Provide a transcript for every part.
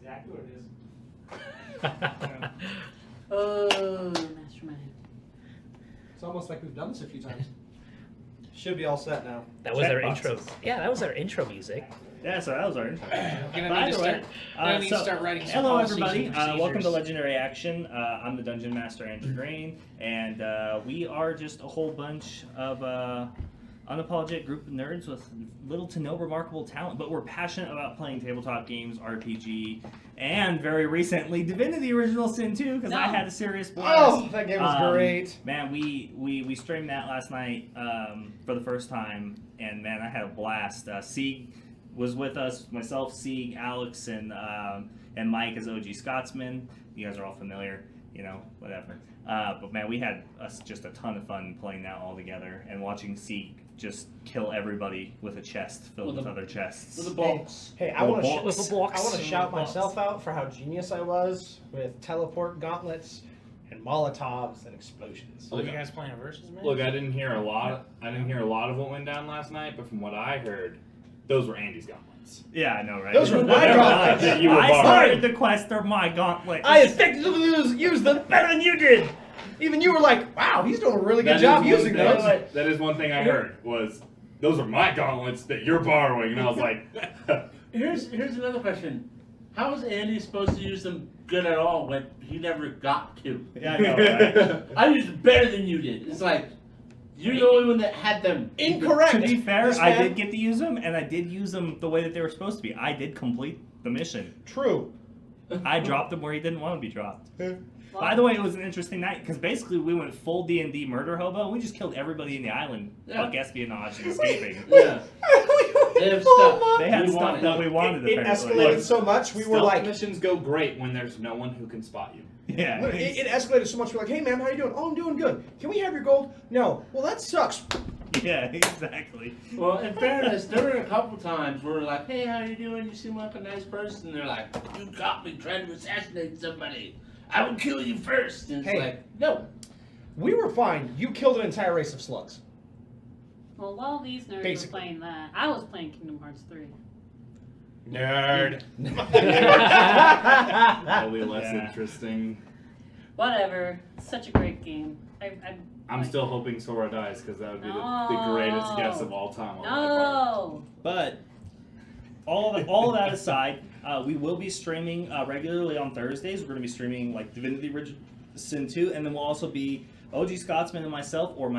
exactly what it is. Oh, mastermind. It's almost like we've done this a few times. Should be all set now. That was our intro. Yeah, that was our intro music. Yeah, so that was our intro. Gonna need to start writing some hello policies everybody, and welcome to procedures. Legendary Action. I'm the Dungeon Master Andrew Grain, and we are just a whole bunch of unapologetic group of nerds with little to no remarkable talent, but we're passionate about playing tabletop games, RPG, and very recently Divinity Original Sin 2, because I had a serious blast. Oh, that game was great. Man, we streamed that last night for the first time, and man, I had a blast. Sieg was with us, myself, Sieg, Alex, and Mike as OG Scotsman. You guys are all familiar, you know, whatever. But man, we had just a ton of fun playing that all together and watching Sieg just kill everybody with a chest filled with other chests. With a box. Hey, I want box. to shout myself out for how genius I was with teleport gauntlets and Molotovs and explosions. Oh, you guys playing a versus match? Look, I didn't hear a lot of what went down last night, but from what I heard, those were Andy's gauntlets. Yeah, I know, right? Those were my gauntlets. I You were started the quest, they're my gauntlets. I effectively used them better than you did. Even you were like, wow, he's doing a really good job using those. That is one thing I heard, was those are my gauntlets that you're borrowing. And I was like... Here's another question. How is Andy supposed to use them good at all when he never got to? Yeah, I know, right? I used them better than you did. It's like, you're the only one that had them. Incorrect. To be fair, This I man- did get to use them, and I did use them the way that they were supposed to be. I did complete the mission. True. I dropped them where he didn't want to be dropped. By the way, it was an interesting night, because basically we went full D&D murder hobo, and we just killed everybody in the island, fuck espionage and escaping. Yeah. They have stuff. They had we stuff wanted. that we wanted, It apparently. escalated so much, we were Stealth like... missions go great when there's no one who can spot you. Yeah. It escalated so much, we're like, hey man, how you doing? Oh, I'm doing good. Can we have your gold? No. Well, that sucks. Yeah, exactly. Well, in fairness, there were a couple times where we're like, hey, how you doing? You seem like a nice person. They're like, you caught me trying to assassinate somebody. I will kill you first. And it's Hey. like, no. We were fine. You killed an entire race of slugs. Well, while these nerds Basically. were playing that, I was playing Kingdom Hearts 3. Nerd. That'll be less interesting. Whatever. Such a great game. I'm still hoping Sora dies, because that would be the No. greatest guess of all time. on my part. No! But all of that aside, we will be streaming regularly on Thursdays. We're going to be streaming like Divinity Original Sin 2, and then we'll also be OG Scotsman and myself or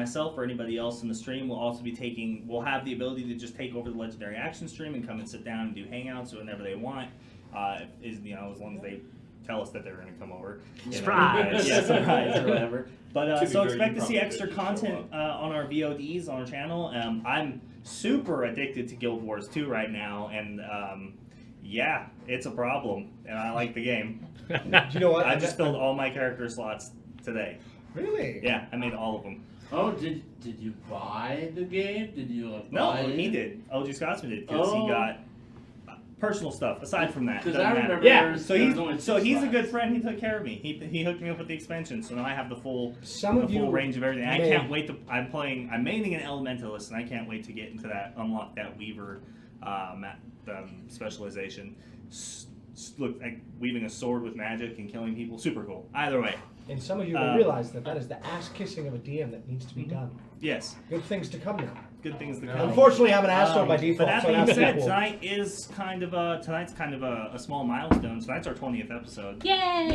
anybody else in the stream will also be we'll have the ability to just take over the Legendary Action stream and come and sit down and do hangouts whenever they want. As long as they tell us that they're going to come over. Surprise! Yeah, surprise or whatever. But To be so fair, expect you to see probably extra did show content on our VODs on our channel. I'm super addicted to Guild Wars 2 right now, and yeah, it's a problem, and I like the game. Do you know what? I just filled all my character slots today. Really? Yeah, I made all of them. Oh, did you buy the game? Did you No, buy it? he did. OG Scotsman did, because he got personal stuff aside from that. Because Doesn't I matter. remember Yeah, there was so only he's a 2 slots. good friend. He took care of me. He hooked me up with the expansion, so now I have the full you range of everything. I may- can't wait to. I'm maining an elementalist, and I can't wait to get into that, unlock that weaver specialization. Look, like weaving a sword with magic and killing people, super cool. Either way, And some of you will realize that is the ass kissing of a DM that needs to be done. yes, Good things to come now. good things to come. Unfortunately, I'm an asshole by But default. that so being that's said, cool. tonight's kind of a small milestone. Tonight's our 20th episode. Yay!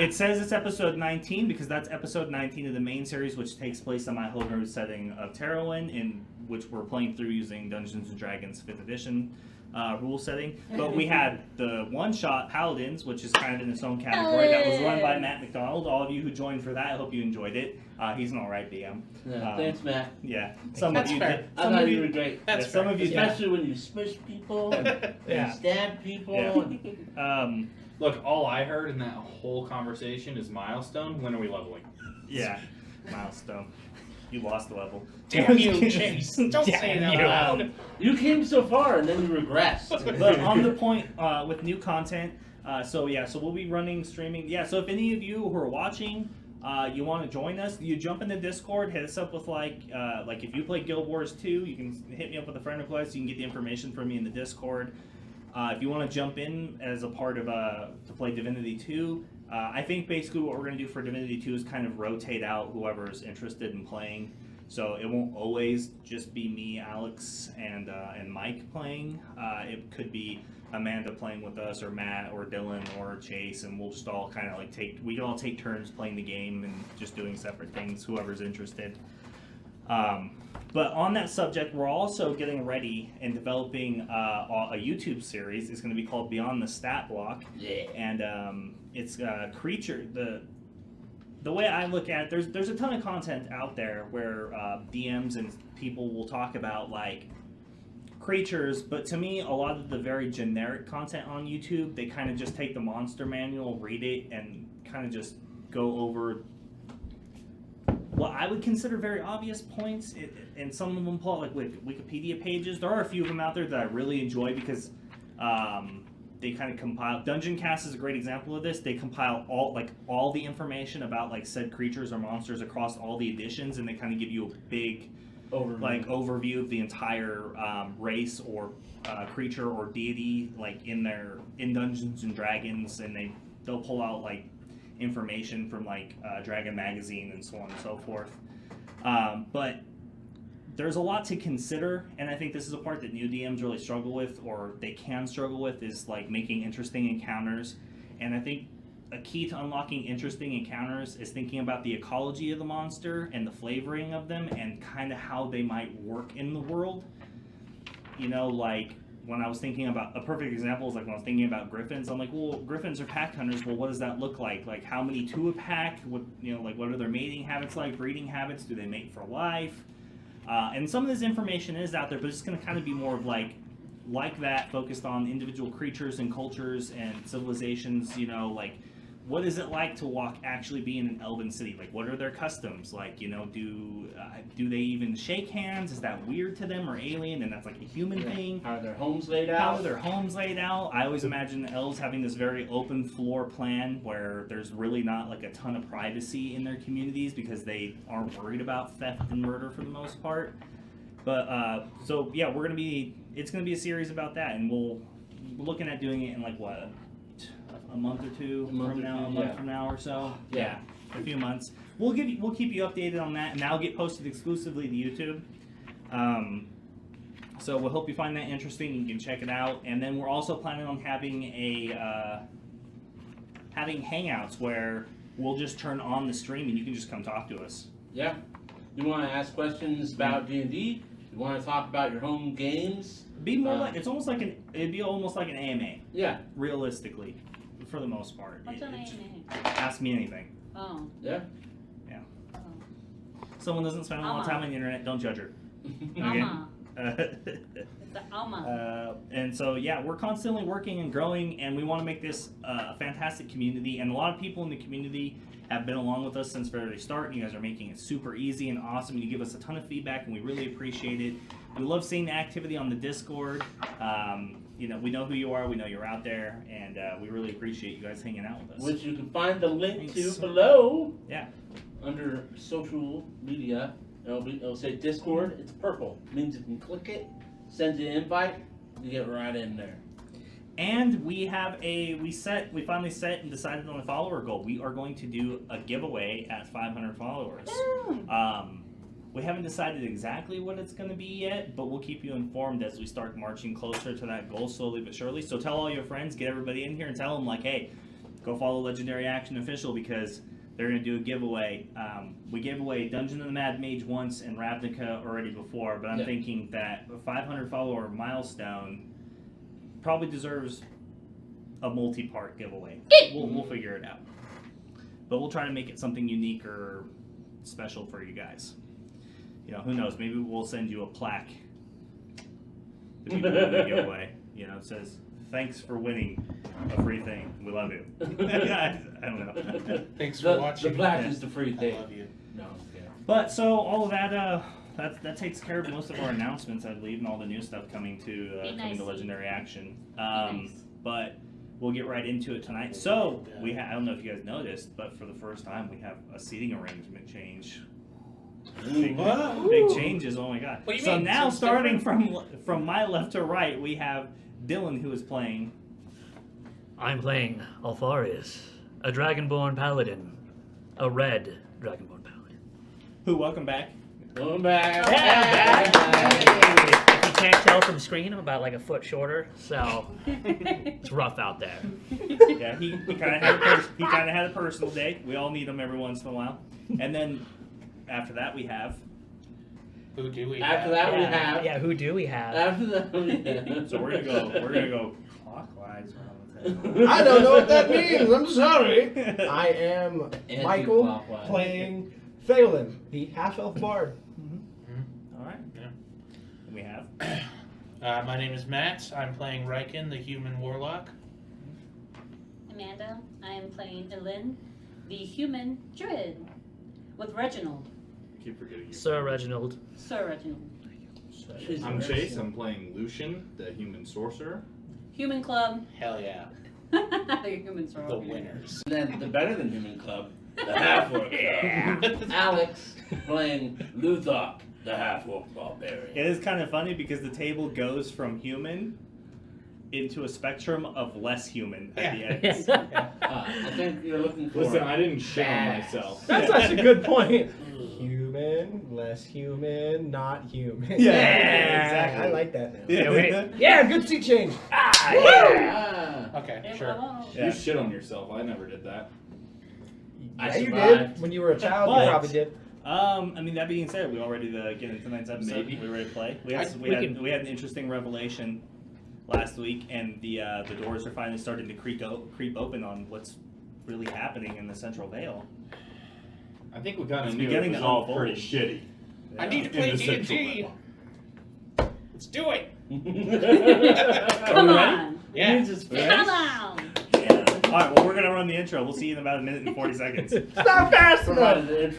It says it's episode 19 because that's episode 19 of the main series, which takes place on my homebrewed setting of Terrowyn, in which we're playing through using Dungeons & Dragons 5th edition rule setting. But we had the one-shot Paladins, which is kind of in its own category. That was run by Matt McDonald. All of you who joined for that, I hope you enjoyed it. He's an alright DM. Yeah, thanks, Matt. Yeah, some That's of you fair. did. I Some thought of you you were great. That's some of you did. Especially when you smush people and Yeah. stab people. Yeah. And, Look, all I heard in that whole conversation is milestone. When are we leveling? Yeah, milestone. You lost the level. Damn you, Chase. Don't say it out loud. you came so far and then you regressed. But on the point with new content, so we'll be streaming. Yeah, so if any of you who are watching, you want to join us, you jump in the Discord, hit us up with like if you play Guild Wars 2, you can hit me up with a friend request. You can get the information from me in the Discord. If you want to jump in as a part of to play Divinity 2, I think basically what we're going to do for Divinity 2 is kind of rotate out whoever's interested in playing. So it won't always just be me, Alex, and Mike playing. It could be Amanda playing with us, or Matt, or Dylan, or Chase, and we'll just all kind of like we can all take turns playing the game and just doing separate things, whoever's interested. But on that subject, we're also getting ready and developing a YouTube series. It's going to be called Beyond the Stat Block. Yeah. And it's creature. The way I look at it, there's a ton of content out there where DMs and people will talk about like creatures, but to me, a lot of the very generic content on YouTube, they kind of just take the monster manual, read it, and kind of just go over what I would consider very obvious points, and some of them pull out like Wikipedia pages. There are a few of them out there that I really enjoy because they kind of compile. Dungeon Cast is a great example of this. They compile all the information about like said creatures or monsters across all the editions, and they kind of give you a big overview of the entire race or creature or deity like in Dungeons and Dragons, and they'll pull out like information from like Dragon Magazine and so on and so forth. But there's a lot to consider, and I think this is a part that new DMs really struggle with, or they can struggle with, is like making interesting encounters. And I think a key to unlocking interesting encounters is thinking about the ecology of the monster and the flavoring of them and kind of how they might work in the world. You know, like when I was thinking about, a perfect example is like when I was thinking about griffins, I'm like, well, griffins are pack hunters. Well, what does that look like? Like how many to a pack? What, you know, like what are their mating habits like? Breeding habits? Do they mate for life? And some of this information is out there, but it's going to kind of be more of like that, focused on individual creatures and cultures and civilizations. You know, like what is it like to actually be in an elven city? Like what are their customs? Like, you know, do they even shake hands? Is that weird to them or alien? And that's like a human thing. How are their homes laid out? How are their homes laid out? I always imagine the elves having this very open floor plan where there's really not like a ton of privacy in their communities because they aren't worried about theft and murder for the most part. But so yeah, it's gonna be a series about that, and we're looking at doing it in like what, a month or two from now or so. Yeah, a few months. We'll keep you updated on that, and that'll get posted exclusively to YouTube. So we hope you find that interesting. You can check it out, and then we're also planning on having having hangouts where we'll just turn on the stream and you can just come talk to us. Yeah. You want to ask questions about D&D? You want to talk about your home games? Be more like it'd be almost like an AMA. Yeah. Realistically, for the most part. What's an AMA? Ask me anything. Oh. Yeah. Yeah. Oh. Someone doesn't spend a lot of time on the internet, don't judge her. Alma. It's the Alma. And so yeah, we're constantly working and growing, and we want to make this a fantastic community. And a lot of people in the community have been along with us since the very start, and you guys are making it super easy and awesome. You give us a ton of feedback, and we really appreciate it. We love seeing the activity on the Discord. You know, we know who you are, we know you're out there, and we really appreciate you guys hanging out with us. Which you can find the link Thanks. to below. Yeah. Under social media. It'll say Discord. It's purple. It means you can click it, send you an invite, you get right in there. And we have we finally set and decided on a follower goal. We are going to do a giveaway at 500 followers. We haven't decided exactly what it's going to be yet, but we'll keep you informed as we start marching closer to that goal slowly but surely. So tell all your friends, get everybody in here, and tell them like, hey, go follow Legendary Action Official because they're going to do a giveaway. We gave away Dungeon of the Mad Mage once and Ravnica already before, but I'm thinking that a 500 follower milestone probably deserves a multi-part giveaway. We'll figure it out. But we'll try to make it something unique or special for you guys. You know, who knows? Maybe we'll send you a plaque. The people who win the giveaway. You know, it says, "Thanks for winning a free thing. We love you." I don't know. Thanks for watching. The plaque is the free thing. I love you. No, yeah. But so all of that takes care of most of our announcements, I believe, and all the new stuff coming to Legendary Action. But we'll get right into it tonight. So I don't know if you guys noticed, but for the first time we have a seating arrangement change. Big changes. Oh my god! What do you so mean? now, Sounds starting different? from my left to right, we have Dylan, who is playing. I'm playing Alfarius, a dragonborn paladin, a red dragonborn paladin. Who? Welcome back. Going back. If you can't tell from screen, I'm about like a foot shorter, so it's rough out there. Yeah, he kind of had a personal day. We all need him every once in a while. And then after that, we have. Who do we After have? that, we Yeah, have. yeah, who do we have? After that, we have. So we're gonna go clockwise around the table. I don't know what that means. I'm sorry. I am Michael Anti-clockwise. playing Phelan, the half-elf bard. All right. Yeah. And we have. My name is Matt. I'm playing Riken, the human warlock. Amanda, I am playing Elin, the human druid, with Reginald, I keep forgetting you. Sir Reginald. Sir Reginald. I'm Chase. I'm playing Lucian, the human sorcerer. Human club, Hell yeah. the humans are The all here. winners. Then the Better Than Human Club, the Half-Orc Club. Alex playing Luthok, the Half-Orc Barbarian. It is kind of funny because the table goes from human into a spectrum of less human at the end. I think you're looking for. Listen, I didn't shit on badass. myself. That's such a good point. Human, less human, not human. Yeah, exactly. I like that now. Yeah. Yeah, good seat change. Ah, Okay, Yeah, sure. well, Yeah. You shit on yourself. I never did that. Yeah, you survived. did. When you were a child, But- you probably did. I mean, that being said, we all ready to get into tonight's episode? Maybe. We ready to play? We we can- had an interesting revelation last week, and the doors are finally starting to creep open on what's really happening in the Central Vale. I think we kind It's of knew beginning it was to all unfold. pretty shitty. I need to in play the Central D&D. Vale. Let's do it. Come ready? on! Yeah. Come on! All right, well, we're gonna run the intro. We'll see you in about a minute and 40 seconds. Not fast enough. provided the intro.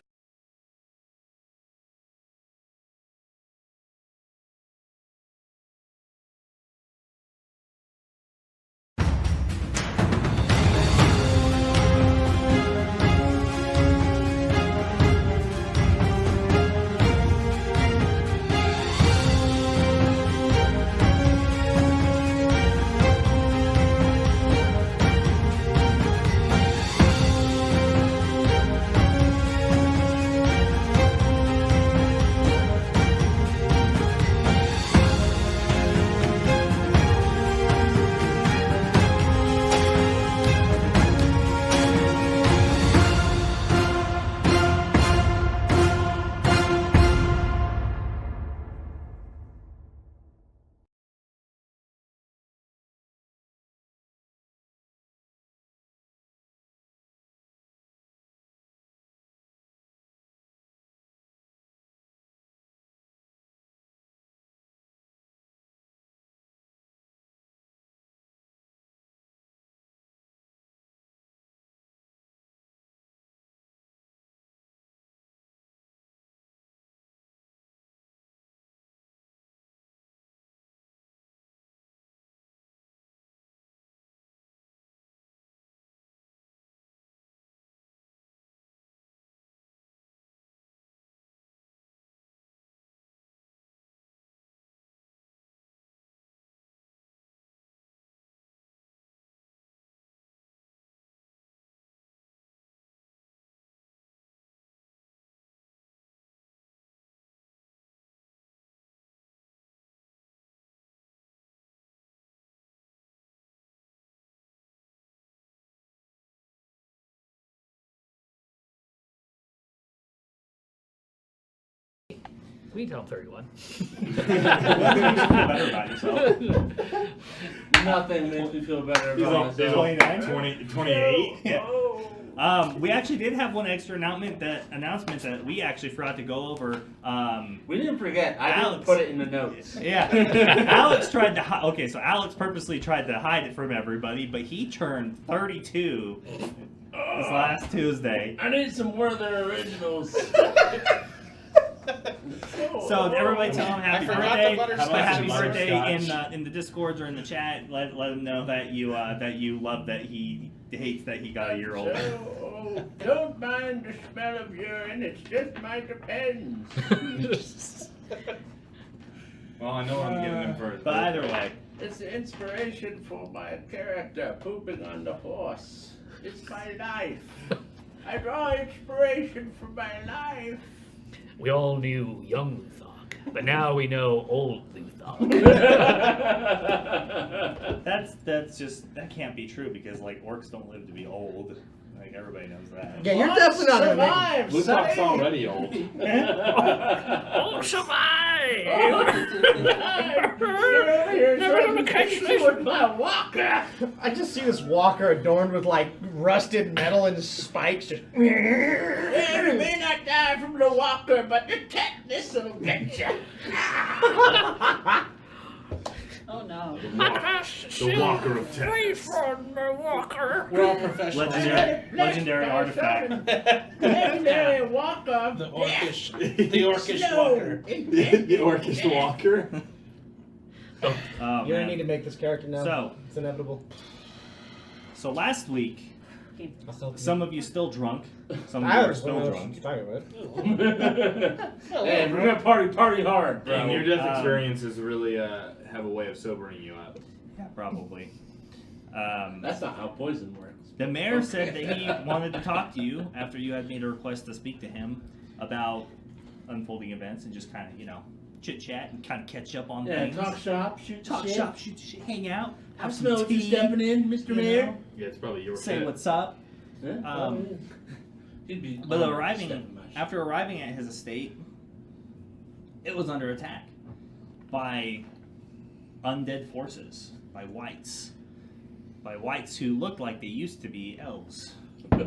We can tell I'm 31. Better about yourself. Nothing makes me feel better He's about like myself. 29? 28. Yeah. We actually did have one extra announcement that we actually forgot to go over. We didn't forget. I didn't Alex. put it in the notes. Yeah, Alex tried to. Okay, so Alex purposely tried to hide it from everybody, but he turned 32 this last Tuesday. I need some more of their originals. So everybody tell him happy forgot birthday. the butterscotch. Happy Butterscotch. birthday in the Discords or in the chat. Let him know that you love that he hates that he got a year older. So, don't mind the smell of urine. It's just my depends. Well, I know I'm getting him first. But either way, It's the inspiration for my character pooping on the horse. It's my life. I draw inspiration from my life. We all knew young Luthok, but now we know old Luthok. that can't be true because like orcs don't live to be old. Like everybody knows that. Yeah, you're definitely not gonna make survive, Luthok's sonny. already old. Oh, survive! You're over here Never trying gonna to catch catch this. with my walker. I just see this walker adorned with like rusted metal and spikes. Just. Yeah, you may not die from the walker, but the tetanus will get you. Oh no. The Walker of Texas. Walker. We're all professionals. Legendary artifact. Legendary walker. The orcish walker. The Orcish Walker. Oh, You're gonna man. need to make this character now. So- It's inevitable. So last week, some of you still drunk. Some of you I are was still what drunk. you're talking about. Hey, we're gonna party hard, bro. And your death experiences really have a way of sobering you up. Yeah, probably. That's not how poison works. The mayor said that he wanted to talk to you after you had made a request to speak to him about unfolding events and just kind of, chit chat and kind of catch up on Yeah, things. talk shop, shoot Talk shit. shop, shoot shit, hang out, I have smell some you tea, stepping in, Mr. you Mayor. know, Yeah, it's probably your say pet. what's up. Yeah. He'd be But honored to step in my shit. after arriving at his estate, it was under attack by undead forces, by whites who looked like they used to be elves. Yeah,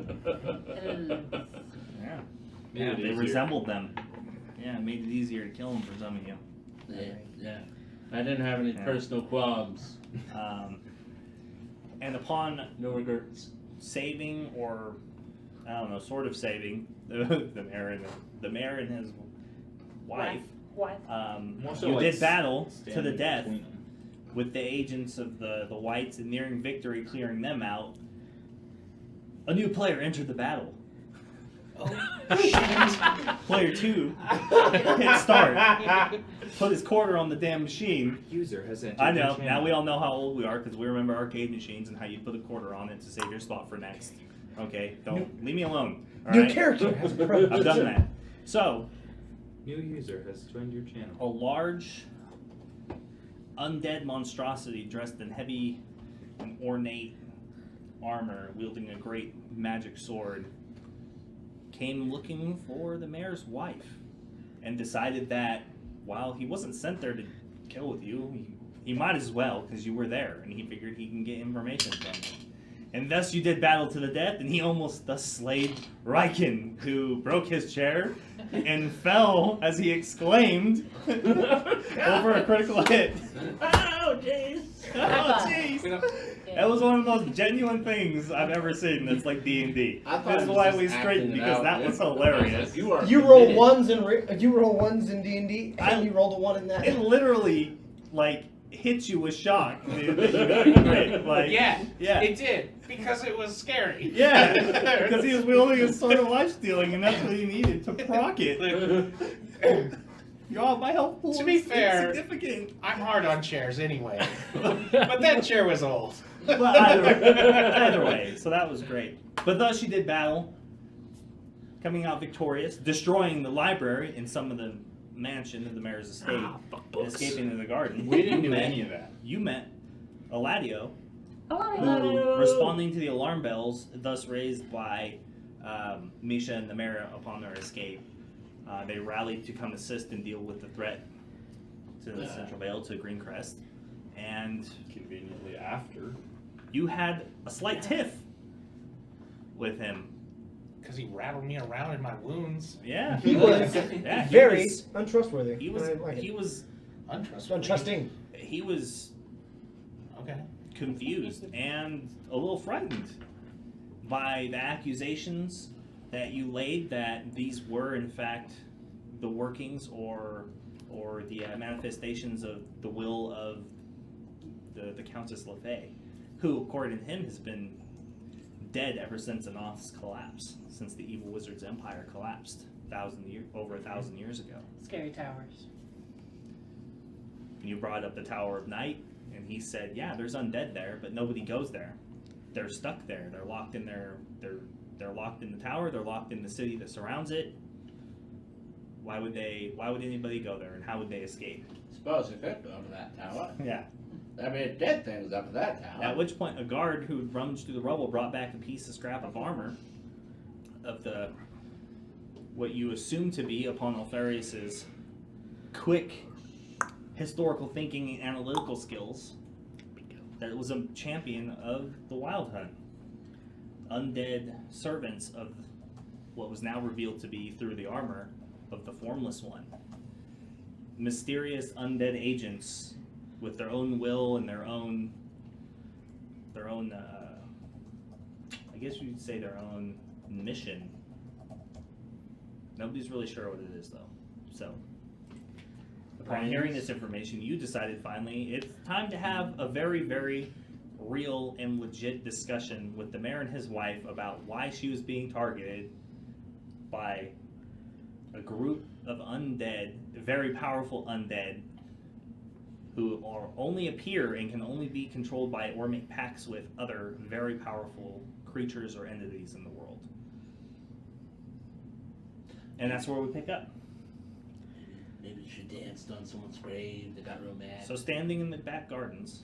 Made it they easier. resembled them. Yeah, it made it easier to kill them for some of you. Yeah. I didn't have any Yeah. personal qualms. And upon No regrets. saving, or I don't know, sort of saving the mayor and his wife, What? More so you like did battle to the standing death between them. with the agents of the whites and nearing victory, clearing them out. A new player entered the battle. Player 2 hit start, put his quarter on the damn machine. User has entered I your know, now channel. we all know how old we are because we remember arcade machines and how you put a quarter on it to save your spot for next. Okay, don't leave me alone. All New right? character has approached. I've done that. So, New user has joined your a channel. large undead monstrosity dressed in heavy and ornate armor, wielding a great magic sword, came looking for the mayor's wife and decided that while he wasn't sent there to kill with you, he might as well because you were there and he figured he can get information from you. And thus you did battle to the death, and he almost thus slayed Riken, who broke his chair and fell as he exclaimed over a critical hit. Oh, jeez. Oh, jeez. That was one of the most genuine things I've ever seen that's like D&D. I thought That's he was why just we straightened, acting it because out, that man. was hilarious. You are You roll committed. ones in D&D, and you rolled a 1 in that. It literally, like, hit you with shock, dude, that you got a crit. Like, Yeah, yeah. it did because it was scary. Yeah, because he was wielding a sword of life stealing, and that's what he needed to proc it. Y'all, my health pool To be is fair- insignificant. I'm hard on chairs anyway, but that chair was old. But either way, so that was great. But thus she did battle, coming out victorious, destroying the library in some of the mansion of the mayor's estate, fuck and books. escaping into the garden. We didn't do You met- any of that. You met Eladio, Oh, who, responding to the alarm bells, thus raised by Misha and the mayor upon their escape, they rallied to come assist and deal with the threat to the Central Vale, to Greencrest. And Conveniently after. you had a slight tiff with him. Because he rattled me around in my wounds. Yeah, He was yeah, he very was- untrustworthy. He was. I like He it. was. Untrustworthy. Untrusting. He was Okay. confused and a little frightened by the accusations that you laid that these were in fact the workings or the manifestations of the will of the Countess LaFay, who, according to him, has been dead ever since Anoth's collapse, since the evil wizard's empire collapsed over 1,000 years ago. Scary towers. You brought up the Tower of Night, and he said, yeah, there's undead there, but nobody goes there. They're stuck there. They're locked in they're locked in the tower. They're locked in the city that surrounds it. Why would anybody go there, and how would they escape? Suppose it could go to that tower. Yeah. I mean, dead things up at that tower. At which point, a guard who had rummaged through the rubble brought back a piece of scrap of armor of what you assume to be, upon Alfarius's quick historical thinking and analytical skills, that it was a champion of the Wild Hunt. Undead servants of what was now revealed to be, through the armor, of the Formless One. Mysterious undead agents with their own will and their own I guess you'd say their own mission. Nobody's really sure what it is, though. So, upon hearing this information, you decided finally it's time to have a very, very real and legit discussion with the mayor and his wife about why she was being targeted by a group of undead, very powerful undead, who only appear and can only be controlled by or make pacts with other very powerful creatures or entities in the world. And that's where we pick up. Maybe she danced on someone's grave. They got real mad. So standing in the back gardens,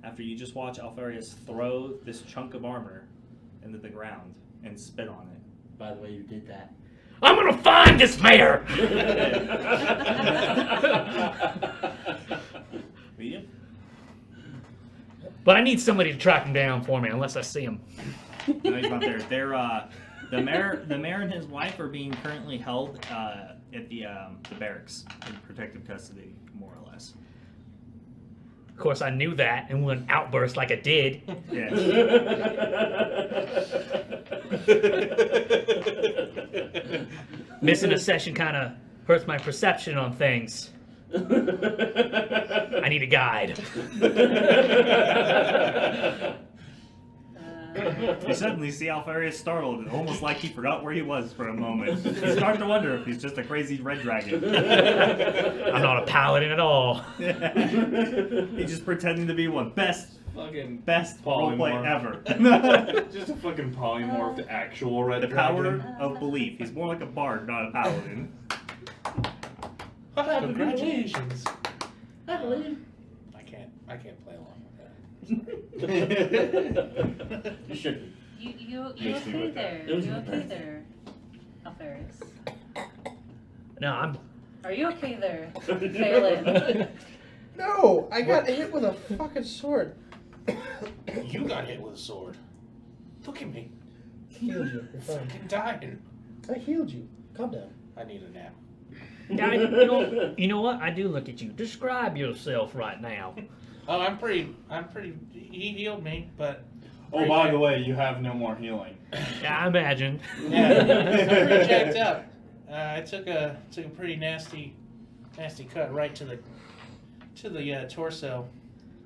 after you just watch Alfarius throw this chunk of armor into the ground and spit on it. By the way, you did that. I'm gonna find this mayor! Medium? But I need somebody to track him down for me, unless I see him. No, he's not there. The mayor and his wife are being currently held at the barracks in protective custody, more or less. Of course, I knew that and wouldn't outburst like I did. Yeah. Missing a session kind of hurts my perception on things. I need a guide. You suddenly see Alfarius startled, almost like he forgot where he was for a moment. You start to wonder if he's just a crazy red dragon. I'm not a paladin at all. He's just pretending to be one. Best roleplay polymorph ever. Just a fucking polymorph to actual red The dragon. power of belief. He's more like a bard, not a paladin. Congratulations. I believe. I can't play along with that. You should be. You Makes me okay with that. there? It was You my okay birthday. there, Alfarius? No, Are you okay there, Phelan? No, I got hit with a fucking sword. You got hit with a sword. Look at me. I healed you. You're fine. Fucking dying. I healed you. Calm down. I need a nap. Yeah, you know what? I do look at you. Describe yourself right now. Oh, I'm pretty. He healed me, but. Oh, by the way, you have no more healing. Yeah, I imagine. Yeah, I'm pretty jacked up. I took a pretty nasty cut right to the torso.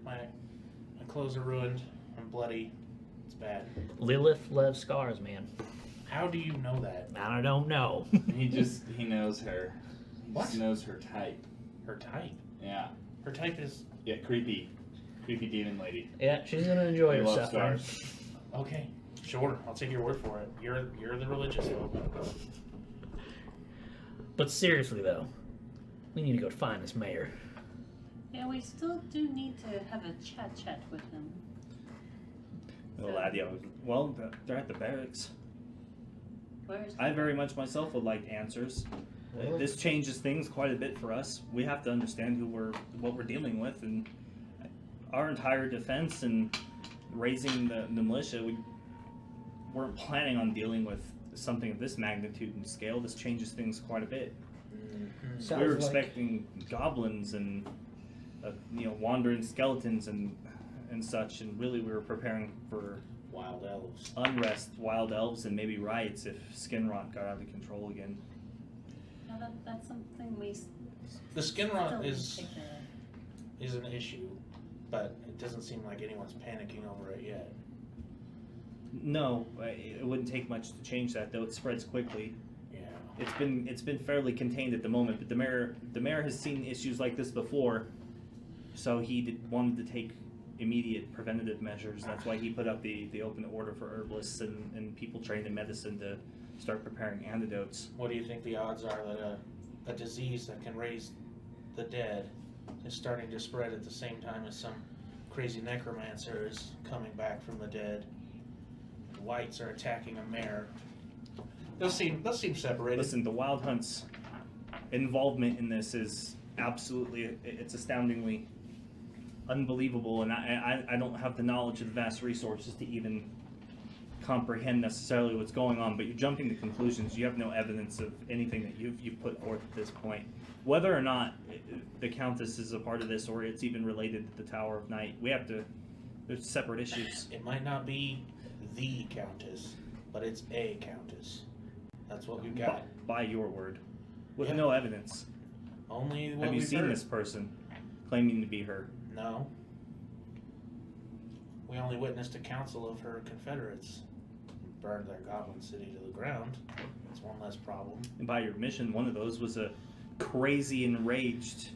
My clothes are ruined. I'm bloody. It's bad. Lilith loves scars, man. How do you know that? I don't know. He knows her. He What? just knows her type. Her type. Yeah. Her type is Yeah, creepy demon lady. Yeah, she's gonna enjoy I love herself. man. scars. okay. Sure, I'll take your word for it. You're the religious folk. But seriously though, we need to go find this mayor. Yeah, we still do need to have a chat with him. The lad yelled, well, they're at the barracks. Where's I very much myself would like answers. Really? This changes things quite a bit for us. We have to understand what we're dealing with, and our entire defense and raising the militia, we weren't planning on dealing with something of this magnitude and scale. This changes things quite a bit. Sounds We were like- expecting goblins and wandering skeletons and such, and really we were preparing for Wild elves. unrest, wild elves, and maybe riots if skin rot got out of control again. Now that's something we The skin still rot need to is take care of. an issue, but it doesn't seem like anyone's panicking over it yet. No, it wouldn't take much to change that, though. It spreads quickly. Yeah. It's been fairly contained at the moment, but the mayor has seen issues like this before, so he wanted to take immediate preventative measures. That's why he put up the open order for herbalists and people trained in medicine to start preparing antidotes. What do you think the odds are that a disease that can raise the dead is starting to spread at the same time as some crazy necromancer is coming back from the dead? The whites are attacking a mayor. They'll seem separated. Listen, the Wild Hunt's involvement in this is absolutely, it's astoundingly unbelievable, and I don't have the knowledge of the vast resources to even comprehend necessarily what's going on, but you're jumping to conclusions. You have no evidence of anything that you've put forth at this point. Whether or not the Countess is a part of this, or it's even related to the Tower of Night, there's separate issues. It might not be the Countess, but it's a Countess. That's what we've got. By your word. With Yeah. no evidence. Only what Have you we've seen heard. this person claiming to be her? No. We only witnessed a council of her Confederates burned their goblin city to the ground. That's one less problem. And by your admission, one of those was a crazy, enraged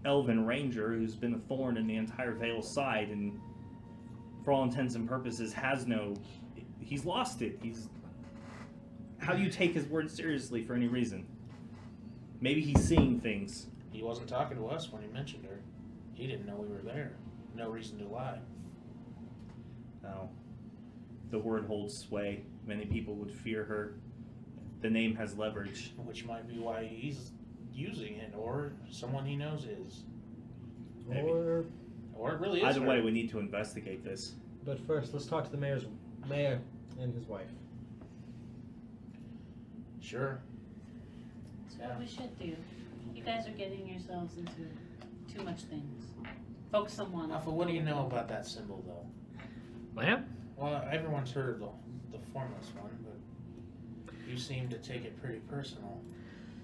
elven ranger who's been a thorn in the entire Vale side, and for all intents and purposes he's lost it. How do you take his word seriously for any reason? Maybe he's seeing things. He wasn't talking to us when he mentioned her. He didn't know we were there. No reason to lie. No. The word holds sway. Many people would fear her. The name has leverage. Which might be why he's using it, or someone he knows is. Maybe. Or, Or it really is Either her. way, we need to investigate this. but first, let's talk to the mayor and his wife. Sure. That's what we should do. You guys are getting yourselves into too much things. Focus on one. Alpha, what do you know about that symbol, though? Well, Well, everyone's heard of the formless one, but you seem to take it pretty personal.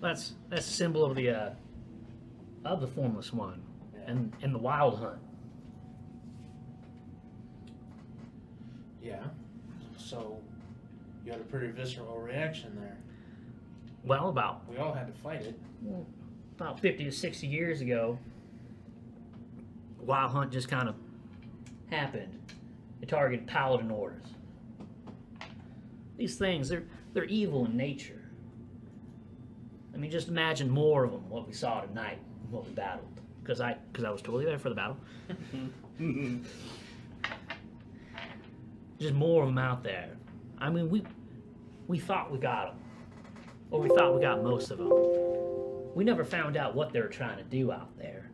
that's a symbol of the formless one, Yeah. and the wild hunt. Yeah. So you had a pretty visceral reaction there. Well, about We all had to fight it. 50 to 60 years ago, wild hunt just kind of happened. It targeted paladin orders. These things, they're evil in nature. I mean, just imagine more of them, what we saw tonight, what we battled. Because I was totally there for the battle. Just more of them out there. I mean, we thought we got them. Or we thought we got most of them. We never found out what they were trying to do out there.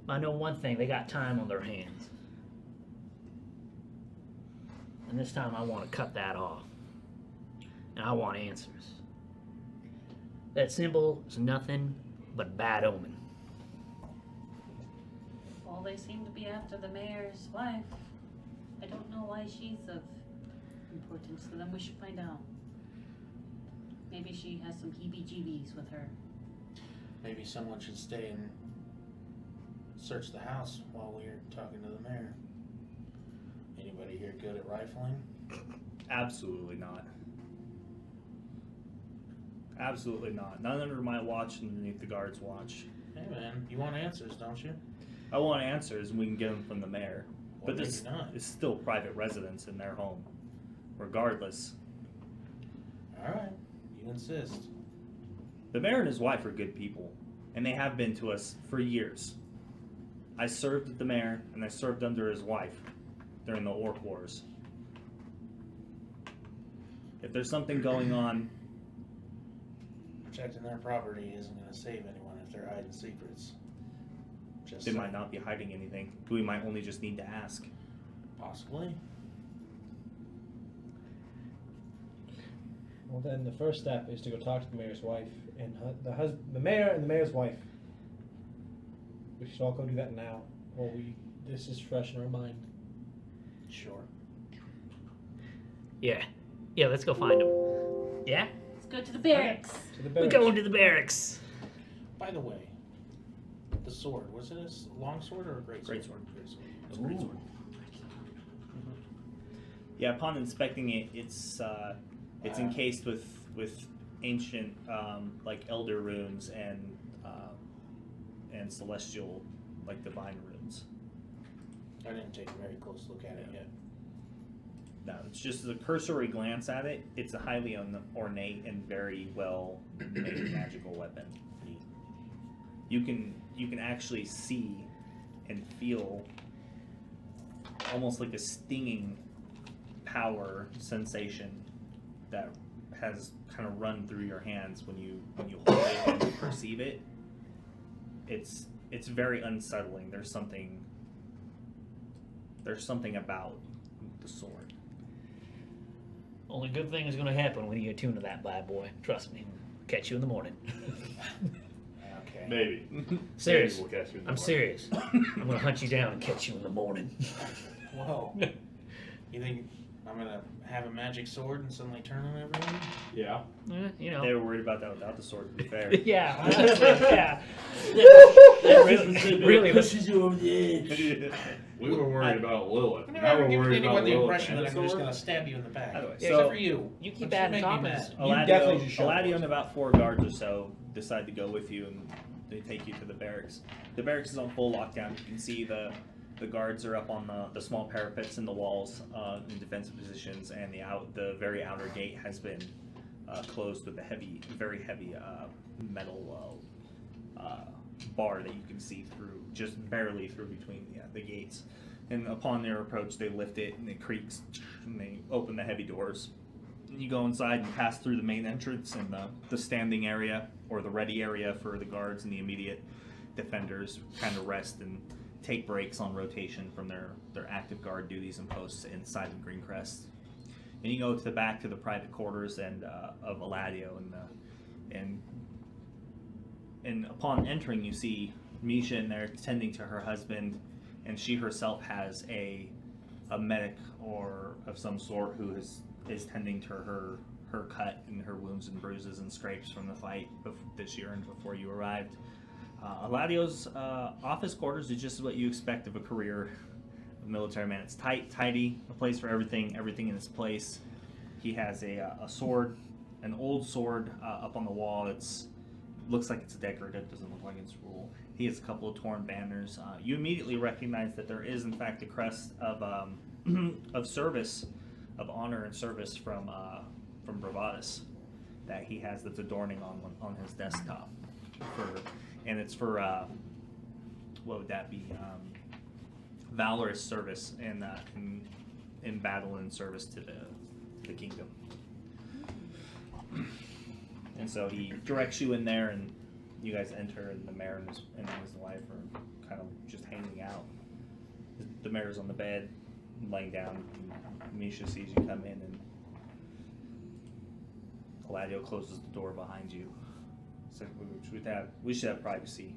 I know one thing, they got time on their hands. And this time I want to cut that off. And I want answers. That symbol is nothing but a bad omen. Well, they seem to be after the mayor's wife. I don't know why she's of importance to them. We should find out. Maybe she has some heebie-jeebies with her. Maybe someone should stay and search the house while we're talking to the mayor. Anybody here good at rifling? Absolutely not. Absolutely not. None under my watch and underneath the guard's watch. Hey man, you want answers, don't you? I want answers, and we can get them from the mayor. Well, But this maybe not. is still private residence in their home. Regardless. Alright, you insist. The mayor and his wife are good people, and they have been to us for years. I served with the mayor, and I served under his wife during the Orc Wars. If there's something going on, Protecting their property isn't going to save anyone if they're hiding secrets. Just they saying. might not be hiding anything. We might only just need to ask. Possibly. Well, then the first step is to go talk to the mayor's wife and the mayor and the mayor's wife. We should all go do that now, while this is fresh in our mind. Sure. Yeah, let's go find him. Yeah? go to the barracks. To the We barracks. go into the barracks. By the way, the sword, was it a long sword or a great sword? Great sword. Great sword. It's a great sword. Yeah, upon inspecting it, it's encased with ancient like elder runes and celestial like divine runes. I didn't take a very close look at it yet. No, it's just a cursory glance at it. It's a highly ornate and very well made magical weapon. You can actually see and feel almost like a stinging power sensation that has kind of run through your hands when you hold it and you perceive it. It's very unsettling. There's something about the sword. Only good thing is going to happen when you attune to that bad boy. Trust me. Catch you in the morning. Okay. Maybe. Serious. Maybe we'll catch you in the I'm morning. serious. I'm going to hunt you down and catch you in the morning. Whoa. You think I'm gonna have a magic sword and suddenly turn on everyone? Yeah. You know. They were worried about that without the sword, to be fair. Yeah, honestly, yeah. Really, pushes you over the edge. We were worried about Lilith. I've Now never we're given worried anyone about the Lilith impression and that the I'm just sword? gonna stab you in the back. By the way, Except so for you. You keep But adding make me compliments. mad. definitely just showed Eladio us. and about 4 guards or so decide to go with you, and they take you to the barracks. The barracks is on full lockdown. You can see the guards are up on the small parapets in the walls in defensive positions, and the very outer gate has been closed with a very heavy metal bar that you can see through, just barely through between the gates. And upon their approach, they lift it and it creaks, and they open the heavy doors. And you go inside and pass through the main entrance and the standing area, or the ready area for the guards and the immediate defenders, kind of rest and take breaks on rotation from their active guard duties and posts inside of Greencrest. And you go to the back to the private quarters and of Eladio, and upon entering, you see Misha in there tending to her husband, and she herself has a medic or of some sort who is tending to her cut and her wounds and bruises and scrapes from the fight that she earned before you arrived. Eladio's office quarters is just what you expect of a career military man. It's tight, tidy, a place for everything in its place. He has a sword, an old sword up on the wall. Looks like it's decorative, doesn't look like it's rule. He has a couple of torn banners. You immediately recognize that there is in fact a crest of of service, of honor and service from Bravadus that he has that's adorning on his desktop. And it's for what would that be? Valorous service in battle and service to the kingdom. And so he directs you in there, and you guys enter, and the mayor and his wife are kind of just hanging out. The mayor's on the bed, laying down, and Misha sees you come in, and Eladio closes the door behind you. So we should have privacy.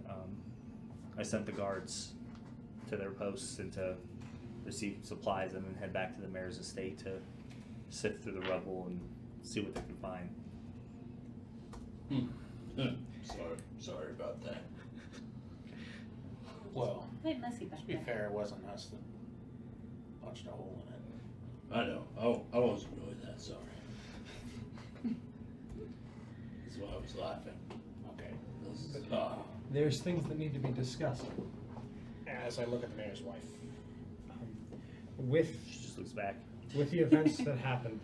I sent the guards to their posts and to receive supplies, and then head back to the mayor's estate to sift through the rubble and see what they can find. Sorry about that. Well, Quite messy back to be there. fair, it wasn't us that punched a hole in it. I know. I wasn't really that sorry. That's why I was laughing. Okay. There's things that need to be discussed. As I look at the mayor's wife. With She just looks back. the events that happened.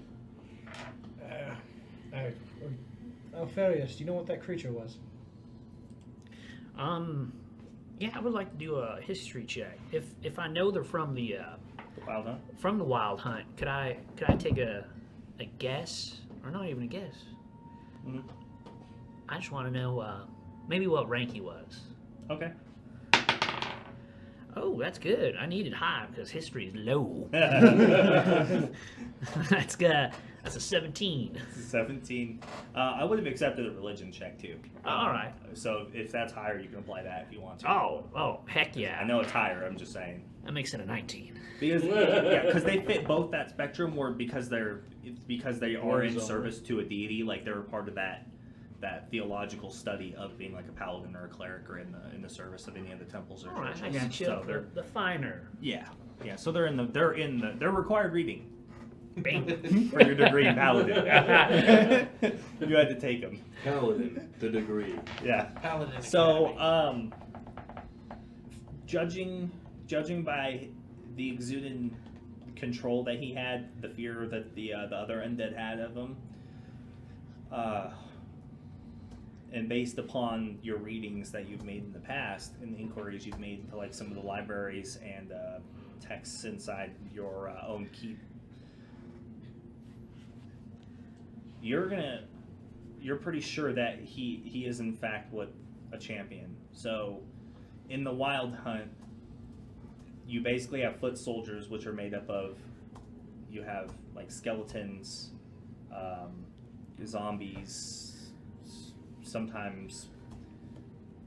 Alfarius, do you know what that creature was? Yeah, I would like to do a history check. If I know they're from the Wild Hunt? from the Wild Hunt, could I take a guess, or not even a guess? Mhm. I just want to know maybe what rank he was. Okay. Oh, that's good. I needed high because history is low. That's good. That's a 17. 17. I would have accepted a religion check too. All right. So if that's higher, you can apply that if you want to. Oh, heck yeah. I know it's higher. I'm just saying. That makes it a 19. Because they fit both that spectrum, or because they are in Horizontal. service to a deity, like they're part of that theological study of being like a paladin or a cleric, or in the service of any of the temples or All right, I churches. got you. So they're The finer. yeah. So they're required reading Bing. for your degree in paladin. You had to take them. Paladin, the degree. Yeah. Paladin So, Academy. judging by the exuding control that he had, the fear that the other undead had of him, and based upon your readings that you've made in the past and the inquiries you've made into like some of the libraries and texts inside your own keep, you're pretty sure that he is in fact a champion. So in the wild hunt, you basically have foot soldiers, which are made up of, you have like skeletons, zombies, sometimes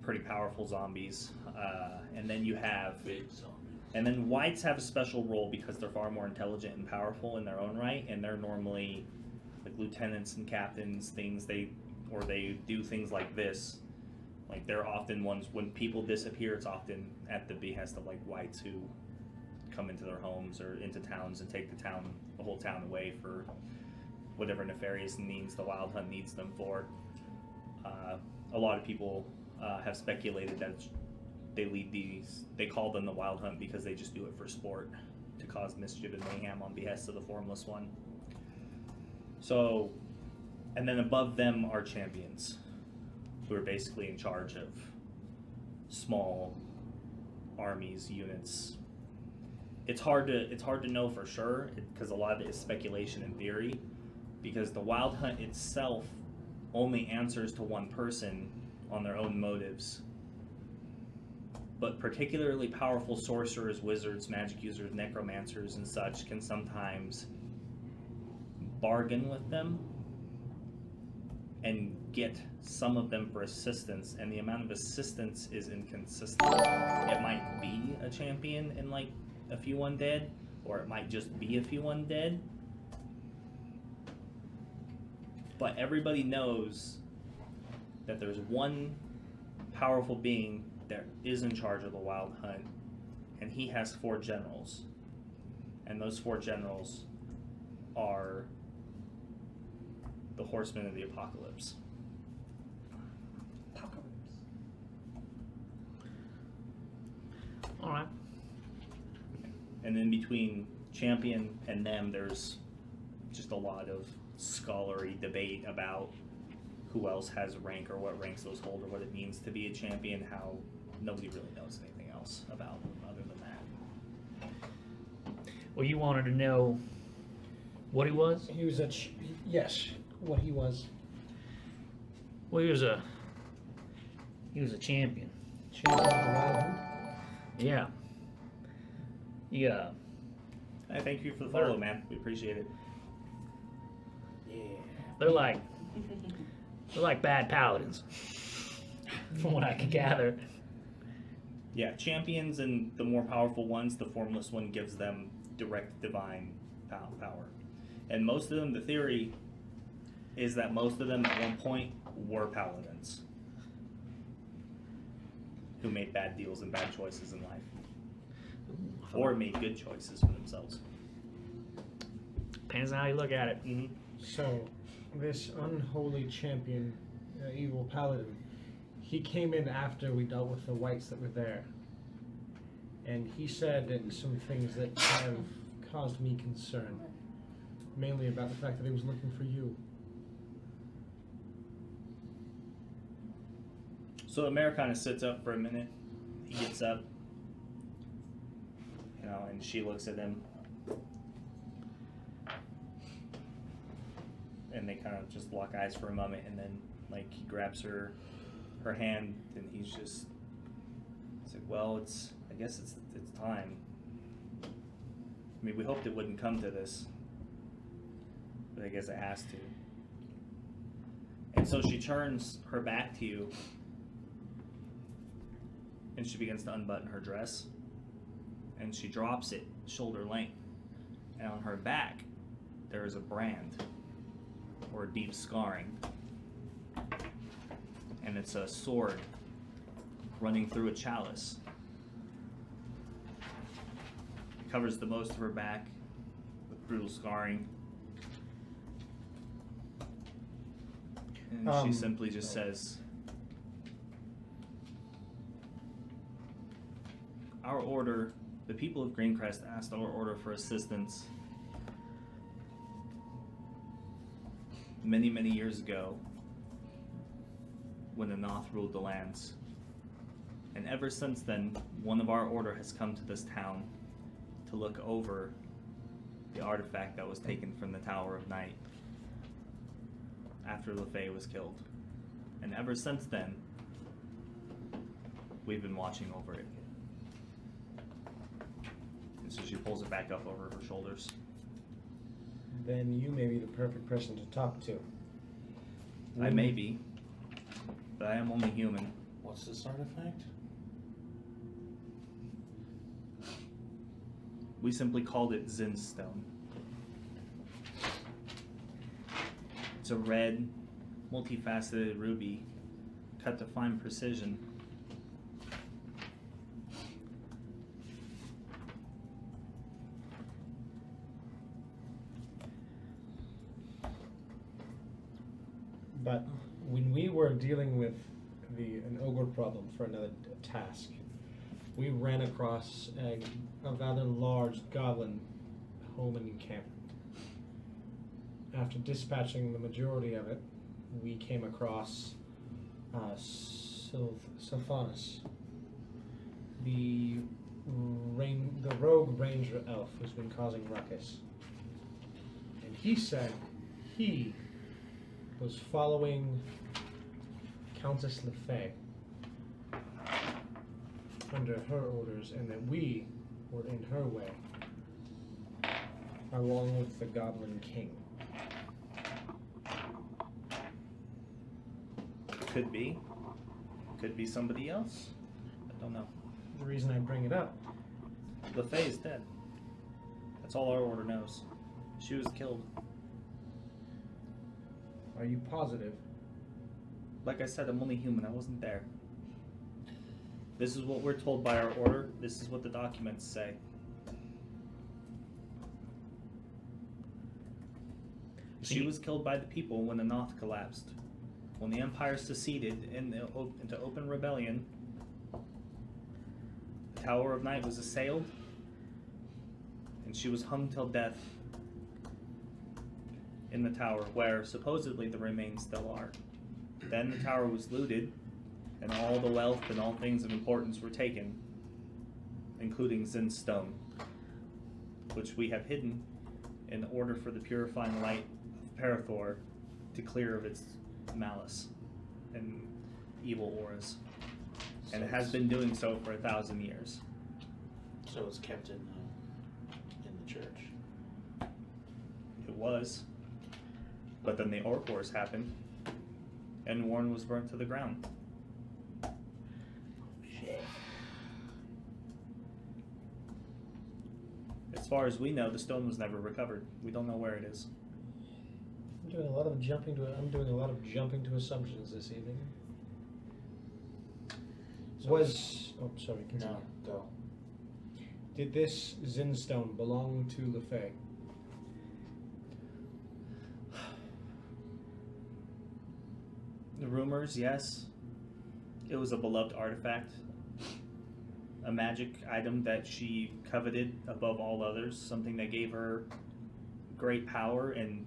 pretty powerful zombies, and then you have, Big zombie. and then whites have a special role because they're far more intelligent and powerful in their own right, and they're normally like lieutenants and captains, they do things like this. Like they're often ones, when people disappear, it's often at the behest of like whites who come into their homes or into towns and take the whole town away for whatever nefarious means the wild hunt needs them for. A lot of people have speculated that they call them the wild hunt because they just do it for sport, to cause mischief and mayhem on behest of the formless one. So, and then above them are champions, who are basically in charge of small armies, units. It's hard to know for sure because a lot of it is speculation and theory, because the wild hunt itself only answers to one person on their own motives. But particularly powerful sorcerers, wizards, magic users, necromancers, and such can sometimes bargain with them and get some of them for assistance, and the amount of assistance is inconsistent. It might be a champion and like a few undead, or it might just be a few undead. But everybody knows that there's one powerful being that is in charge of the wild hunt, and he has 4 generals. And those 4 generals are the horsemen of the apocalypse. All right. And then between champion and them, there's just a lot of scholarly debate about who else has rank, or what ranks those hold, or what it means to be a champion, how nobody really knows anything else about them other than that. Well, you wanted to know what he was? He was yes, what he was. Well, he was a champion. Champion of the Wild Hunt. Yeah. Yeah. I thank you for the follow, man. We appreciate it. They're like bad paladins, from what I can gather. Yeah, champions and the more powerful ones, the formless one gives them direct divine power. And most of them, the theory is that most of them at one point were paladins who made bad deals and bad choices in life, or made good choices for themselves. Depends on how you look at it. Mm-hmm. So, this unholy champion, evil paladin, he came in after we dealt with the whites that were there. And he said some things that have caused me concern. Mainly about the fact that he was looking for you. So the mayor kind of sits up for a minute. He gets up, and she looks at him. And they kind of just lock eyes for a moment, and then like he grabs her hand, and he's like, well, I guess it's time. I mean, we hoped it wouldn't come to this, But I guess it has to. And so she turns her back to you, and she begins to unbutton her dress, and she drops it shoulder length. And on her back, there is a brand, or a deep scarring. And it's a sword running through a chalice. It covers the most of her back with brutal scarring. And she simply just says, "Our order, the people of Greencrest asked our order for assistance many, many years ago when the Noth ruled the lands. And ever since then, one of our order has come to this town to look over the artifact that was taken from the Tower of Night after LeFay was killed. And ever since then, we've been watching over it." And so she pulls it back up over her shoulders. Then you may be the perfect person to talk to. I may be, but I am only human. What's this artifact? We simply called it Zinstone. It's a red, multifaceted ruby, cut to fine precision. But when we were dealing with an ogre problem for another task, we ran across a rather large goblin home and camp. After dispatching the majority of it, we came across Sylphanus, the rogue ranger elf who's been causing ruckus. And he said he was following Countess LeFay under her orders, and that we were in her way, along with the Goblin King. Could be. Could be somebody else. I don't know. The reason I bring it up, LeFay is dead. That's all our order knows. She was killed. are you positive? Like I said, I'm only human. I wasn't there. This is what we're told by our order. This is what the documents say. She was killed by the people when the Noth collapsed. When the Empire seceded into open rebellion, the Tower of Night was assailed, and she was hung till death in the tower, where supposedly the remains still are. Then the tower was looted, and all the wealth and all things of importance were taken, including Zin's stone, which we have hidden in order for the purifying light of Parathor to clear of its malice and evil auras. And it has been doing so for 1,000 years. So it's kept in the church. It was. But then the Orc Wars happened, and Warren was burnt to the ground. Shit. As far as we know, the stone was never recovered. We don't know where it is. I'm doing a lot of jumping to assumptions this evening. So Sorry, continue. No, go. Did this Zinstone belong to LeFay? The rumors, yes. It was a beloved artifact. A magic item that she coveted above all others. Something that gave her great power, and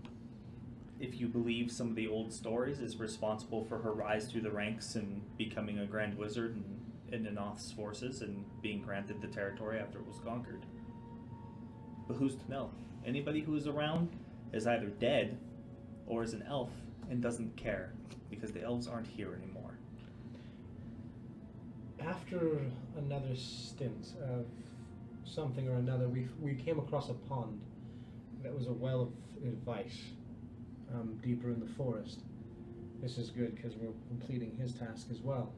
if you believe some of the old stories, is responsible for her rise through the ranks and becoming a grand wizard in the Noth's forces and being granted the territory after it was conquered. But who's to know? Anybody who is around is either dead or is an elf and doesn't care, because the elves aren't here anymore. After another stint of something or another, we came across a pond that was a well of advice. deeper in the forest. This is good because we're completing his task as well.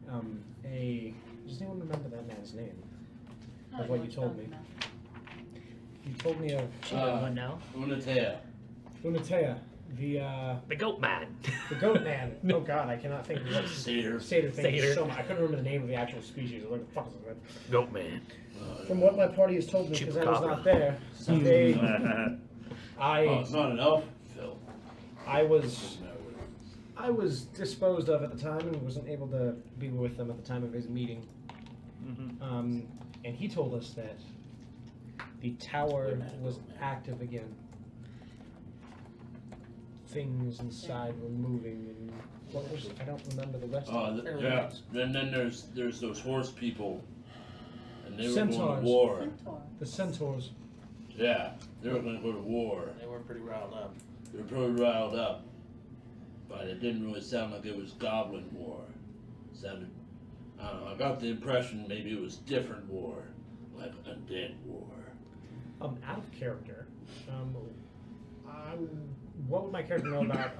Does anyone remember that man's name? Of what you told me. You told me of Anyone know? Unatea. Unatea, the The goat man. goat man. Oh God, I cannot think of what Satyr. Satyr thing. Satyr. So much. I couldn't remember the name of the actual species. What the fuck is it? Goat man. From what my party has told me, because I was Chupacabra. not there, Oh, it's not an elf, Phil. I was disposed of at the time and wasn't able to be with them at the time of his meeting. Mm-hmm. And he told us that the tower was active again. Things inside were moving, and what was I don't remember the rest of it. Yeah. And then there's those horse people, and they were going to Centaurs. war. Centaur. The centaurs. Yeah, they were going to go to war. They were pretty riled up. They were pretty riled up, but it didn't really sound like it was goblin war. It sounded, I don't know. I got the impression maybe it was different war, like undead war. Out of character. What would my character know about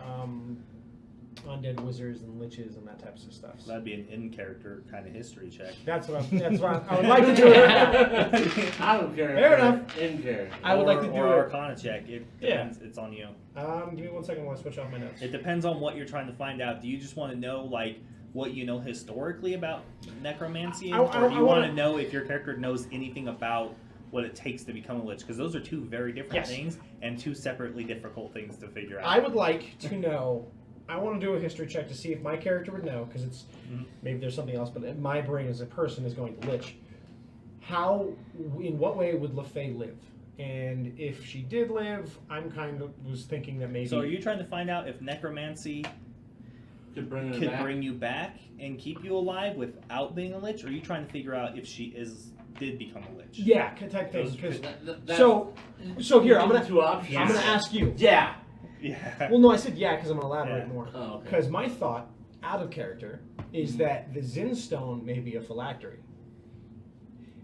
undead wizards and liches and that types of stuff? That'd be an in-character kind of history check. That's what I would like to do it. I don't care. Fair enough. In character. I would like to do or it. Arcana check. It Yeah. depends. It's on you. Give me 1 second while I switch off my notes. It depends on what you're trying to find out. Do you just want to know like what you know historically about necromancy, or do you want to know if your character knows anything about what it takes to become a lich? Because those are two very different Yes. things and two separately difficult things to figure out. I would like to know. I want to do a history check to see if my character would know, because it's maybe there's something else, but my brain as a person is going to lich. In what way would LaFay live? And if she did live, was thinking that maybe. So are you trying to find out if necromancy Could bring her could back. bring you back and keep you alive without being a lich, or are you trying to figure out if she did become a lich? Yeah, type thing. Those- Because that- so here I'm gonna two options. I'm gonna ask you. Yeah. Yeah. Well, no, I said yeah because I'm gonna elaborate Yeah. more. Oh, okay. Because my thought, out of character, is that the Zin stone may be a phylactery,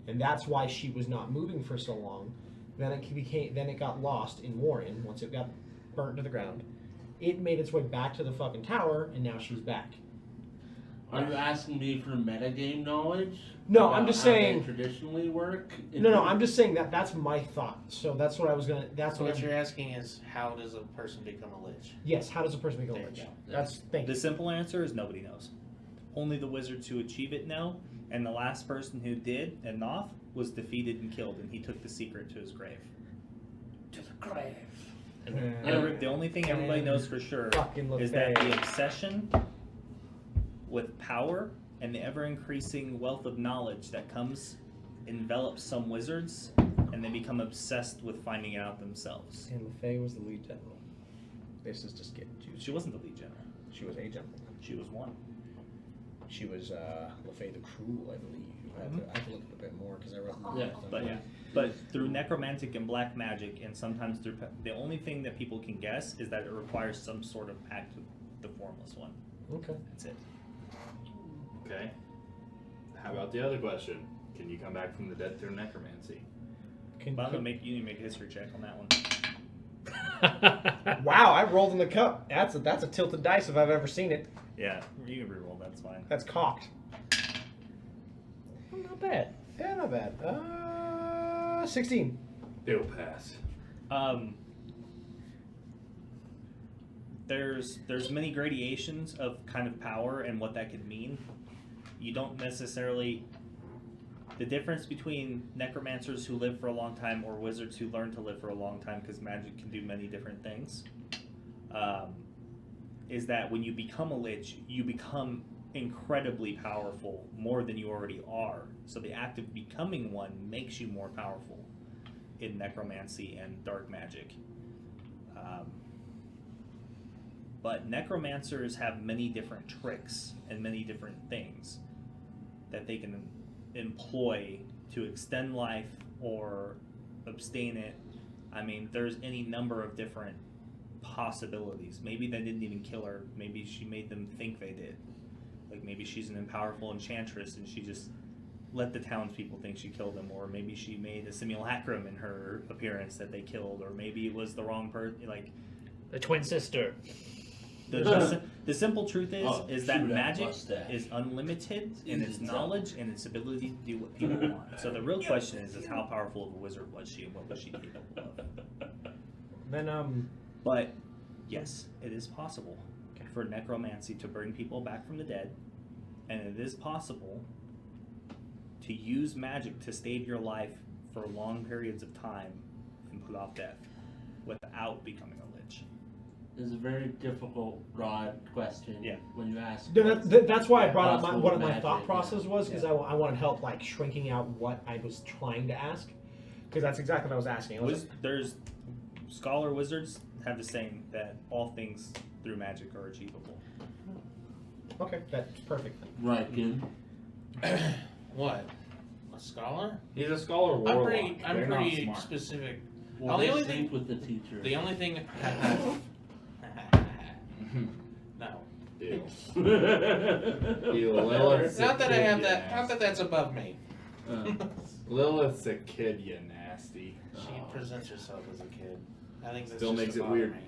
and that's why she was not moving for so long. Then it got lost in Warren once it got burnt to the ground. It made its way back to the fucking tower, and now she's back. Are you asking me for metagame knowledge? No, about I'm just how they saying- traditionally work. No, I'm just saying that's my thought. So that's what I was gonna. That's So what. what you're asking is, how does a person become a lich? Yes. How does a person become a There you lich? go. That's thank The you. simple answer is nobody knows. Only the wizards who achieve it know, and the last person who did, Enoth, was defeated and killed, and he took the secret to his grave. To the grave. The only thing everybody knows for sure Fucking is that LaFay. the obsession with power and the ever-increasing wealth of knowledge that comes envelops some wizards, and they become obsessed with finding it out themselves. And LaFay was the lead general. This is just getting juicy. She wasn't the lead general. She was a general. She was one. She was LaFay the Cruel, I believe. I have to look at it a bit more because I wrote them Yeah, down. But yeah, but through necromantic and black magic, and sometimes through the only thing that people can guess is that it requires some sort of pact with the formless one. Okay. That's it. Okay. How about the other question? Can you come back from the dead through necromancy? But you need to make a history check on that one. Wow, I rolled in the cup. That's a tilted dice if I've ever seen it. Yeah, you can reroll. That's fine. That's cocked. Not bad. Yeah, not bad. 16. It'll pass. There's many gradations of kind of power and what that could mean. You don't necessarily. The difference between necromancers who live for a long time or wizards who learn to live for a long time, because magic can do many different things, is that when you become a lich, you become incredibly powerful, more than you already are. So the act of becoming one makes you more powerful in necromancy and dark magic. But necromancers have many different tricks and many different things that they can employ to extend life or abstain it. I mean, there's any number of different possibilities. Maybe they didn't even kill her. Maybe she made them think they did. Like maybe she's an powerful enchantress and she just let the townspeople think she killed them. Or maybe she made a simulacrum in her appearance that they killed. Or maybe it was the wrong person. Like, The twin sister. The simple truth is that shoot that magic mustache. is unlimited in its Easy knowledge and its ability to do what people want. So the real question is how powerful of a wizard was she and what was she capable of? Then But yes, it is possible for necromancy to bring people back from the dead, and it is possible to use magic to stave your life for long periods of time and put off death without becoming a lich. It's a very difficult, broad question. Yeah. When you ask. that's why I brought up Possible what my magic, thought process was, because Yeah. I wanted help like shrinking out what I was trying to ask, because that's exactly what I was asking. I was There's scholar wizards have the same, that all things through magic are achievable. okay, that's perfect. Then. Right, Kim. What? A scholar? He's a scholar warlock. I'm They're not pretty smart. specific. Well, the they only sleep thing, with the teacher. the only thing. No. Deal. Lilith's Not a that I kid, have you that. Not nasty. that that's above me. Lilith's a kid, you nasty. She presents herself as a kid. I think that's Still just makes to it bother weird. me.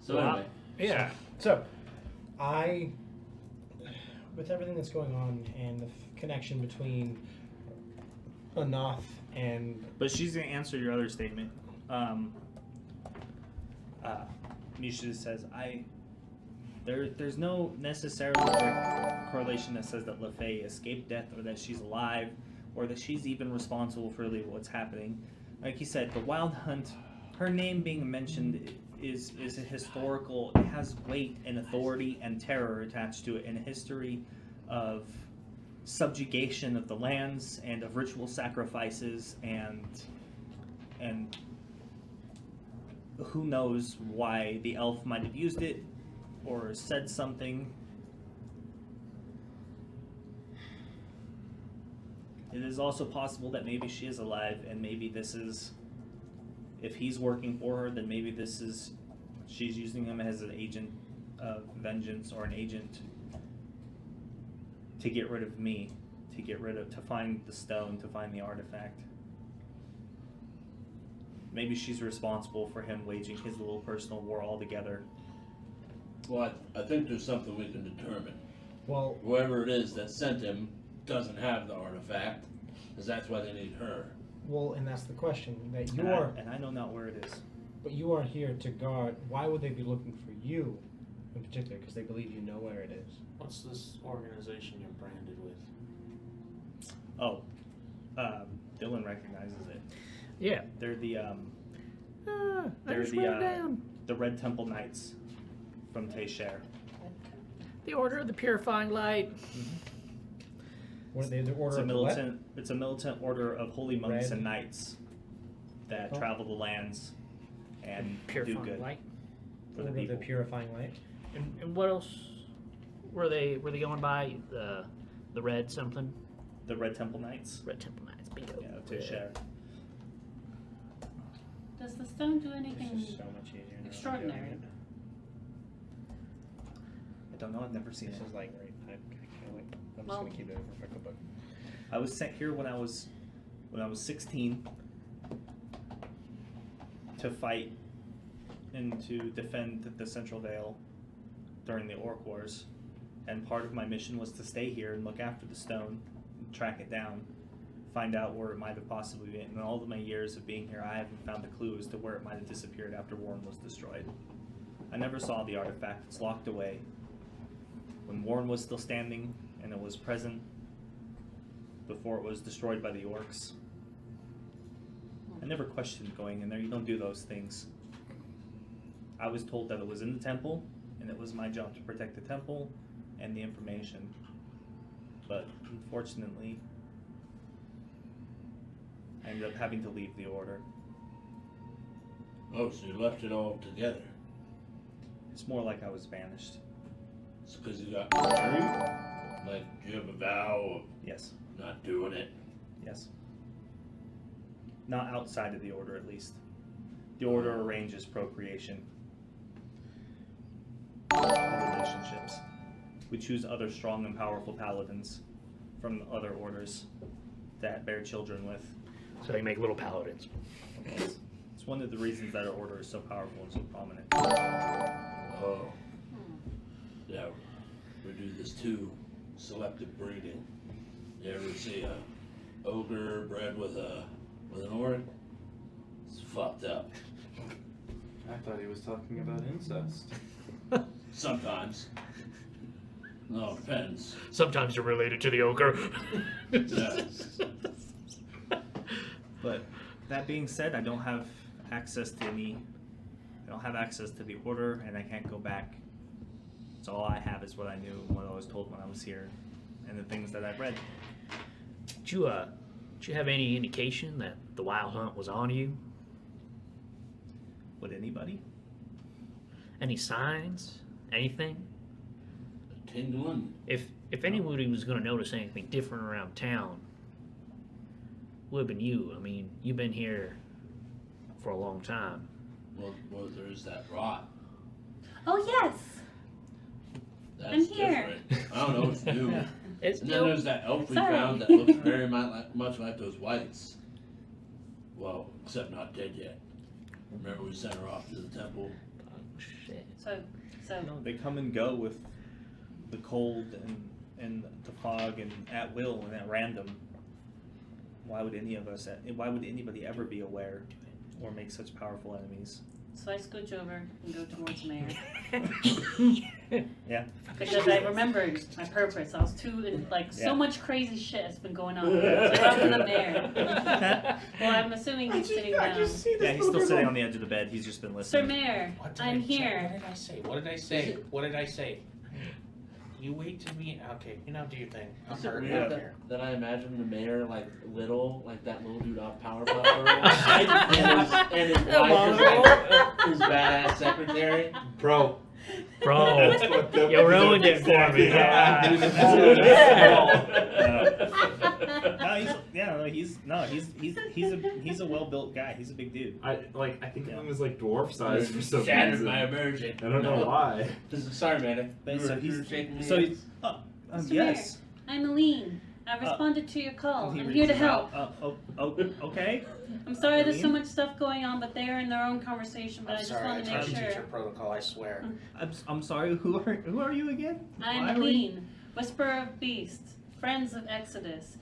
So anyway, Yeah. So, with everything that's going on and the connection between Anath and But she's going to answer your other statement. Misha says, there's no necessarily correlation that says that LaFay escaped death or that she's alive or that she's even responsible for really what's happening. Like you said, the Wild Hunt, her name being mentioned is a historical, it has weight and authority and terror attached to it, and a history of subjugation of the lands and of ritual sacrifices and who knows why the elf might have used it or said something. It is also possible that maybe she is alive and maybe this is, if he's working for her, then maybe this is, she's using him as an agent of vengeance or an agent to get rid of me, to find the stone, to find the artifact. Maybe she's responsible for him waging his little personal war altogether. Well, I think there's something we can determine. well, Whoever it is that sent him doesn't have the artifact, because that's why they need her. and that's the question that you And are. and I know not where it is. But you are here to guard. Why would they be looking for you, in particular? Because they believe you know where it is. What's this organization you're branded with? Oh, Dylan recognizes it. Yeah. They're the I They're just the, wrote it down. the Red Temple Knights from Tayshare. The Order of the Purifying Light. What are they? The order It's a of the what? militant. It's a militant order of holy monks Red. and knights that Oh. travel the lands and do Purifying good Light. for the Order of the people. purifying light. And what else were they going by? The red something? The Red Temple Knights. Red Temple Knights. Bingo. Yeah, of Tayshare. Does the stone do This anything? is so much easier. now. Extraordinary. I don't know. I've never seen This it. is like right. I can't wait. I'm just Well- gonna keep it over for a book. I was sent here when I was 16 to fight and to defend the Central Vale during the Orc Wars, and part of my mission was to stay here and look after the stone, track it down, find out where it might have possibly been. In all of my years of being here, I haven't found a clue as to where it might have disappeared after Warren was destroyed. I never saw the artifact. It's locked away. When Warren was still standing and it was present before it was destroyed by the orcs. I never questioned going in there. You don't do those things. I was told that it was in the temple, and it was my job to protect the temple and the information. But unfortunately, I ended up having to leave the order. Oh, so you left it all together. It's more like I was banished. It's because you got married? Like, you have a vow Yes, of not doing it? yes. Not outside of the order, at least. The order arranges procreation. Relationships. We choose other strong and powerful paladins from other orders that bear children with. So they make little paladins. It's one of the reasons that our order is so powerful and so prominent. Oh. Yeah, we do this too. Selective breeding. You ever see a ogre bred with an orc? It's fucked up. I thought he was talking about incest. Sometimes. No, it depends. Sometimes you're related to the ogre. Yeah. But that being said, I don't have access to the order, and I can't go back. So all I have is what I knew, what I was told when I was here, and the things that I've read. Did you have any indication that the wild hunt was on you? Would anybody? Any signs? Anything? Tingling. If anybody was going to notice anything different around town, would have been you. I mean, you've been here for a long time. Well, there's that rot. Oh yes. That's I'm here. different. I don't know what's new. It's And then there's that elf we Sorry. found that looks very much like those whites. Well, except not dead yet. Remember we sent her off to the temple? Oh, shit. So No, they come and go with the cold and the fog and at will and at random. Why would anybody ever be aware or make such powerful enemies? so I scooch over and go towards Mayor Yeah. because I remembered my purpose. I was too Yeah. so much crazy shit has been going on. So I run to the Mayor. Well, I'm assuming he's sitting down. Yeah, he's still sitting on the edge of the bed. He's just been Sir listening. Mayor, What did I'm I here. What did I say? What did I say? What did I say? You wait till me. Okay, you know, do your thing. I'm Is it hurt. weird I'm that, here. that I imagine the mayor like little, like that little dude off Powerpuff Girls, and his wife is like his badass secretary? Bro. Bro, you ruined it for me. He's a well-built guy. He's a big dude. I think of him as like dwarf size for some Shattered reason. my immersion. I don't know why. Sorry, man. But You so were he's shaking me. so he's Mr. yes. I'm Aline. I responded to your call. He I'm here to reaches help. out. Okay. I'm sorry there's so Aline? much stuff going on, but they are in their own conversation. But I I'm just sorry. I want to tried make to teach sure. your protocol. I swear. I'm sorry. Who are you again? I'm Why are we- Aline, Whisperer of Beasts, Friends of Exodus,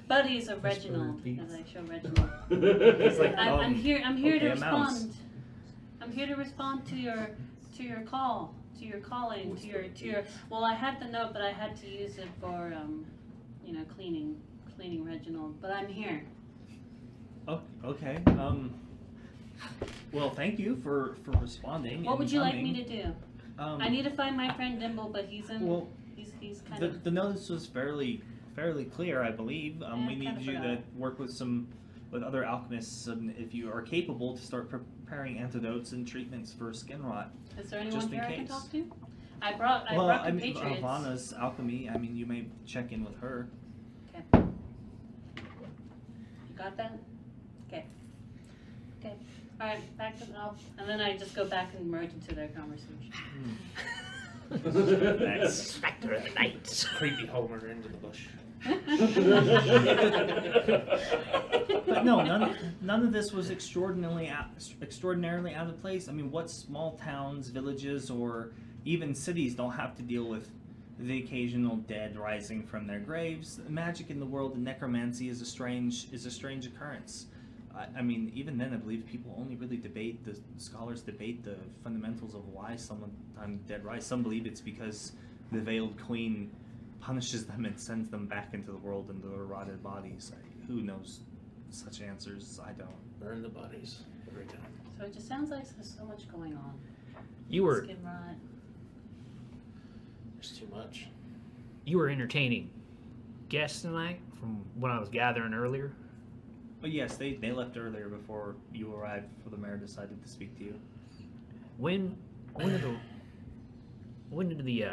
Buddies of Whisperer of Reginald. Beasts. As I show Reginald. It's like, I'm here. I'm here okay, to a mouse. respond. I'm here to respond to your call, to your calling, to your. Well, I had the note, but I had to use it for cleaning Reginald. But I'm here. Oh, okay. Well, thank you for responding. What and would you like coming. me to do? Um, I need to find my friend Dimble, but he's in. Well, he's kind of. the notice was fairly clear, I believe. Yeah, We I need kinda you to forgot. work with other alchemists, and if you are capable, to start preparing antidotes and treatments for skin rot. Is there anyone just in here I can case. talk to? I brought I mean, compatriots. Ivana's alchemy. I mean, you may check in with her. Okay. You got that? Okay. Okay. All right. Back to and then I just go back and merge into their conversation. Next. Spectre of the night. Creepy Homer into the bush. But no, none of this was extraordinarily out of place. I mean, what small towns, villages, or even cities don't have to deal with the occasional dead rising from their graves? Magic in the world of necromancy is a strange occurrence. I mean, even then, I believe people only really scholars debate the fundamentals of why someone dead rise. Some believe it's because the veiled queen punishes them and sends them back into the world into their rotted bodies. Who knows such answers? I don't. Burn the bodies every time. So it just sounds like there's so much going on. You were Skin rot. There's too much. entertaining guests tonight, from what I was gathering earlier. But yes, they left earlier before you arrived, before the mayor decided to speak to you. When did the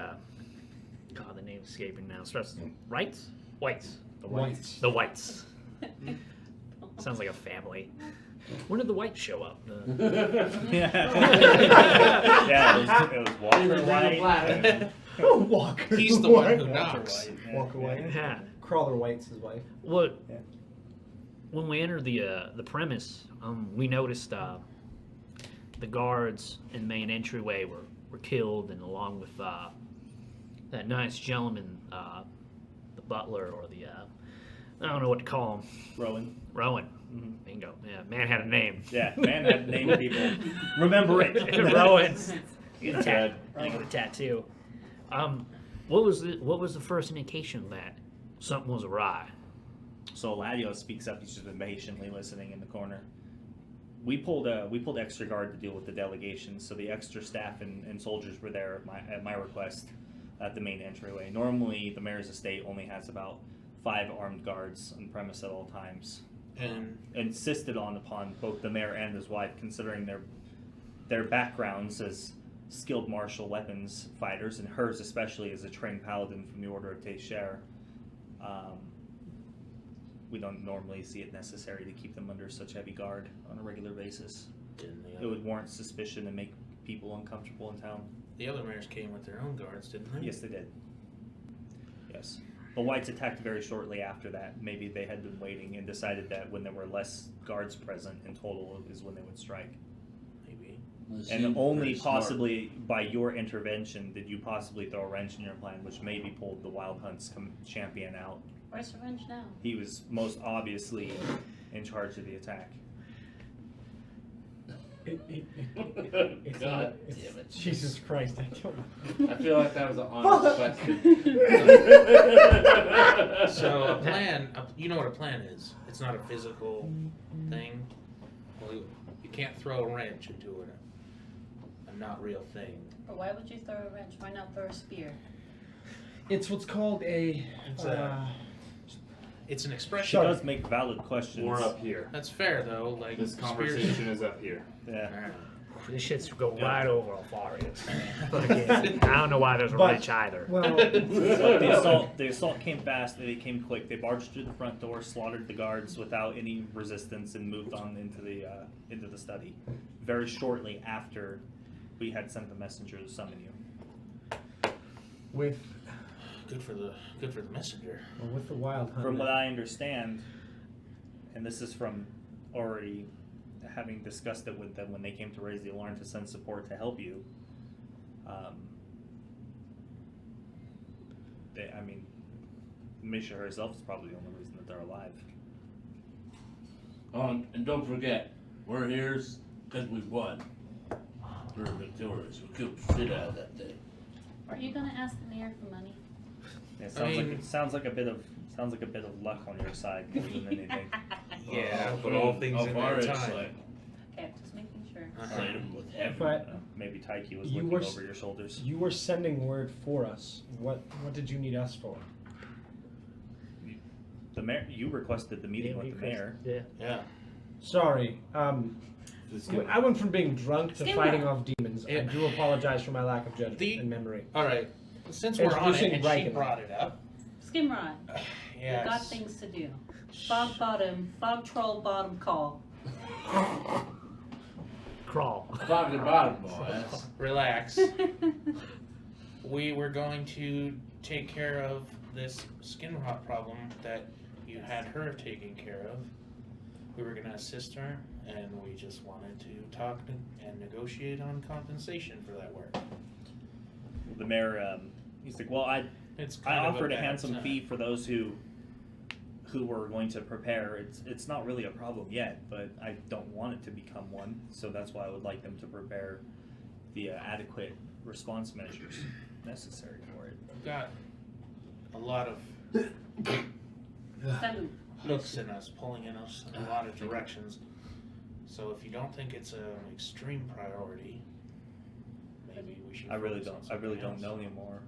God, the name's escaping now. Starts Whites. The Whites. The Whites. Sounds like a family. When did the Whites show up? Yeah, it was Walker White. Walker. He's the one who White. knocks. Walker White. Yeah. Crawler White's his wife. What? Yeah. when we entered the premise, we noticed the guards in the main entryway were killed, and along with that nice gentleman, the butler or the I don't know what to call him. Rowan. Mm-hmm. Bingo. Yeah, man had a name. Yeah, man had a name, people. Remember it. Rowan. Get a That's right. I get a tattoo. What was the first indication that something was awry? So Ladio speaks up. He's just been patiently listening in the corner. We pulled extra guard to deal with the delegation, so the extra staff and soldiers were there at my request at the main entryway. Normally, the mayor's estate only has about 5 armed guards on premise at all times. And Insisted upon both the mayor and his wife, considering their backgrounds as skilled martial weapons fighters, and hers especially as a trained paladin from the Order of Teixeira. We don't normally see it necessary to keep them under such heavy guard on a regular basis. It would warrant suspicion and make people uncomfortable in town. the other mayors came with their own guards, didn't they? Yes, they did. Yes. The Whites attacked very shortly after that. Maybe they had been waiting and decided that when there were less guards present in total is when they would strike. Maybe. And only possibly by your intervention did you possibly throw a wrench in your plan, which maybe pulled the Wild Hunt's champion out. Where's the wrench now? He was most obviously in charge of the attack. It's God not, it's, damn it. Jesus Christ, I don't. I feel like that was an honest question. So a plan, you know what a plan is. It's not a physical thing. Well, you can't throw a wrench into a not real thing. But why would you throw a wrench? Why not throw a spear? It's what's called a. It's an She expression. does make valid questions. We're up here. That's fair though. Like This spears- conversation is up here. Yeah. This shit's go right over Alfarius. I don't know why there's a But- wrench either. Well, The assault came fast. They came quick. They barged through the front door, slaughtered the guards without any resistance, and moved on into the study. Very shortly after we had sent the messenger to summon you. with Good for the messenger. the Wild Hunt. From what I understand, and this is from already having discussed it with them when they came to raise the alarm to send support to help you. Misha herself is probably the only reason that they're alive. Oh, and don't forget, we're here because we won. We're victorious. We killed the shit out of that thing. Are you gonna ask the mayor for money? It I sounds like a bit of luck on your side more than anything. Yeah, but all things in their time. Okay, just making sure. Fight him with heavy. But Maybe Taiki was You looking were over your shoulders. you were sending word for us. What did you need us for? The mayor, you requested the meeting with the mayor. Yeah. Yeah. Sorry. This I went from being drunk to Skimmer. fighting off demons. I Yeah. do apologize for my lack of judgment The- and memory. All right. Since we're on it, Introducing and she Riken. brought it up. Skimrod, Yes. we got things to do. Fog troll bottom call. Crawl. Top to bottom, boys. Relax. We were going to take care of this skin rot problem that you had her taken care of. We were going to assist her, and we just wanted to talk and negotiate on compensation for that work. The mayor, he's like, well, I It's kind of offered a bad handsome time. fee for those who were going to prepare. It's not really a problem yet, but I don't want it to become one. So that's why I would like them to prepare the adequate response measures necessary for it. We've got a lot of Salute. hooks in us, pulling in us in a lot of directions. So if you don't think it's an extreme priority, maybe we should. I really focus don't. on I really something don't else. know anymore.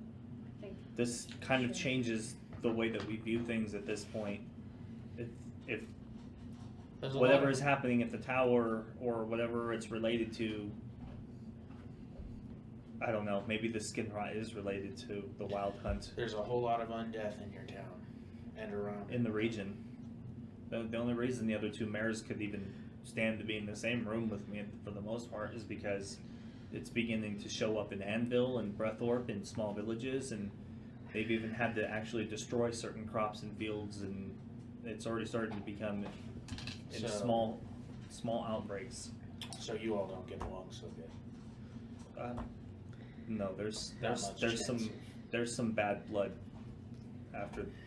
I think This kind of changes the way that we view things at this point. If There's a whatever lot is happening at the tower or whatever it's related to, I don't know, maybe the skin rot is related to the Wild Hunt There's a whole lot of undeath in your town and around. in the region. The only reason the other two mayors could even stand to be in the same room with me for the most part is because it's beginning to show up in Anvil and Breathorpe in small villages, and they've even had to actually destroy certain crops and fields, and it's already started to become in So- small outbreaks. So you all don't get along so good. No, there's Not much there's some chance. there's some bad blood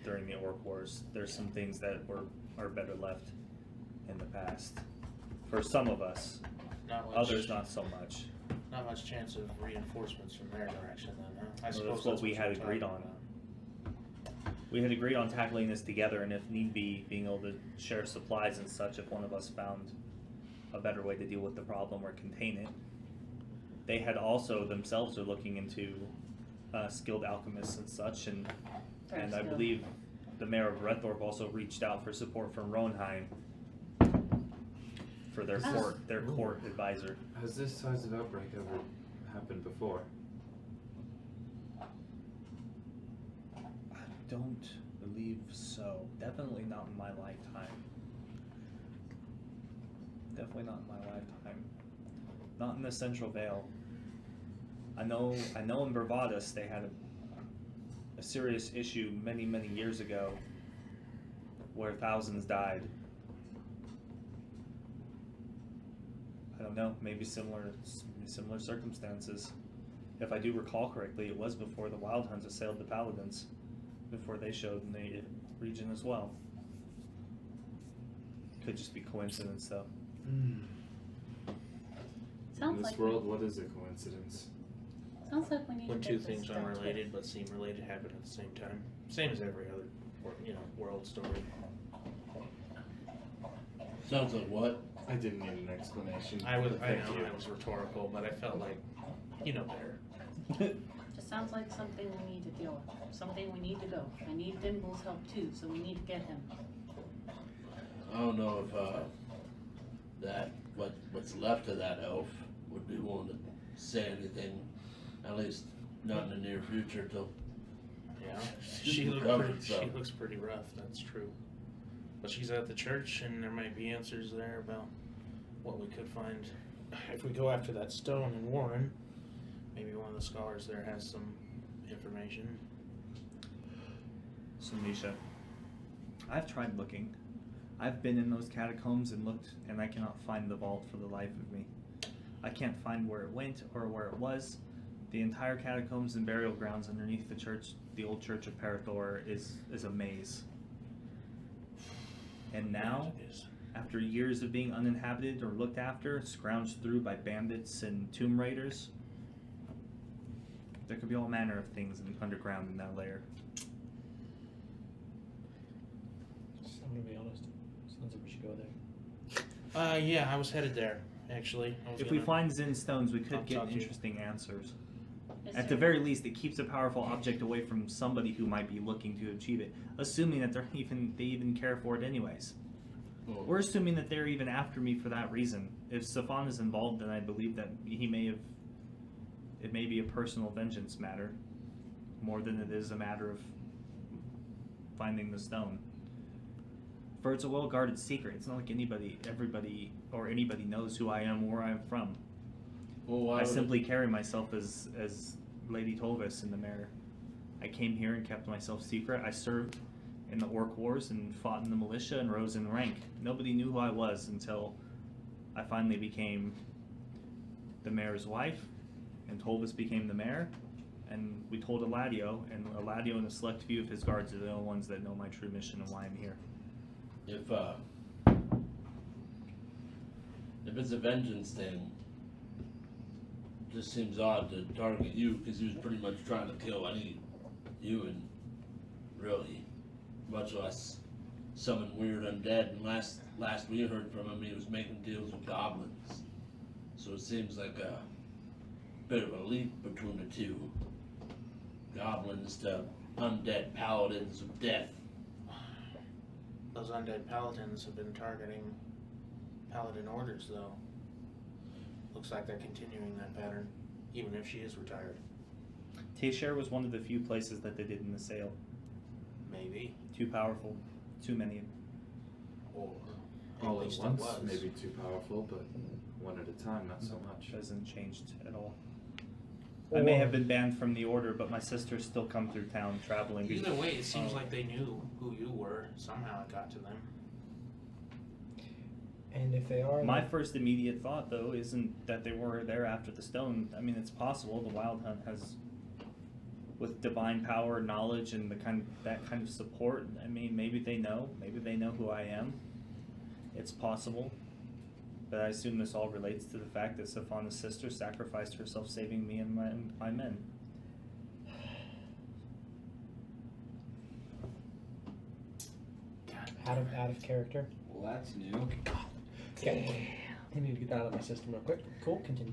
during the Orc Wars. There's some things that are better left in the past. For some of us, Not much, others not so much. Not much chance of reinforcements from their direction then, huh? I Well, suppose that's what we had you're agreed talking on. about. We had agreed on tackling this together, and if need be, being able to share supplies and such if one of us found a better way to deal with the problem or contain it. They had also themselves are looking into skilled alchemists and such, and Very I skilled. believe the mayor of Redthorpe also reached out for support from Roenheim for their Oh. court advisor. Has this size of outbreak ever happened before? I don't believe so. Definitely not in my lifetime. Definitely not in my lifetime. Not in the Central Vale. I know in Bravadus they had a serious issue many years ago where thousands died. I don't know, maybe similar circumstances. If I do recall correctly, it was before the Wild Hunts assailed the Paladins, before they showed in the region as well. Could just be coincidence though. In Sounds this like world, what is a coincidence? sounds like we need When to two get things this unrelated but seem related happen at the same time. Same as every other, world story. Sounds like what? I didn't need an explanation. I Thank know you. I was rhetorical, but I felt like, better. Just sounds like something we need to deal with. Something we need to go. I need Dimble's help too, so we need to get him. I don't know if what's left of that elf would be willing to say anything, at least not in the near future till Yeah, She's she recovered, so. looks pretty rough. That's true. But she's at the church, and there might be answers there about what we could find if we go after that stone in Warren. Maybe one of the scholars there has some information. So Misha, I've tried looking. I've been in those catacombs and looked, and I cannot find the vault for the life of me. I can't find where it went or where it was. The entire catacombs and burial grounds underneath the church, the old church of Parathor, is a maze. And now, It is. after years of being uninhabited or looked after, scrounged through by bandits and tomb raiders, there could be all manner of things underground in that lair. I'm gonna be honest. Sounds like we should go there. Yeah, I was headed there, actually. If we find Zin stones, we could I'll get talk to you. interesting answers. Is At the there- very least, it keeps a powerful object away from somebody who might be looking to achieve it, assuming that they even care for it anyways. well, We're assuming that they're even after me for that reason. If Stefan is involved, then I believe that it may be a personal vengeance matter, more than it is a matter of finding the stone. For it's a well-guarded secret. It's not like anybody knows who I am or where I'm from. well, why I would simply carry myself as Lady Tolvis in the mirror. I came here and kept myself secret. I served in the Orc Wars and fought in the militia and rose in rank. Nobody knew who I was until I finally became the mayor's wife, and Tolvis became the mayor, and we told Eladio, and Eladio and a select few of his guards are the only ones that know my true mission and why I'm here. if it's a vengeance thing, it just seems odd to target you because he was pretty much trying to kill any human, really, much less summon weird undead. And last we heard from him, he was making deals with goblins. So it seems like a bit of a leap between the two. Goblins to undead paladins of death. Those undead paladins have been targeting paladin orders, though. Looks like they're continuing that pattern, even if she is retired. Tayshare was one of the few places that they didn't assail. Maybe. Too powerful, too many. Or All at at least once, it was. maybe too powerful, but one at a time, not so much. Hasn't changed at all. I may Or- have been banned from the order, but my sisters still come through town traveling. Either way, it seems Oh. like they knew who you were. Somehow it got to them. if they are, My then- first immediate thought, though, isn't that they were there after the stone. I mean, it's possible the Wild Hunt has, with divine power, knowledge, and that kind of support. I mean, maybe they know who I am. It's possible, but I assume this all relates to the fact that Safana's sister sacrificed herself, saving me and my men. out of character. Well, that's new. Okay. I need to get that out of my system real quick. Cool. Continue.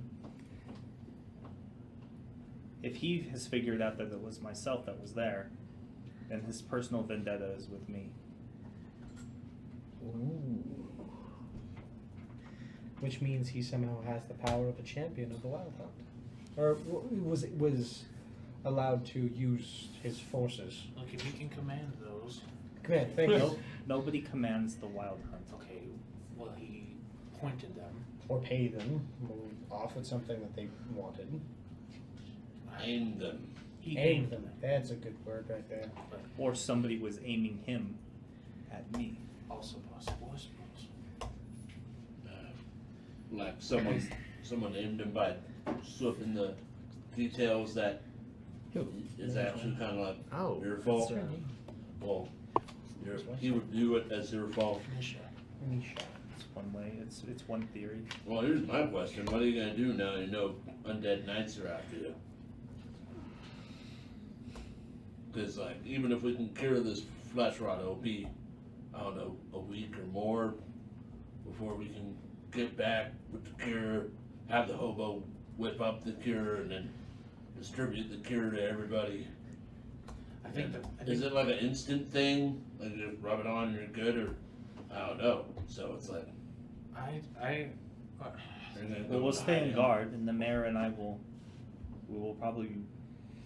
If he has figured out that it was myself that was there, then his personal vendetta is with me. Ooh. Which means he somehow has the power of a champion of the Wild Hunt, or was allowed to use his forces. Look, if you can command those. Command. Thank you. Nobody commands the Wild Hunt. Okay, well, he pointed them. Or pay them off with something that they wanted. Aim them. He Aim aimed them. That's a good word right there. Or somebody was aiming him at me. Also possible, I suppose. Like someone aimed him by slipping the details that is actually kind of like Oh, your fault. that's right. Well, he would do it as your fault. Nisha. It's one way. It's one theory. Well, here's my question: what are you gonna do now you know undead knights are after you? Because like, even if we can cure this flesh rot, it'll be, I don't know, a week or more before we can get back with the cure, have the hobo whip up the cure, and then distribute the cure to everybody. I think that. Is it like an instant thing? Like you just rub it on and you're good, or I don't know. So it's like Well, we'll stay in guard, and the mayor and I we will probably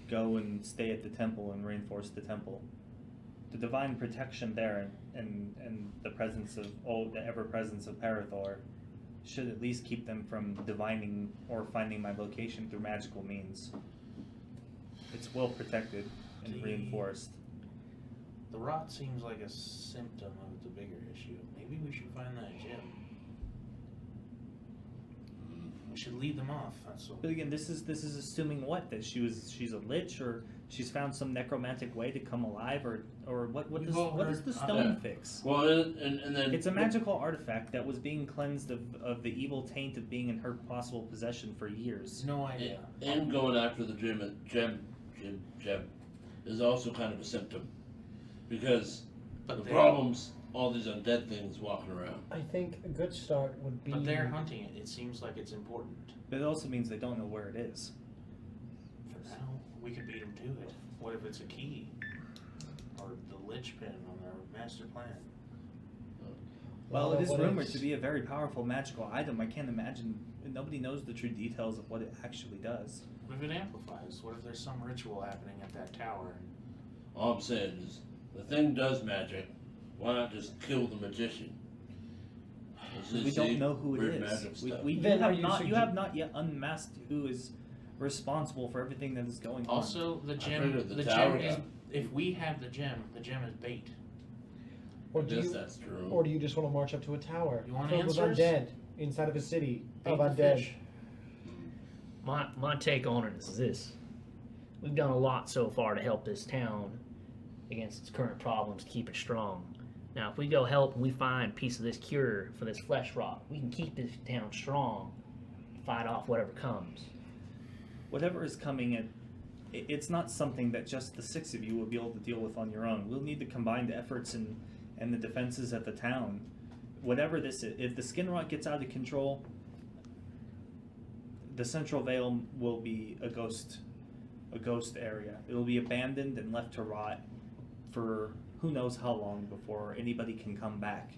go and stay at the temple and reinforce the temple. The divine protection there and the presence of the ever presence of Parathor should at least keep them from divining or finding my location through magical means. It's well protected and reinforced. The rot seems like a symptom of the bigger issue. Maybe we should find that gem. We should lead them off. That's what. But again, this is assuming what, that she's a lich, or she's found some necromantic way to come alive, or what We've does all what does heard- the stone fix? well, and then It's a magical artifact that was being cleansed of the evil taint of being in her possible possession for years. No idea. And going after the gem is also kind of a symptom, because But the they- problems, all these undead things walking around. I think a good start would be. But they're hunting it. It seems like it's important. But it also means they don't know where it is. For now, we could beat them to it. What if it's a key? Or the lich pin on their master plan? Well, it is what rumored is- to be a very powerful magical item. I can't imagine. Nobody knows the true details of what it actually does. What if it amplifies? What if there's some ritual happening at that tower? All I'm saying is, the thing does magic. Why not just kill the magician? We don't know who it Weird is. magic stuff. You Then are have you not. You sugge- have not yet unmasked who is responsible for everything that is going on. Also, the gem. figured the The tower gem is. guy. If we have the gem is bait. Or I do guess you, that's true. or do you just want to march up to a tower You want filled with answers? undead inside of a city Bait of the undead? fish. My take on it is this: we've done a lot so far to help this town against its current problems, keep it strong. Now, if we go help and we find a piece of this cure for this flesh rot, we can keep this town strong, fight off whatever comes. Whatever is coming at, it's not something that just the six of you will be able to deal with on your own. We'll need the combined efforts and the defenses at the town. Whatever this is, if the skin rot gets out of control, the Central Vale will be a ghost area. It'll be abandoned and left to rot for who knows how long before anybody can come back.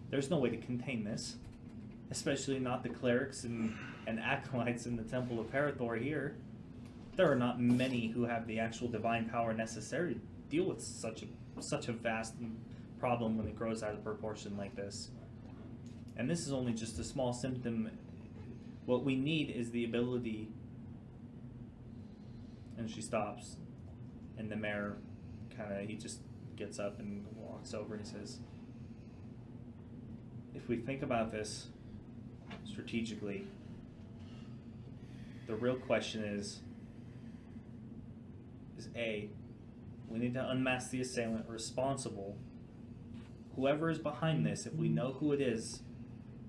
There's no way to contain this, especially not the clerics and acolytes in the Temple of Parathor here. There are not many who have the actual divine power necessary to deal with such a vast problem when it grows out of proportion like this. And this is only just a small symptom. What we need is the ability. And she stops, and the mayor he just gets up and walks over and says, if if we think about this strategically, the real question is A, we need to unmask the assailant responsible. Whoever is behind this, if we know who it is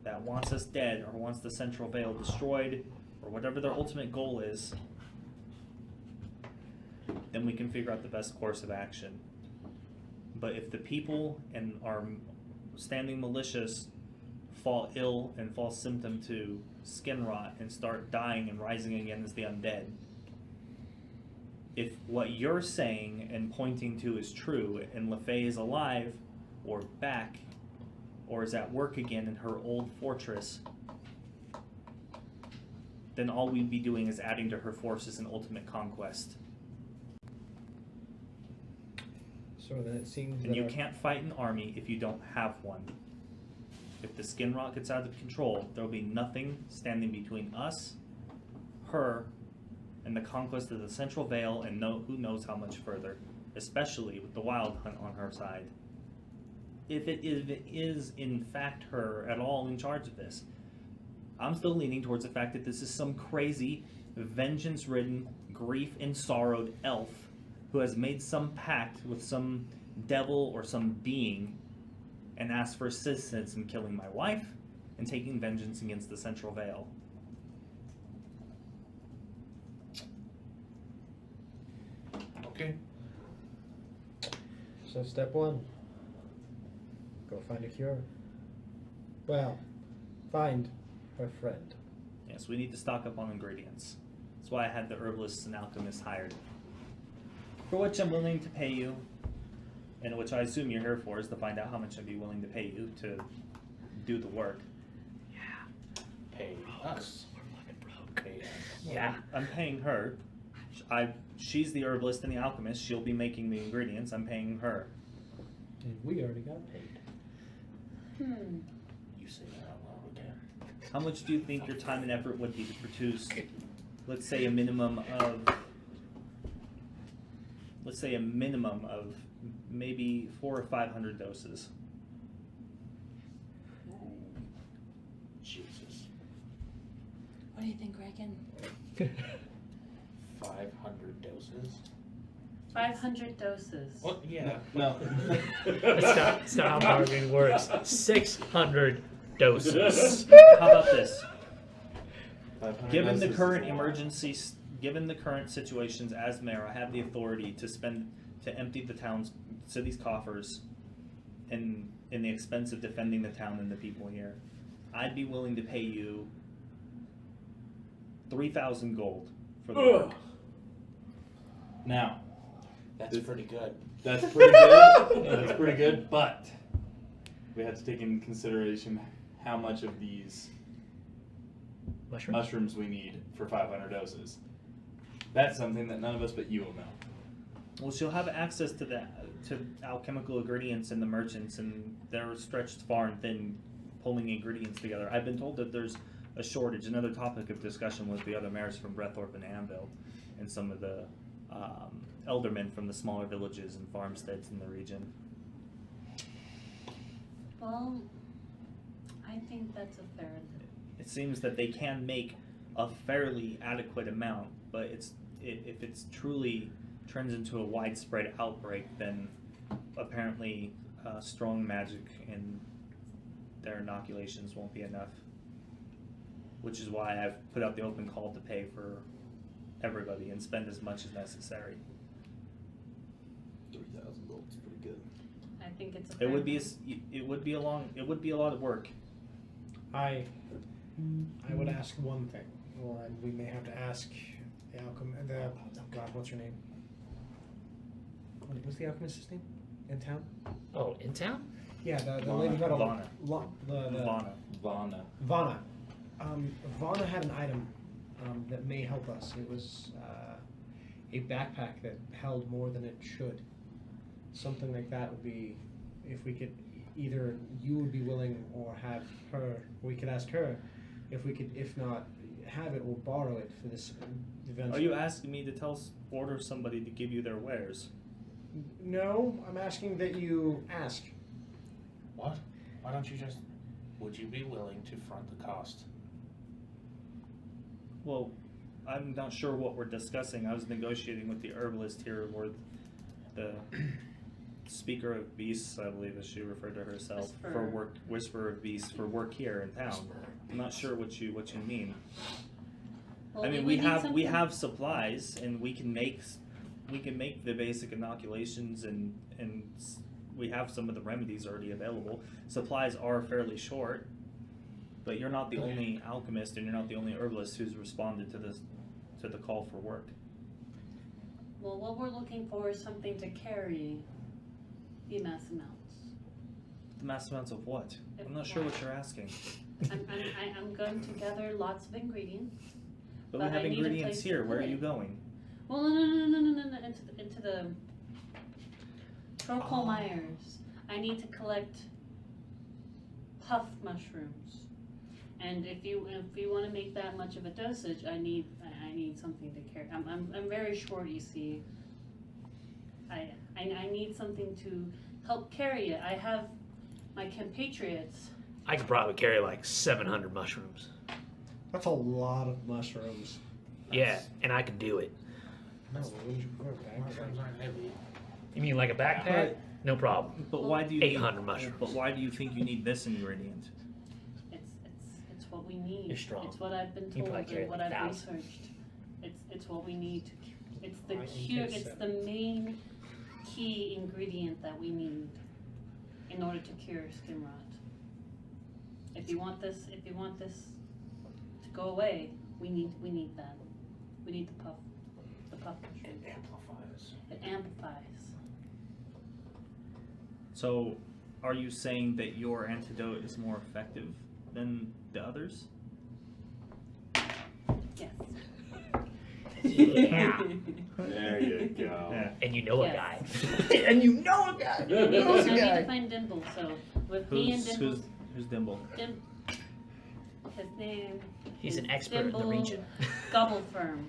that wants us dead or wants the Central Veil destroyed or whatever their ultimate goal is, then we can figure out the best course of action. But if the people and our standing militias fall ill and fall symptom to skin rot and start dying and rising again as the undead, if what you're saying and pointing to is true and LaFay is alive or back or is at work again in her old fortress, then all we'd be doing is adding to her forces in ultimate conquest. So then it seems And you can't fight an army if you don't have one. If the skin rot gets out of control, there'll be nothing standing between us, her, and the conquest of the Central Veil and who knows how much further, especially with the Wild Hunt on her side. If it is in fact her at all in charge of this, I'm still leaning towards the fact that this is some crazy, vengeance-ridden, grief-and-sorrowed elf who has made some pact with some devil or some being and asked for assistance in killing my wife and taking vengeance against the Central Veil. Okay. So step 1, go find a cure. Well, find her friend. Yes, we need to stock up on ingredients. That's why I had the herbalists and alchemists hired. For which I'm willing to pay you, and which I assume you're here for, is to find out how much I'd be willing to pay you to do the work. Pay us. Pay us. Yeah. I'm paying her. She's the herbalist and the alchemist. She'll be making the ingredients. I'm paying her. And we already got paid. You say that out loud again. How much do you think your time and effort would be to produce, let's say a minimum of maybe 400 or 500 doses? Jesus. What do you think, Reagan? 500 doses? 500 doses. What? Yeah. No. That's not how bargaining works. 600 doses. How about this? 500 Given the doses current is a lot. emergencies, given the current situations as mayor, I have the authority to empty the city's coffers in the expense of defending the town and the people here. I'd be willing to pay you 3,000 gold for the work. Now, That's pretty good. that's pretty good. That's pretty good, but we have to take into consideration how much of these mushrooms we need for 500 doses. That's something that none of us but you will know. Well, she'll have access to alchemical ingredients and the merchants, and they're stretched far and thin pulling ingredients together. I've been told that there's a shortage. Another topic of discussion was the other mayors from Breathorpe and Anvil and some of the eldermen from the smaller villages and farmsteads in the region. Well, I think that's a fair. It seems that they can make a fairly adequate amount, but if it's truly turns into a widespread outbreak, then apparently strong magic and their inoculations won't be enough. Which is why I've put out the open call to pay for everybody and spend as much as necessary. 3,000 gold is pretty good. I think it's a It fair. would be a lot of work. I would ask one thing, or we may have to ask the what's her name? What's the alchemist's name in town? Oh, in town? Yeah, the Vana. lady who had a Vana. Vana. Vana. Vana. Vana had an item that may help us. It was a backpack that held more than it should. Something like that would be, if we could, either you would be willing or have her, we could ask her if we could, if not have it or borrow it for this event. Are you asking me to order somebody to give you their wares? No, I'm asking that you ask. What? Why don't you just would you be willing to front the cost? Well, I'm not sure what we're discussing. I was negotiating with the herbalist here, or the speaker of beasts, I believe, as she referred to herself, for Whisperer. work. Whisperer of beasts for work here in town. I'm not sure what you mean. Well, I mean, we we need have something. supplies, and we can make the basic inoculations, and we have some of the remedies already available. Supplies are fairly short, but you're not the only alchemist, and you're not the only herbalist who's responded to the call for work. Well, what we're looking for is something to carry the mass amounts. The mass amounts of what? Of I'm not sure what? what you're asking. I'm going to gather lots of ingredients. But But we have I need a ingredients place to here. put Where are it. you going? Well, no. Into the Torkoal Myers. I need to collect puff mushrooms, and if you want to make that much of a dosage, I need something to carry. I'm very short, you see. I need something to help carry it. I have my compatriots. I could probably carry like 700 mushrooms. That's a lot of mushrooms. Yeah, and I can do it. No, wouldn't you put a bag? Mushrooms aren't heavy. You mean like a backpack? No problem. But why do you 800 need, mushrooms. But why do you think you need this ingredient? It's what we need. You're strong. It's what I've been You told probably carry and what like I've 1,000. researched. It's what we need. It's the I cure. think It's so. the main key ingredient that we need in order to cure skin rot. If you want this to go away, we need that. We need the puff mushroom. It amplifies. It amplifies. So, are you saying that your antidote is more effective than the others? Yes. Yeah. There you go. Yeah. And you know a Yes. guy. And you know a guy. I need to find Dimble. So with me and Dimble, Who's Dimble? his name. He's an is expert in the Dimble region. Gobble Firm.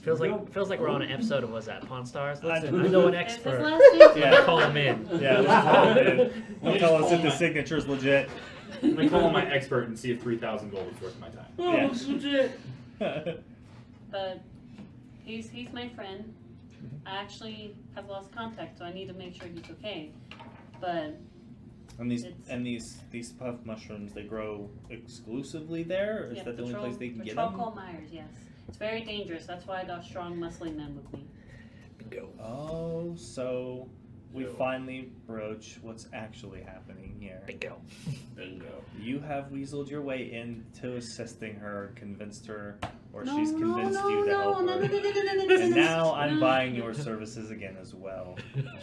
Feels like we're on an episode of what's that, Pawn Stars? I Listen, know. I know an Is his expert. last name? Yeah. Call him in. Yeah, let's call it in. I'll tell us if the signature's legit. I'm gonna call on my expert and see if 3,000 gold is worth my time. Yeah. it's legit. But he's my friend. I actually have lost contact, so I need to make sure he's okay. But And these It's- these puff mushrooms, they grow exclusively there, or is yeah, that the only place they can get them? Troll Myers, yes. It's very dangerous. That's why I got strong, muscly men with me. Go. Oh, so we So- finally broach what's actually happening here. Bingo. Bingo. You have weaseled your way into assisting her, convinced her, or No, she's no, convinced no, you to no, help no, her. no, no, no, no, no, no, And no, now I'm no. buying your services again as well.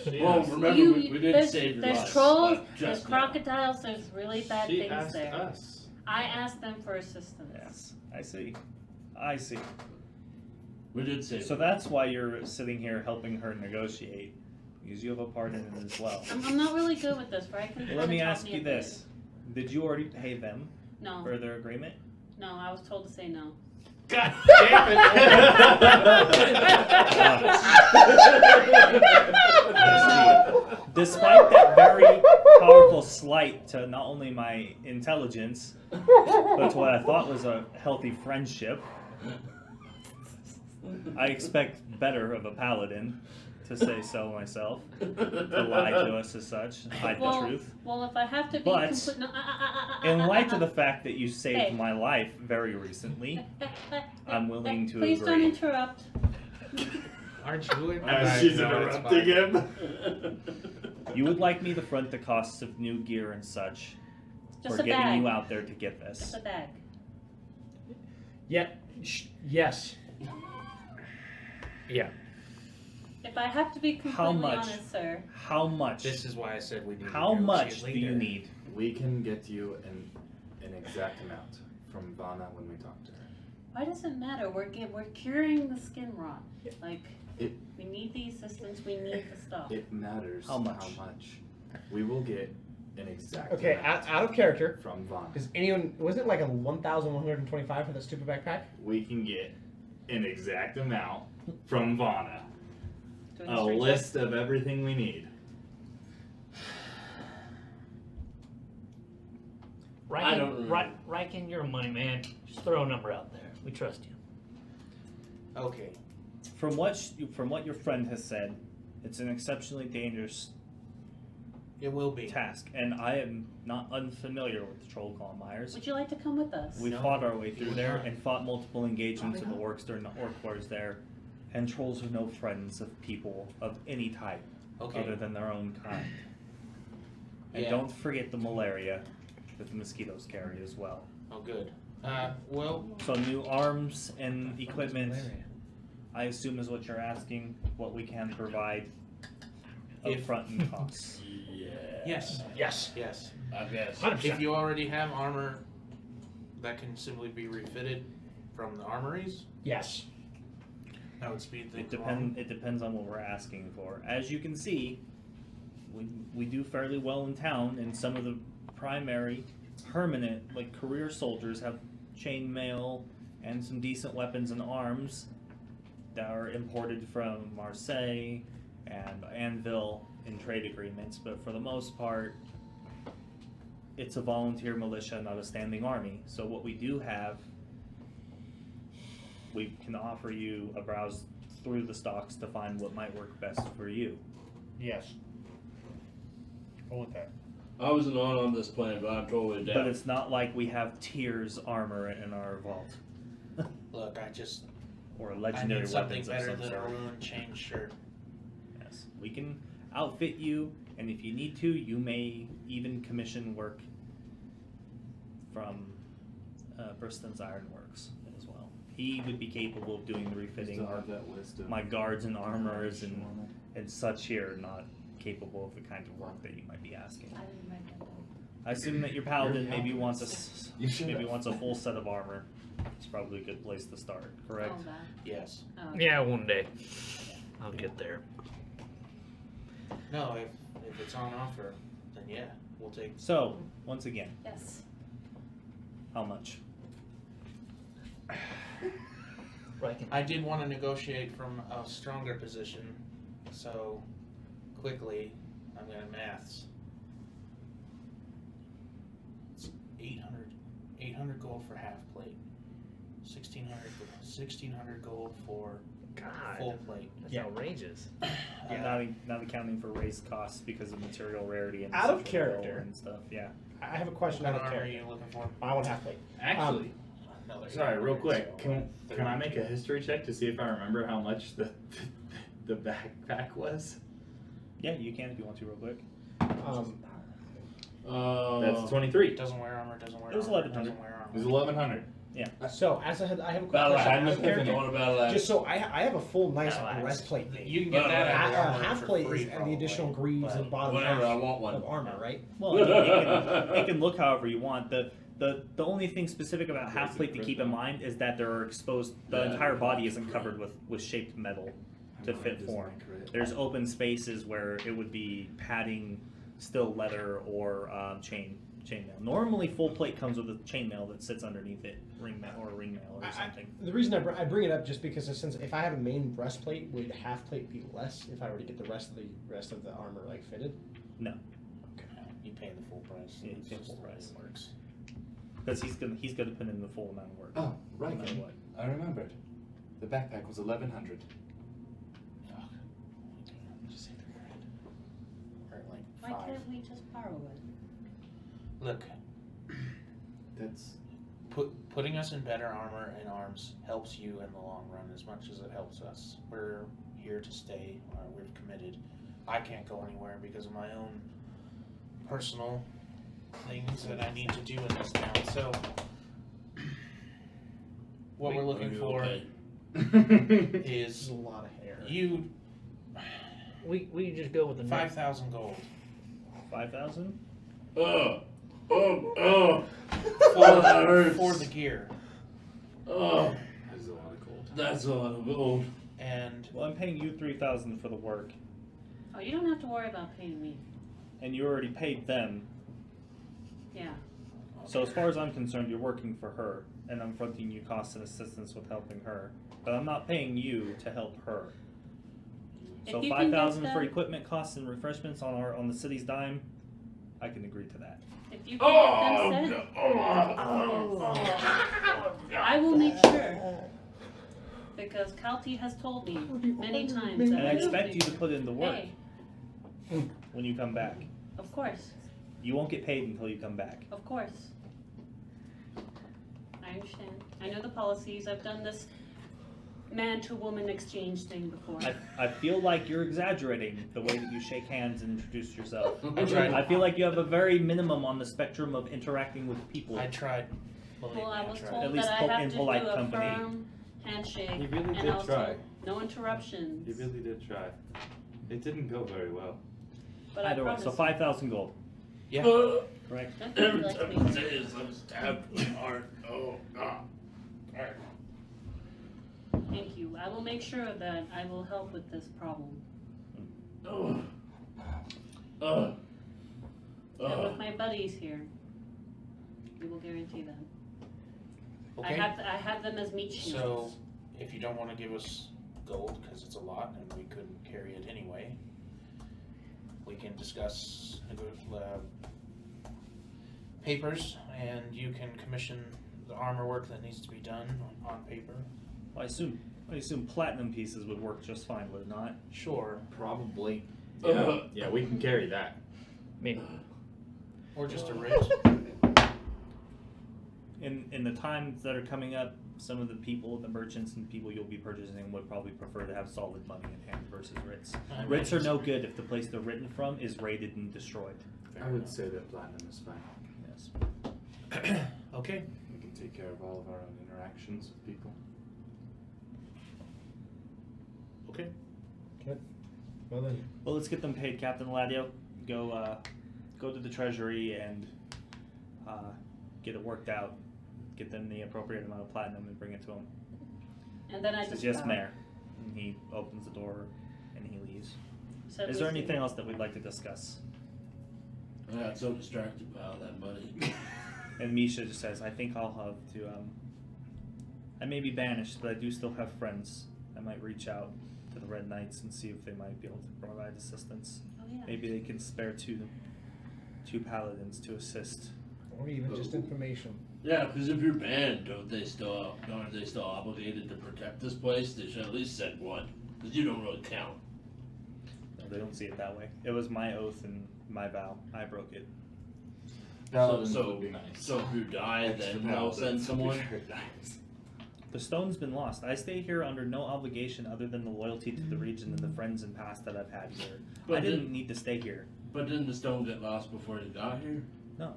Well, remember, we did there's, save your there's life. trolls, like, there's just now. crocodiles, there's really bad She things asked there. us. I asked them for assistance. Yes, I see. I see. We did save So your that's why you're sitting here helping her negotiate, because you have a part in it as well. I'm not really good with this, right? Can Let me kinda talk ask me you up this. Did you already pay them later. for their agreement? No, I was told to say no. God damn it! Despite that very powerful slight to not only my intelligence, but to what I thought was a healthy friendship, I expect better of a paladin, to say so myself, to lie to us as such, hide the truth. Well, if I have to be But, complete, no, In light of the fact that you saved Hey. my life very recently, I'm willing to Please don't agree. interrupt. Aren't you in? As she's No, it's interrupting fine. him. You would like me to front the costs of new gear and such Just for a getting bag. you out there to get Just this. a bag. Yeah. Yes. Yeah. If I have to be How completely much? honest, sir. How much? This is why I said we need. How to much do negotiate you later. need? We can get you an exact amount from Vana when we talk to her. Why does it matter? We're curing the skin rot. Like It- we need the assistance. We need the stuff. It matters How much? We will get an exact Okay, amount out of character. from Vana. Does anyone wasn't it like a 1,125 for that stupid backpack? We can get an exact amount from Vana. Doing A straight list of everything we need. I don't remember. Riken, you're a money man. Just throw a number out there. We trust you. Okay. From what your friend has said, it's an exceptionally dangerous It will be. task, and I am not unfamiliar with the Troll Mires. Would you like to come with us? We No, fought our way through would there not. and fought multiple engagements Probably with the orcs during the orc wars there, and trolls are no friends of people of any type Okay. other than their own kind. And Yeah. don't forget the malaria that the mosquitoes carry as well. Oh, good. Well, So new arms and equipment, I assume is what you're asking, what we can provide If- upfront in costs. Yeah. yes. Yes. Yes. I guess. 100%. If you already have armor that can simply be refitted from the armories, Yes. that would speed things It depends on what we're asking for. As you can see, we do fairly well in town, and some of the primary, permanent, like career soldiers have chainmail and some decent weapons and arms that are imported from Marseille and Anvil in trade agreements. But for the most part, it's a volunteer militia, not a standing army. So what we do have, we can offer you a browse through the stocks to find what might work best for you. Yes. Go with that. I wasn't on this plan, but I'm totally down. But it's not like we have tiers armor in our vault Look, or I legendary need something weapons of better some than a sort. ruined chain shirt. Yes, we can outfit you, and if you need to, you may even commission work from Bristan's Ironworks as well. He would be capable of doing the refitting. Still have that wisdom. My guards and armors and such here are not capable of the kind of work that you might be asking. I didn't write that down. I assume that your paladin maybe wants You should maybe have. wants a full set of armor. It's probably a good place to start, correct? Oh, that. Yes. Oh. Yeah, one day. I'll get there. No, if it's on offer, then yeah, we'll take. So, once again, Yes. how much? Riken. I did want to negotiate from a stronger position, so quickly, I'm gonna maths. It's 800 gold for half plate, 1600 gold for full God. plate. That's Yeah. outrageous. Not accounting for raised costs because of material rarity and Out of essential oil character. and stuff. Yeah. I have a What question kind out of of armor are character. you looking for? I want half plate. Actually, Another sorry, real 800, quick. so Can I make a history check to see if I remember how much the backpack was? Yeah, you can if you want to real quick. That's 23. Doesn't wear armor. Doesn't wear It was armor. 1100. Doesn't wear It was armor. 1100. So, as I have a quick Battle question axe. out of character. I want a battle axe. Just so I have a full nice Battle axe. breastplate thing. You can get that out of the armor half for plate free, is and the probably, additional greaves but- at the bottom Whatever, I half want one. of armor, right? Well, it can look however you want. The only thing specific about half plate to keep in mind is that there are exposed. The Yeah. entire body isn't covered with shaped metal to fit form. There's open spaces where it would be padding, still leather, or chainmail. Normally, full plate comes with a chainmail that sits underneath it, ringmail or something. The reason I bring it up just because since if I have a main breastplate, would half plate be less if I were to get the rest of the armor like fitted? No, You pay the full price. Yeah, you It's pay just full the way price. it works. because he's gonna put in the full amount of work. Oh, right. No matter what. I remembered. The backpack was 1100. Fuck. Just hit the grid. Or like Why 5. can't we just borrow it? Look, That's putting us in better armor and arms helps you in the long run as much as it helps us. We're here to stay. We're committed. I can't go anywhere because of my own personal things that I need to do in this town. So, what we're looking for Okay. This is is a lot of hair. you We just go with the 5,000 gold 5,000. Oh, for, that hurts. for the gear. oh, This is a lot of gold. that's a lot of gold. And Well, I'm paying you 3,000 for the work, Oh, you don't have to worry about paying me. and you already paid them. Yeah. So as far as I'm concerned, you're working for her, and I'm fronting you costs and assistance with helping her. But I'm not paying you to help her. If So you can get 5,000 for the- equipment costs and refreshments on the city's dime. I can agree to that. If you can get them set, I will make sure. Because Kalti has told me many times that And I expect you to put in the work Hey, when you come back. of course, You won't get paid until you come back. of course. I understand. I know the policies. I've done this man-to-woman exchange thing before. I feel like you're exaggerating the way that you shake hands and introduce yourself. I tried. I feel like you have a very minimum on the spectrum of interacting with people. I tried. Believe Well, me, I was tried. told At least that I have in to do polite a company. firm handshake You really and did also try. no interruptions. You really did try. It didn't go very well. But I Either way, promise. so 5,000 gold. Yeah. Right. Definitely Every like time me. I say this, I'm stabbed in the heart. Oh, God. Thank you. I will make sure that I will help with this problem. Oh. And with my buddies here, we will guarantee them. Okay. I have them as meat shields. So, if you don't want to give us gold because it's a lot and we couldn't carry it anyway, we can discuss papers, and you can commission the armor work that needs to be done on paper. Well, I assume platinum pieces would work just fine, would it not? Sure. Probably. Yeah, yeah, we can carry that. Maybe. Or just a writ. In the times that are coming up, some of the people, the merchants and people you'll be purchasing would probably prefer to have solid money in hand versus writs. I Writs are imagine no so. good if the place they're written from is raided and destroyed. Fair I would enough. say that platinum is fine. Yes. Okay. We can take care of all of our own interactions with people. Okay. Well then, Well, let's get them paid, Captain Eladio. Go to the treasury and get it worked out. Get them the appropriate amount of platinum and bring it to them. And then I Says just yes, bow. Mayor. And he opens the door and he leaves. So Is there listen, anything else that we'd like to discuss? I got so distracted by all that money. And Misha just says, I think I'll have to, I may be banished, but I do still have friends. I might reach out to the Red Knights and see if they might be able to provide assistance. Oh, yeah. Maybe they can spare two paladins to assist. or even just information. Yeah, because if you're banned, aren't they still obligated to protect this place? They should at least send one, because you don't really count. No, they don't see it that way. It was my oath and my vow. I broke it. Paladins so would be nice. So if you die, Extra then they'll paladins send would be someone. very nice. The stone's been lost. I stay here under no obligation other than the loyalty to the region and the friends and past that I've had here. But I didn't then- need to stay here. But didn't the stone get lost before you got here? No.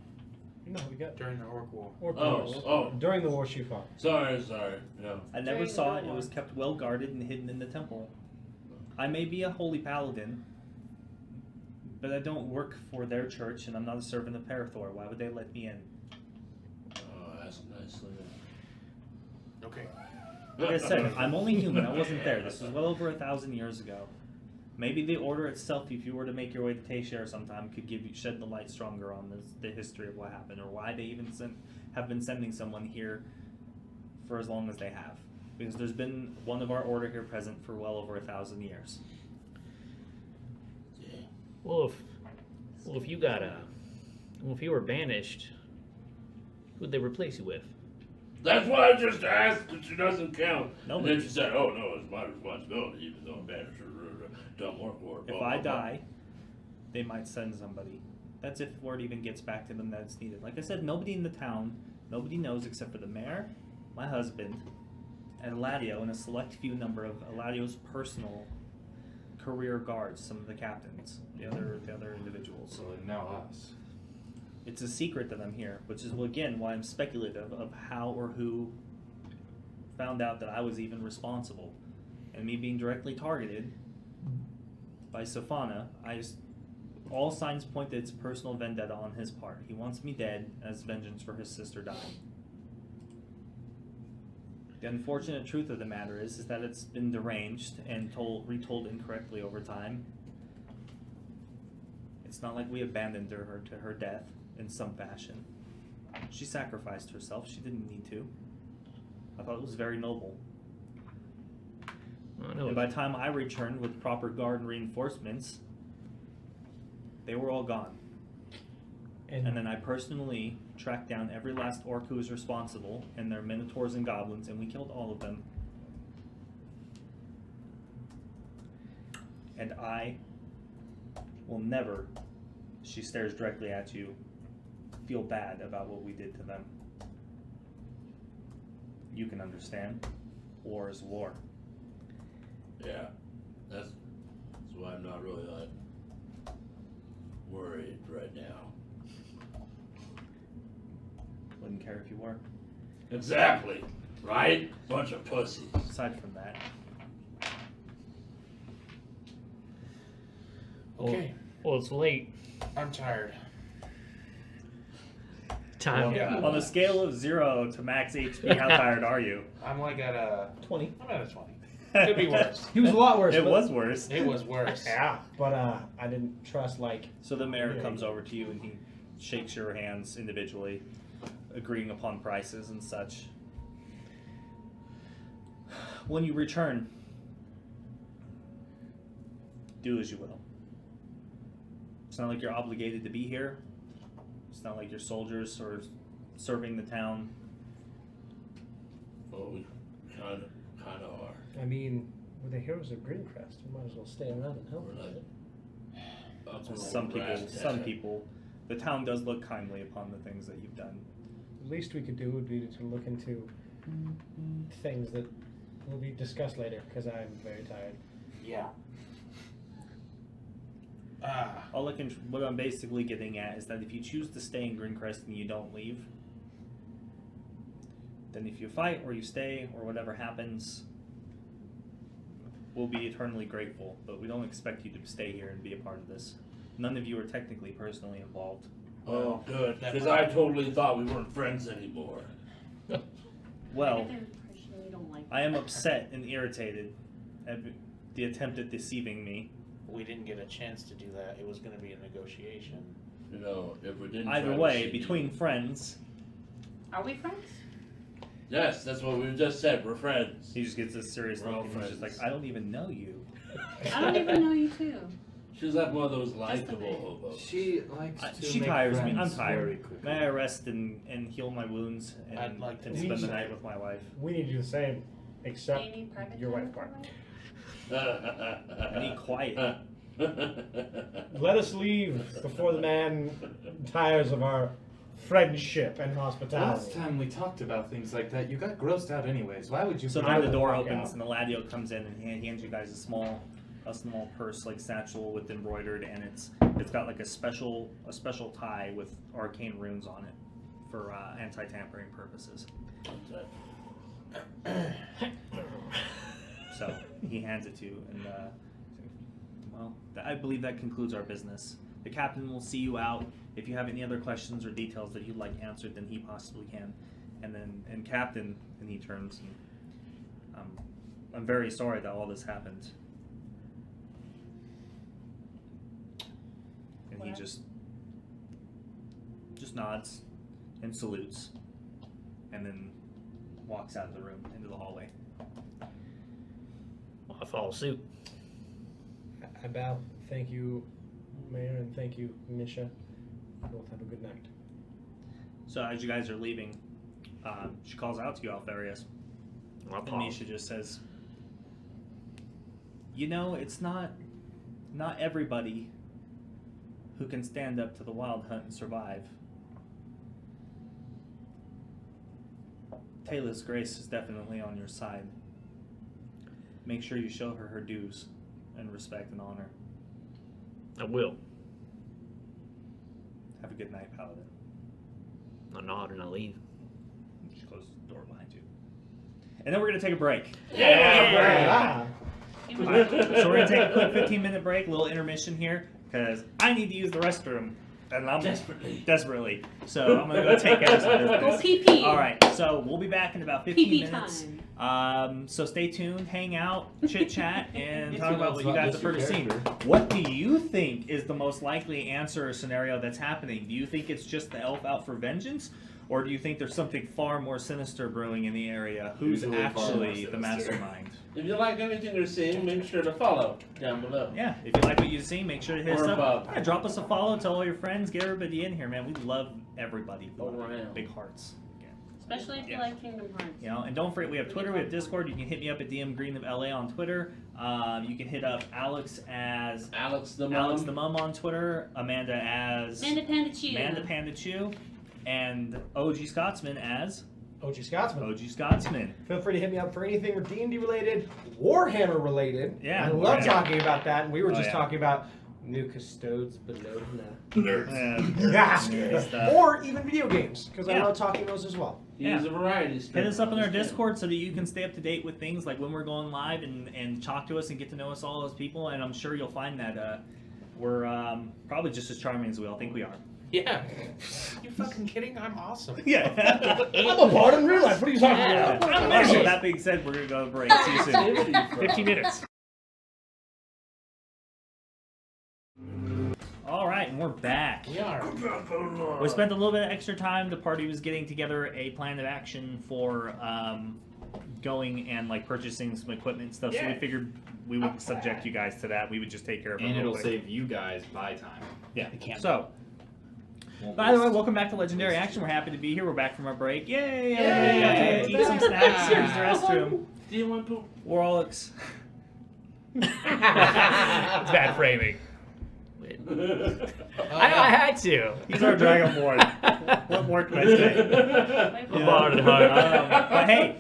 No, we got During the Orc War. Orc Oh, wars. oh. During the war she fought. Sorry. No. I never During saw the it. It war. was kept well guarded and hidden in the temple. I may be a holy paladin, but I don't work for their church, and I'm not a servant of Parathor. Why would they let me in? Oh, that's nicely. Okay. Like I said, I'm only human. I wasn't there. This was well over 1,000 years ago. Maybe the order itself, if you were to make your way to Tayshare sometime, could shed the light stronger on the history of what happened, or why they even have been sending someone here for as long as they have. Because there's been one of our order here present for well over 1,000 years. Yeah. Well, if you were banished, who'd they replace you with? That's why I just asked, because she doesn't count. No, And but- then she said, "Oh no, it's my responsibility, even though I'm banished or don't work for it." If blah, I blah, blah." die, they might send somebody. That's if word even gets back to them that it's needed. Like I said, nobody in the town, nobody knows except for the mayor, my husband, and Eladio, and a select few number of Eladio's personal career guards, some of the captains, the other individuals. So like now us. It's a secret that I'm here, which is again why I'm speculative of how or who found out that I was even responsible. And me being directly targeted by Safana, all signs point that it's a personal vendetta on his part. He wants me dead as vengeance for his sister dying. The unfortunate truth of the matter is that it's been deranged and retold incorrectly over time. It's not like we abandoned her to her death in some fashion. She sacrificed herself. She didn't need to. I thought it was very noble. I know. And by the time I returned with proper guard and reinforcements, they were all gone. And then I personally tracked down every last orc who was responsible, and their minotaurs and goblins, and we killed all of them. And I will never, she stares directly at you, feel bad about what we did to them. You can understand. War is war. Yeah, that's why I'm not really worried right now. Wouldn't care if you were. Exactly, right? Bunch of pussies. Aside from that, Okay, Well, it's late. I'm tired. Time. Yeah. on a scale of 0 to max HP, how tired are you? I'm like at a 20. I'm at a 20. Could be worse. He was a lot worse. It but- was worse. It was worse. Yeah, but I didn't trust like. So the mayor Yeah. comes over to you and he shakes your hands individually, agreeing upon prices and such. When you return, do as you will. It's not like you're obligated to be here. It's not like your soldiers are serving the town. Well, we kind of are. I mean, we're the heroes of Greencrest. We might as well stay around and help. We're not up on Some the brass some tag. people, the town does look kindly upon the things that you've done. The least we could do would be to look into things that will be discussed later, because I'm very tired. Yeah. What I'm basically getting at is that if you choose to stay in Greencrest and you don't leave, then if you fight or you stay or whatever happens, we'll be eternally grateful. But we don't expect you to stay here and be a part of this. None of you are technically personally involved. Oh, good. Because I totally thought we weren't friends anymore. Well, I get the impression you don't like I am upset and irritated at the attempt at deceiving me. We didn't get a chance to do that. It was going to be a negotiation. You know, if we didn't. Either try to way, see between you- friends, Are we friends? Yes, that's what we just said. We're friends. he just gets this serious We're look all and he's just like, friends. I don't even know you. I don't even know you too. She's like one of those a likable bit. hobos. She likes to She make tires me. I'm friends tired. very quickly. May I rest and heal my wounds and, I'd like to and do spend the so. night with my wife? We need to do the same, except Do you need private your time wife part. for I need quiet. Let us leave before the man tires of our friendship and Last hospitality. time we talked about things like that, you got grossed out anyways. Why would you? So I then the will door walk opens out. and the ladio comes in and hands you guys a small purse, like satchel with embroidered, and it's got like a special tie with arcane runes on it for anti-tampering purposes. So he hands it to you, and well, I believe that concludes our business. The captain will see you out. If you have any other questions or details that you'd like answered, then he possibly can. And captain, and he turns. And, I'm very sorry that all this happened. And he What? just nods and salutes, and then walks out of the room into the hallway. Well, I follow suit. I bow. Thank you, Mayor, and thank you, Misha. Both have a good night. So as you guys are leaving, she calls out to you, Alfarius. Well, I And follow. Misha just says, you know, it's not everybody who can stand up to the wild hunt and survive. Taylor's Grace is definitely on your side. Make sure you show her dues and respect and honor. I will. Have a good night, Paladin. I nod and I leave. She closes the door behind you. And then we're going to take a break. Ah. Alright, so we're going to take a quick 15-minute break, a little intermission here, because I need to use the restroom. And I'm desperately. So I'm going to go take care of some business. Go pee-pee. Alright, so we'll be back in about 15 Pee-pee minutes. time. So stay tuned, hang out, chit chat, and talk about what you Not guys just have heard your or seen. character. What do you think is the most likely answer or scenario that's happening? Do you think it's just the elf out for vengeance? Or do you think there's something far more sinister brewing in the area? Who's Usually far more actually the sinister. mastermind? If you like anything you're seeing, make sure to follow down below. Yeah, if you like what you see, make sure to hit us Or up. above. Yeah, drop us a follow, tell all your friends, get everybody in here, man. We love everybody. We love Around. big hearts. Especially if you Yeah. like Kingdom Hearts. You know, and don't forget, we have Twitter, we have Discord. You can hit me up at DM Green of LA on Twitter. You can hit up Alex as Alex the Alex Mom. the Mum on Twitter, Amanda as Amanda Panda Chew. Amanda Panda Chew, and OG Scotsman as OG Scotsman. OG Scotsman. Feel free to hit me up for anything D&D related, Warhammer related. Yeah, I love Warhammer. talking about that. And we were Oh, just yeah. talking about new custodes, but no. Nerd stuff. Or even video games, because I Yeah. love talking those as well. He's a variety Hit stream. us up in our Discord so that you can stay up to date with things like when we're going live and talk to us and get to know us all as people. And I'm sure you'll find that we're probably just as charming as we all think we are. Yeah. You fucking kidding? I'm awesome. Yeah. I'm a bard in real life. What are you talking Yeah. about? All right, so that being said, we're going to go to break. See you soon. 15 minutes. All right, and we're back. We are. We spent a little bit of extra time. The party was getting together a plan of action for going and like purchasing some equipment and stuff. So we Yeah. figured we would subject you guys to that. We would just take care of it. And real it'll quick. save you guys by time. Yeah. can't. So, Won't by the way, waste- welcome back to Legendary Action. We're happy to be here. We're back from our break. Yay! Yay! Everybody got to eat some snacks. Here's the restroom. Do you want to? We're all It's bad framing. I had to. He's our Dragonborn. What more can I say? Wait, Bard at heart. But hey,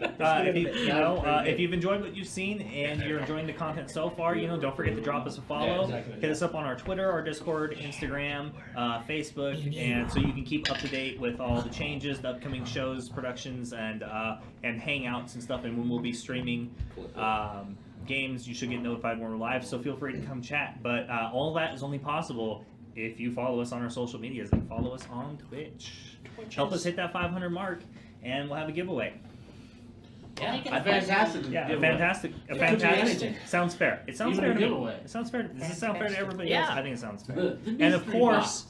if you've enjoyed what you've seen and you're enjoying the content so far, don't forget to drop us a follow. Hit us up on our Twitter, our Discord, Instagram, Facebook, and so you can keep up to date with all the changes, the upcoming shows, productions, and hangouts and stuff. And when we'll be streaming games, you should get notified when we're live. So feel free to come chat. But all of that is only possible if you follow us on our social medias and follow us on Twitch. Help us hit that 500 mark, and we'll have a giveaway. Make it A a fantastic Yeah, a giveaway. fantastic. Could be anything. Sounds fair. It sounds Even fair a to me. giveaway. It sounds fair. Does it sound fair to everybody Yeah. else? I think it sounds fair. The And of mystery course,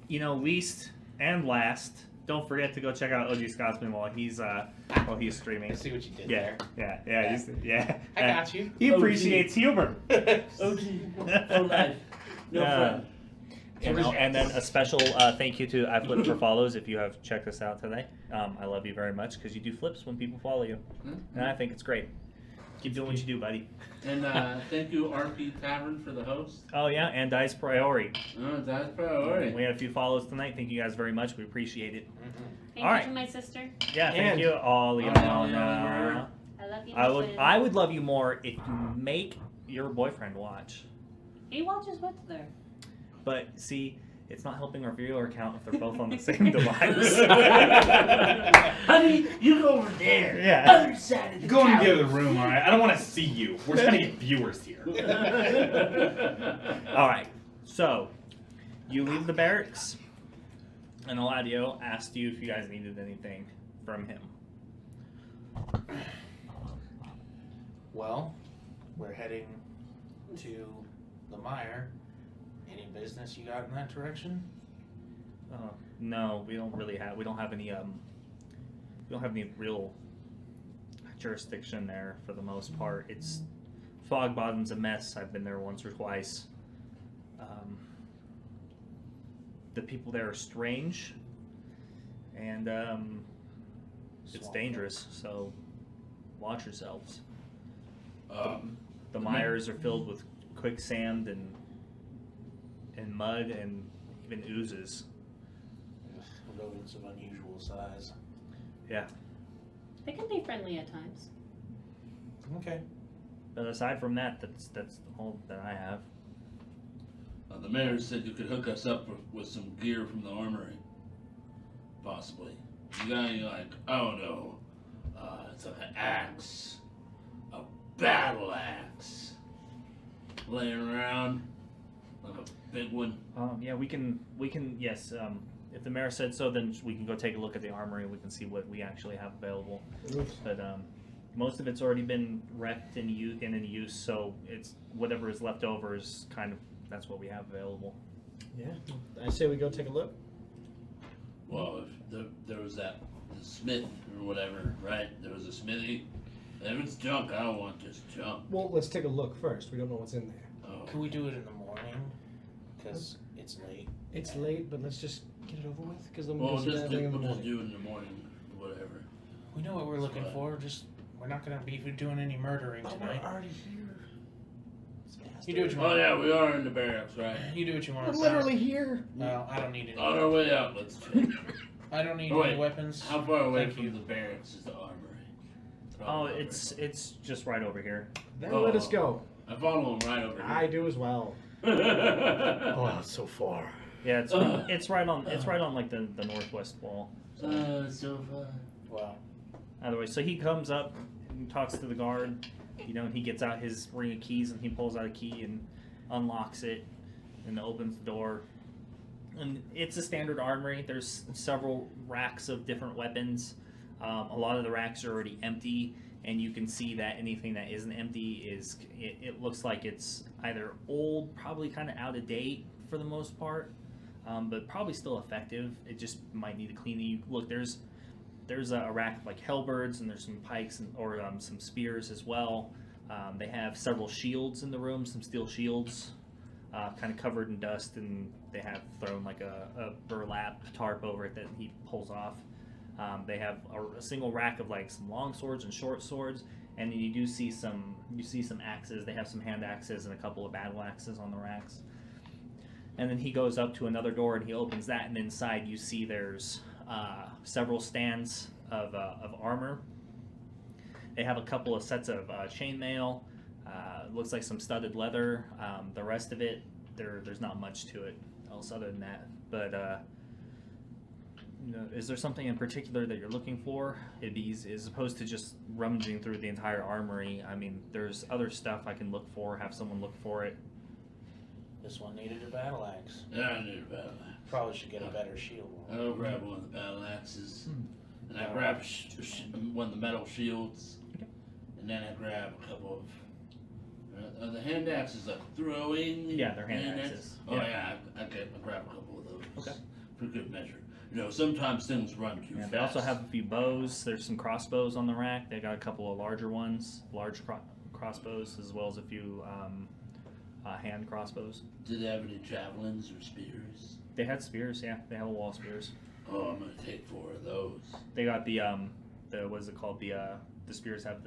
box. least and last, don't forget to go check out OG Scotsman while he's streaming. I see what you did Yeah, yeah. I got you. He OG. appreciates humor. OG. For life. No friend. And then a special thank you to iFlip for follows. If you have checked us out today, I love you very much because you do flips when people follow you, and I think it's great. Keep doing what you do, buddy. And thank you, RP Tavern, for the host. Oh yeah, and Dice Priori. Oh, that's priority. We had a few follows tonight. Thank you guys very much. We appreciate it. Thank All you right. to my sister. Yeah, thank And- you all. Oh, I love you. I would love you more if you make your boyfriend watch. He watches with her. But see, it's not helping our viewer count if they're both on the same device. Honey, you go over there. Yeah. Other side of the Go into couch. the other room, alright? I don't want to see you. We're trying to get viewers here. All right. So, you leave the barracks, and Eladio asked you if you guys needed anything from him. Well, we're heading to the mire. Any business you got in that direction? No, we don't really have. We don't have any. We don't have any real jurisdiction there for the most part. It's Fog Bottom's a mess. I've been there once or twice. The people there are strange, and it's Swamp. dangerous. So watch yourselves. Um, The mires are filled with quicksand and mud and even oozes. Rodents of unusual size. Yeah. They can be friendly at times. Okay. But aside from that, that's all that I have. the mayor said you could hook us up with some gear from the armory. Possibly. You got any, like, oh no, it's like an axe. A battle axe. Laying around. Like a big one. Yeah, we can yes. If the mayor said so, then we can go take a look at the armory. We can see what we actually have available. But most of it's already been wrecked and in use, so it's whatever is left over is kind of that's what we have available. Yeah, I say we go take a look. Well, if there was the smith or whatever, right? There was a smithy. If it's junk, I don't want just junk. Well, let's take a look first. We don't know what's in there. Oh. Can we do it in the morning? Because it's late. It's late, but let's just get it over with. Because then Well, we'll do everything in the we'll just morning. do it in the morning, whatever. We know what we're looking Right. for. Just we're not gonna be doing any murdering But tonight. we're already here. You do what you Oh want. yeah, we are in the barracks, right? You do what you want. We're literally here. No, I don't need any. On our way out, let's check. I don't need Oh, any wait. weapons. How far away Thank from you. the barracks is the armory? Oh, it's just right over here. Then Oh. let us go. I follow him right over I do as well. Oh, here. that's so far. Yeah, it's right on like the northwest wall. So far. Wow. Either way, so he comes up and talks to the guard, and he gets out his ring of keys and he pulls out a key and unlocks it and opens the door. And it's a standard armory. There's several racks of different weapons. A lot of the racks are already empty, and you can see that anything that isn't empty it looks like it's either old, probably kind of out of date for the most part, but probably still effective. It just might need a cleaning. You look, there's a rack of like halberds, and there's some pikes or some spears as well. They have several shields in the room, some steel shields, kind of covered in dust, and they have thrown like a burlap tarp over it that he pulls off. They have a single rack of like some long swords and short swords, and then you see some axes. They have some hand axes and a couple of battle axes on the racks. And then he goes up to another door and he opens that, and inside you see there's several stands of armor. They have a couple of sets of chainmail. Looks like some studded leather. The rest of it, there's not much to it else other than that. But is there something in particular that you're looking for? It'd be easy, as opposed to just rummaging through the entire armory. I mean, there's other stuff I can look for. Have someone look for it. This one needed a battle axe. Yeah, I need a battle axe. Probably should get a better shield. I'll grab one of the battle axes, and I grab one of the metal shields, and then I grab a couple of. Are the hand axes like throwing? Yeah, they're hand axes. Oh Yeah. yeah, I grab a couple of those. Okay. For good measure. Sometimes things run too fast. They also have a few bows. There's some crossbows on the rack. They got a couple of large crossbows, as well as a few hand crossbows. Did they have any javelins or spears? They had spears, yeah. They have a wall of spears. Oh, I'm gonna take 4 of those. They got the what is it called? The spears have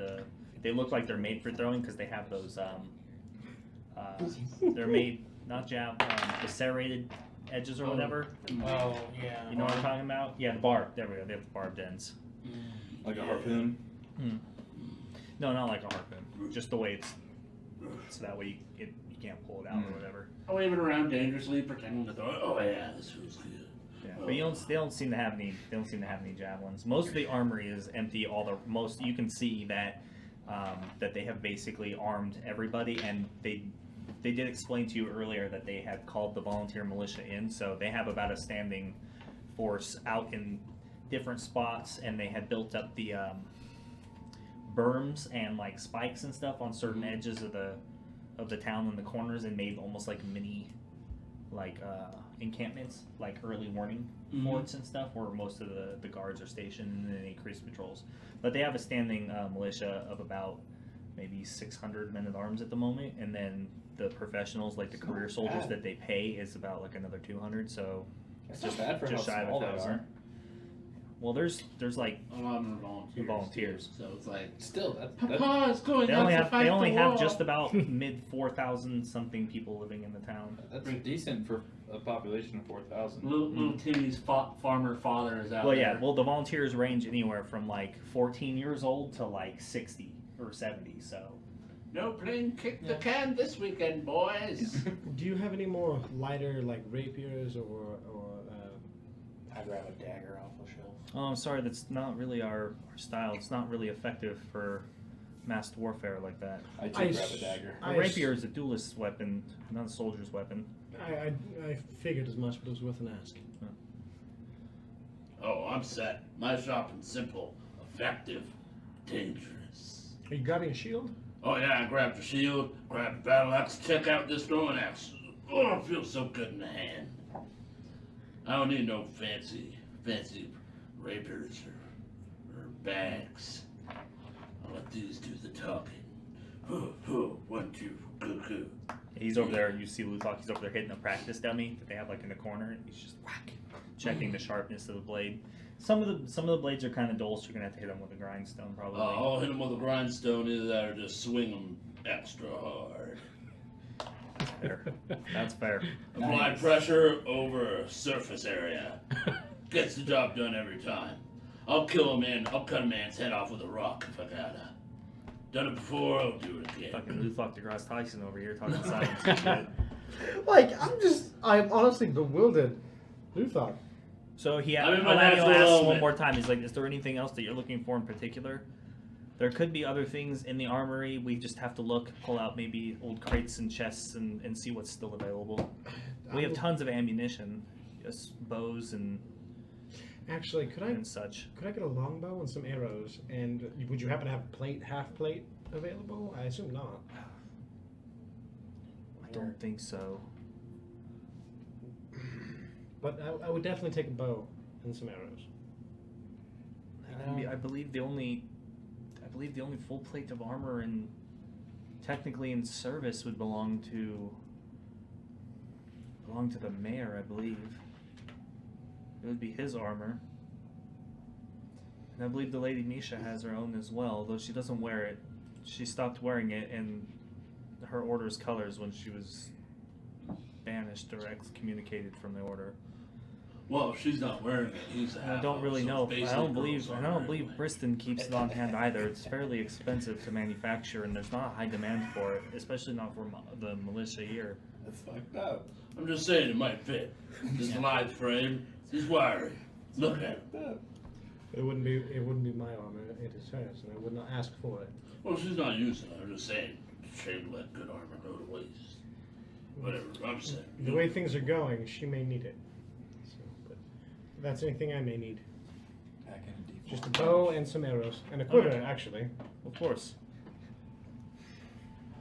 they look like they're made for throwing because they have those they're made not the serrated edges or whatever. Oh yeah. You know what I'm talking about? Yeah, the barb. There we go. They have the barbed ends. Like a harpoon? No, not like a harpoon. Just the way it's so that way you can't pull it out or whatever. I wave it around dangerously, pretending to throw it. Oh yeah, this feels good. Yeah, but they don't seem to have any. They don't seem to have any javelins. Most of the armory is empty. You can see that that they have basically armed everybody, and they did explain to you earlier that they had called the volunteer militia in, so they have about a standing force out in different spots, and they had built up the berms and like spikes and stuff on certain edges of the town in the corners, and made almost like mini encampments, like early warning forts and stuff, where most of the guards are stationed, and then increased patrols. But they have a standing militia of about maybe 600 men at arms at the moment, and then the professionals, like the career soldiers that they pay, is about like another 200. So That's not bad for just how shy of small they 1,000. are. Well, there's like A lot of them are volunteers. So it's like, Still, that's Papa is going they out only to have fight the war. just about mid 4,000 something people living in the town. decent for a population of 4,000. Little Timmy's farmer father is out Well, there. yeah. Well, the volunteers range anywhere from like 14 years old to like 60 or 70. So No playing kick the can this weekend, boys. Do you have any more lighter, like rapiers or I grab a dagger off the shelf. oh, I'm sorry. That's not really our style. It's not really effective for massed warfare like that. I do I grab s- a dagger. A rapier is a duelist's weapon, not a soldier's weapon. I figured as much, but it was worth an ask. Oh, I'm set. My shopping's simple, effective, dangerous. Are you grabbing a shield? Oh yeah, I grabbed the shield, grabbed the battle axe, check out this throwing axe. Oh, it feels so good in the hand. I don't need no fancy fancy rapiers or bags. I'll let these do the talking. 1, 2, go. He's over there. You see Luthok. He's over there hitting a practice dummy that they have like in the corner. He's just whack, checking the sharpness of the blade. Some of the blades are kind of dull, so you're gonna have to hit them with a grindstone probably. I'll hit them with a grindstone, either that or just swing them extra hard. Fair. That's fair. Apply pressure over surface area. Gets the job done every time. I'll cut a man's head off with a rock if I gotta. Done it before, I'll do it again. Fucking Luthok deGrasse Tyson over here talking science and shit. Like, I'm honestly bewildered. Luthor. So he I'm in my Eladio natural asks one element. more time. He's like, "Is there anything else that you're looking for in particular?" There could be other things in the armory. We just have to look, pull out maybe old crates and chests, and see what's still available. We have tons of ammunition, just bows and Actually, and such. could I get a longbow and some arrows? And would you happen to have half plate available? I assume not. I don't think so. But I would definitely take a bow and some arrows. I believe the only full plate of armor and technically in service would belong to the mayor, I believe. It would be his armor. And I believe the Lady Misha has her own as well, though she doesn't wear it. She stopped wearing it in her order's colors when she was banished or excommunicated from the order. Well, if she's not wearing it, he's I don't really know. I don't believe Briston keeps it on hand either. It's fairly expensive to manufacture, and there's not a high demand for it, especially not for the militia here. That's fucked up. I'm just saying it might fit. This lithe frame, he's wiry. Look at it. It wouldn't be my armor. It is hers, and I would not ask for it. Well, she's not using it. I'm just saying, shame to let good armor go to waste. Whatever, I'm saying. The way things are going, she may need it. So, but if that's anything I may need. Back in a Just a bow and some arrows. And a quiver, actually. Of course.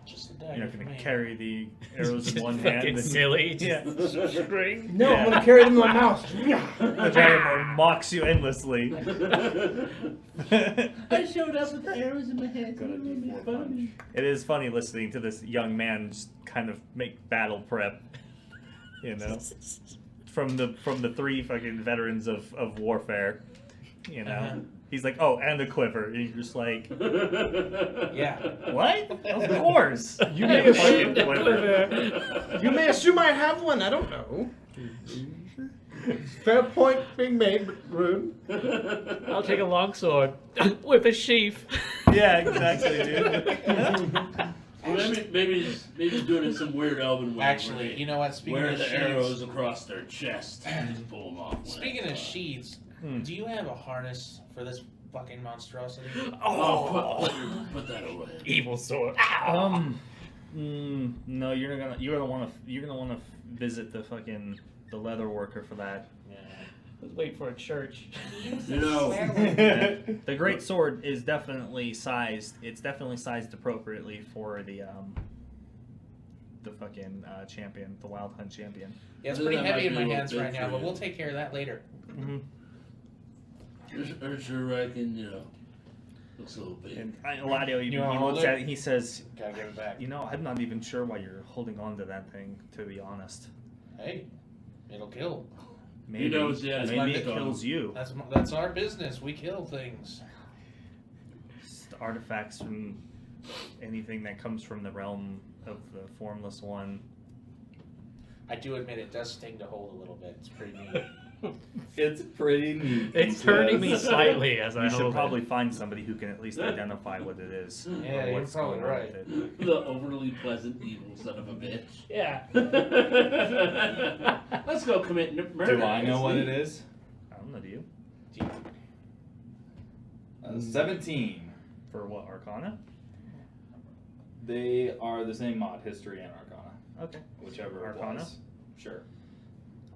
Just a You're dagger not for going to me. carry the arrows in Just one fucking hand. and- silly. Yeah. String. No, Yeah. I'm gonna carry it in my mouth. The dragonborn mocks you endlessly. I showed up with arrows in my head. Got a D4 punch. It is funny listening to this young man just kind of make battle prep, you know, from the three fucking veterans of warfare, you know. Uh-huh. He's like, oh, and a quiver, and you're just like, Yeah. what? Of course. You Yeah, may fucking assume quiver. You may assume I have one. I don't know. Fair point being made, but rude. I'll take a longsword with a sheath. Yeah, exactly, dude. Well, maybe he's doing it some weird elven way. Actually, you know what? Speaking Wear of the sheaths, arrows across their chest and just pull them off. when speaking it's, of sheaths, do you have a harness for this fucking monstrosity? put that away. Evil sword. No, you're gonna want to visit the leather worker for that. Let's wait for a church. You know, The great sword is definitely sized. It's definitely sized appropriately for the fucking champion, the wild hunt champion. Yeah, it's That pretty might heavy be in a my little hands big right now, for but you. we'll take care of that later. Mm-hmm. I sure reckon, looks a little big. And Eladio, You he wanna hold looks it? at it. He says, Gotta give it back. "You know, I'm not even sure why you're holding on to that thing. To be honest, Hey, it'll kill. maybe knows, yeah, it's maybe my it gun. kills you. That's our business. We kill things. Just artifacts from anything that comes from the realm of the Formless One." I do admit it does sting to hold a little bit. It's pretty neat. It's pretty neat. It's hurting me slightly as I You should hold probably it. find somebody who can at least identify what it is. Yeah, or you're what's probably going on right. with it. The overly pleasant evil son of a bitch. Yeah. Let's go commit murder. Do I know what it is? I don't know. Do you? 17. For what, Arcana? They are the same mod, History and Arcana. Okay. Whichever Arcana? applies. Sure.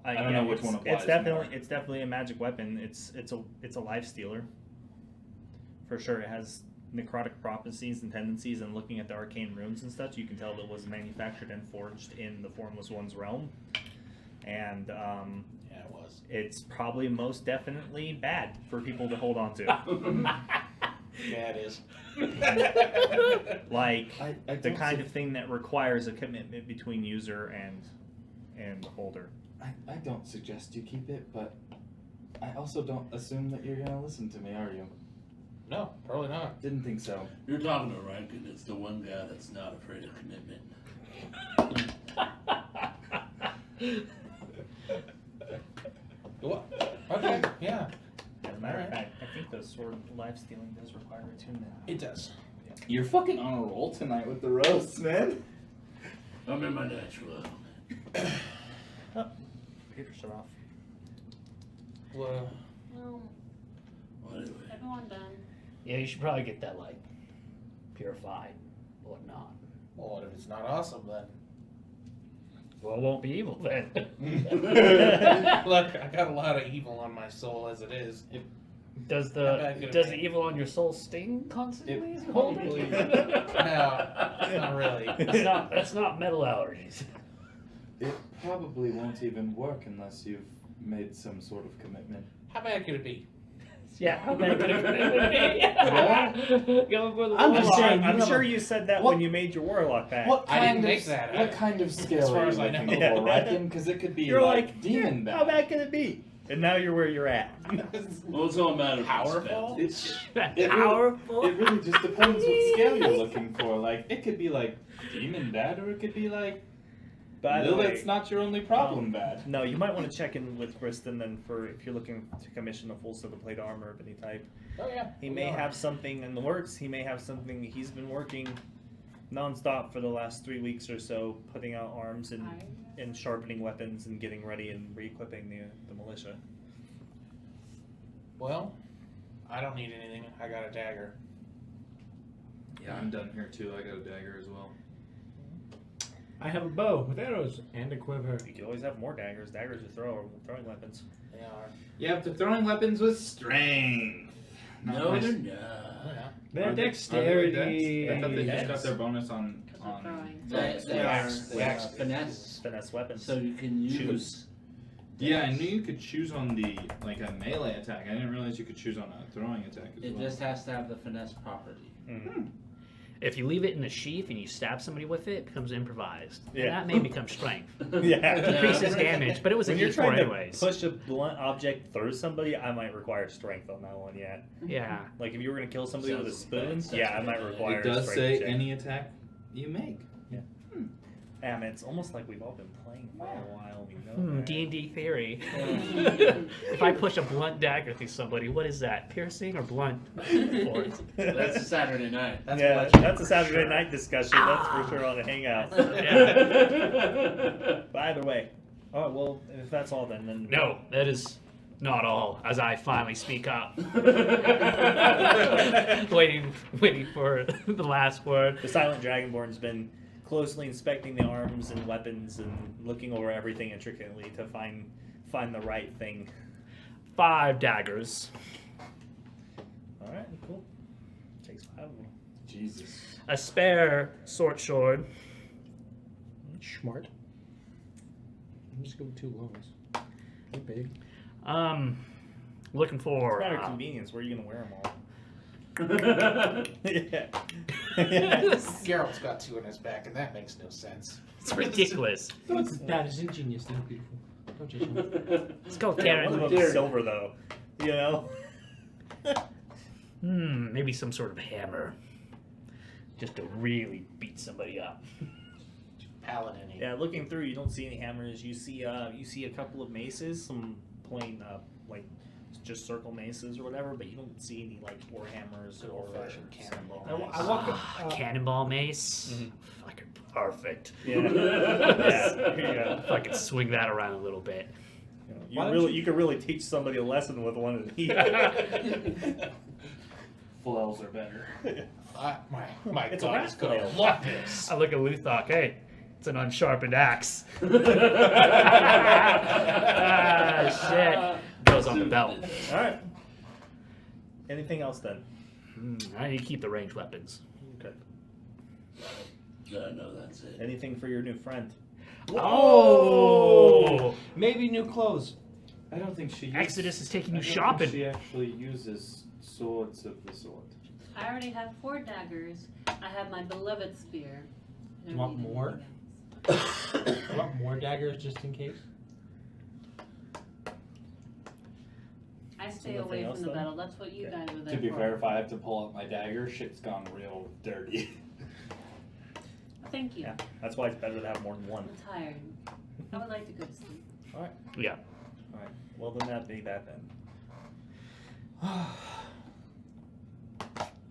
I don't know which one applies more. It's definitely a magic weapon. It's a life stealer. For sure, it has necrotic prophecies and tendencies, and looking at the arcane runes and such, you can tell that it was manufactured and forged in the Formless One's realm. And Yeah, it was. It's probably most definitely bad for people to hold on to. Yeah, it is. Like I the don't kind of thing that requires a commitment between user and holder. I don't suggest you keep it, but I also don't assume that you're gonna listen to me, are you? No, probably not. Didn't think so. You're talking to Rankin. It's the one guy that's not afraid of commitment. What? Okay, yeah, As a matter of Alright. fact, I think the sword of life stealing does require attunement. it does. You're fucking on a roll tonight with the roast, man. I'm in my natural element. Oh, papers are off. Well, Well, Well, anyway. everyone done. Yeah, you should probably get that like purified or whatnot. well, what if it's not awesome then? Well, it won't be evil then. Look, I got a lot of evil on my soul as it is. Does How bad could it the be? evil on your soul sting constantly? It as you hold probably- it? No, not really. That's not metal allergies. It probably won't even work unless you've made some sort of commitment. How bad could it be? Yeah, how bad could it be? Going for the I'm just warlock. saying, I'm you sure have you said that What- when you made your warlock back. What I didn't kind make of that. what kind of scale As far are you as I looking know. for, Rankin? Because it could be You're like, demon "Yeah, bad. how bad can it be? And now you're where you're at. Well, it's all a matter of Powerful? perspective. It Powerful. really just depends what scale you're looking for. Like, it could be like demon bad, or it could be like By the way, Lilith's not your only problem bad. no, you might want to check in with Briston then for if you're looking to commission a full set of plate armor of any type. Oh yeah. He may have something in the works. He may have something he's been working nonstop for the last 3 weeks or so, putting out arms and sharpening weapons and getting ready and re-equipping the militia. Well, I don't need anything. I got a dagger. Yeah, I'm done here too. I got a dagger as well. I have a bow with arrows and a quiver. You can always have more daggers. Daggers are throwing weapons. They are. You have to throwing weapons with strength. No, nice. they're Oh, not. yeah. Their Are they dexterity. dex? I thought they just got Dex. their bonus on. Because of throwing. They are finesse, Finesse weapons. so you can Choose. use. Yeah, I knew you could choose on the like a melee attack. I didn't realize you could choose on a throwing attack as It well. just has to have the finesse property. Mhm. If you leave it in a sheath and you stab somebody with it, it becomes improvised. And Yeah. that may become strength. Yeah. It decreases damage, but it was When a you're D4 trying anyways. to push a blunt object through somebody, I might require strength on that one. Yeah. Yeah. Like if you were gonna kill somebody with a Sounds spoon, bad. yeah, I might It require. It does strength say check. any attack you make. Yeah, man, it's almost like we've all been playing for a while. We know that. D&D theory. If I push a blunt dagger through somebody, what is that? Piercing or blunt? Force? That's a Saturday night. That's yeah, bludgeoning that's a for Saturday sure. night discussion. That's for sure on a hangout. But either way, oh well, if that's all, then No, that is not all, as I finally speak up. waiting for the last word. The Silent Dragonborn's been closely inspecting the arms and weapons and looking over everything intricately to find the right thing. 5 daggers. All right, cool. Takes 5 of them. Jesus. A spare short sword. Smart. I'm just going 2 longs. They're big. Looking for. It's a matter of convenience. Where are you gonna wear them all? yeah. Geralt's got 2 in his back, and that makes no sense. It's ridiculous. That is ingenious. They're beautiful. Don't judge me. Let's go, Yeah, one Karen. of them's silver though. You know. Maybe some sort of hammer. Just to really beat somebody up. Paladin. Yeah, looking through, you don't see any hammers. You see a couple of maces, some plain like just circle maces or whatever, but you don't see any like war hammers Good or old-fashioned cannonball. I walk up. Cannonball mace. Mhm. Fucking perfect. Yeah. Yeah. Here you go. If I could swing that around a little bit. You Why don't really you could really teach somebody a lesson with one of these. Flails are better. My It's a God, it's gonna rascal. love this. I look at Luthok. Hey, it's an unsharpened axe. Shit. Goes on the belt. All right. Anything else then? I need to keep the ranged weapons. Okay. No, that's it. Anything for your new friend? Oh! Maybe new clothes. I don't think she. Exodus is taking you I don't shopping. think she actually uses swords of the sort. I already have 4 daggers. I have my beloved spear. I Do you don't want need more? anything else. I want more daggers just in case. I stay nothing away else from the then? battle. That's what you Okay. guys are there To be for. fair, if I have to pull out my dagger, shit's gone real dirty. Thank you. Yeah, that's why it's better to have more than one. I'm tired. I would like to go to sleep. Yeah. Alright, well then that be that then.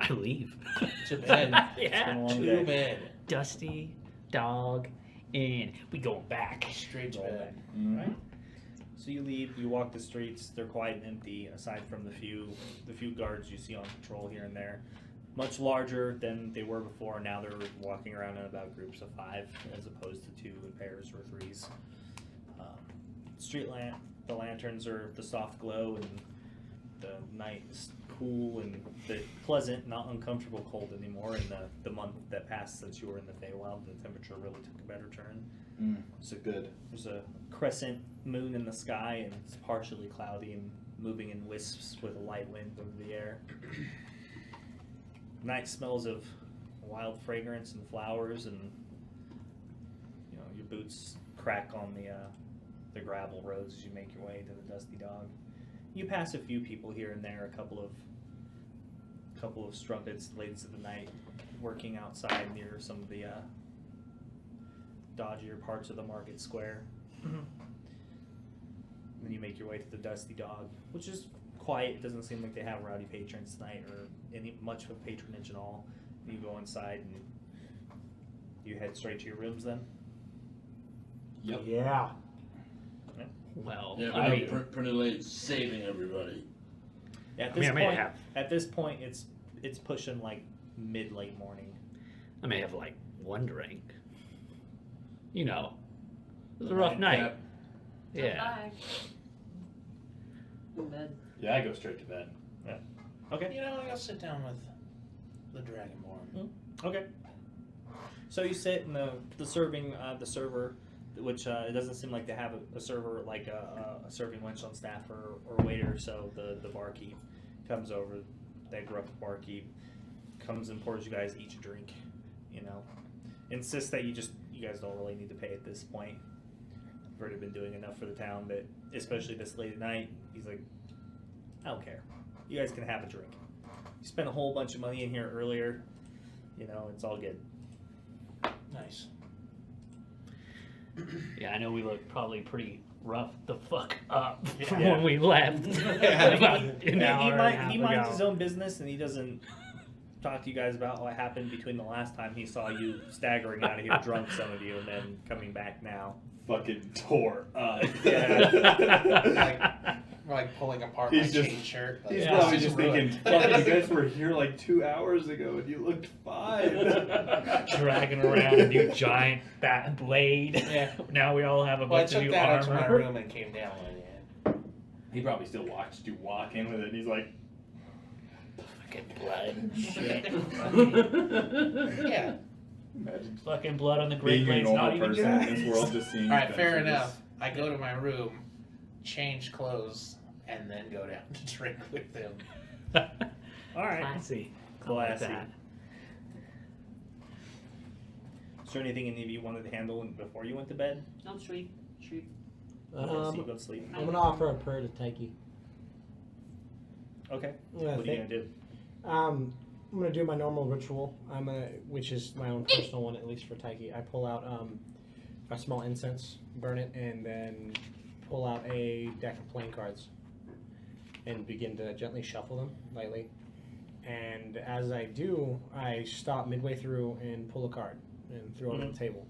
I leave. To bed. It's been Yeah. a long To day. bed. Dusty, dog, and we going back. Straight to Roll bed. Right. So you leave, you walk the streets, they're quiet and empty, aside from the few guards you see on patrol here and there. Much larger than they were before, now they're walking around in about groups of 5, as opposed to 2 in pairs or 3s. The lanterns are the soft glow, and the night is cool and the pleasant, not uncomfortable cold anymore. In the month that passed since you were in the Feywild, the temperature really took a better turn. So good. There's a crescent moon in the sky, and it's partially cloudy and moving in wisps with a light wind over the air. Night smells of wild fragrance and flowers, and your boots crack on the gravel roads as you make your way to the Dusty Dog. You pass a few people here and there, a couple of strumpets, ladies of the night, working outside near some of the dodgier parts of the market square. Then you make your way to the Dusty Dog, which is quiet. Doesn't seem like they have rowdy patrons tonight or any much of a patronage at all. You go inside and you head straight to your rooms then. Yep. Yeah. Well, Yeah, I mean, pretty late saving everybody. At I this mean, I may point, have. at this point, it's pushing like mid-late morning. I may have like one drink. You know, it was a rough night. Nightcap. Yeah. Bye. In bed. Yeah, I go straight to bed. Okay. You know, I'll sit down with the Dragonborn. Okay. So you sit in the server, which it doesn't seem like they have a server like a serving wench on staff or waiter. So the barkeep comes over, that gruff barkeep comes and pours you guys each a drink. Insists that you guys don't really need to pay at this point. You've already been doing enough for the town, but especially this late at night, he's like, I don't care. You guys can have a drink. You spent a whole bunch of money in here earlier. It's all good. Nice. Yeah, I know we look probably pretty rough the fuck up from Yeah. when we left. Yeah. About an hour and a half He minds ago. his own business, and he doesn't talk to you guys about what happened between the last time he saw you staggering out of here drunk, some of you, and then coming back now. Fucking tore up. Like pulling apart He's my just- chain shirt. Like, He's Yeah. probably this just is thinking, ruined. fuck, you guys were here like 2 hours ago and you looked fine. Dragging around a new giant bat blade. Yeah. Now we all have a Well, I bunch of took new that out to my armor. room and came down with it. He probably still watched you walk in with it and he's like, Fucking blood and shit. Yeah. imagine Fucking blood on the Great being a Blades. Not normal even person good. in this world just seeing All right, fair adventures. enough. I go to my room, change clothes, and then go down to drink with him. All right. Classy. I like Classy. that. Is there anything any of you wanted to handle before you went to bed? No, sleep. Sleep. So you go to sleep. I'm gonna offer a prayer to Taiki. Okay. Yeah, What are you gonna do? I'm gonna do my normal ritual. Which is my own personal one, at least for Taiki. I pull out a small incense, burn it, and then pull out a deck of playing cards and begin to gently shuffle them lightly. And as I do, I stop midway through and pull a card and throw it on the table.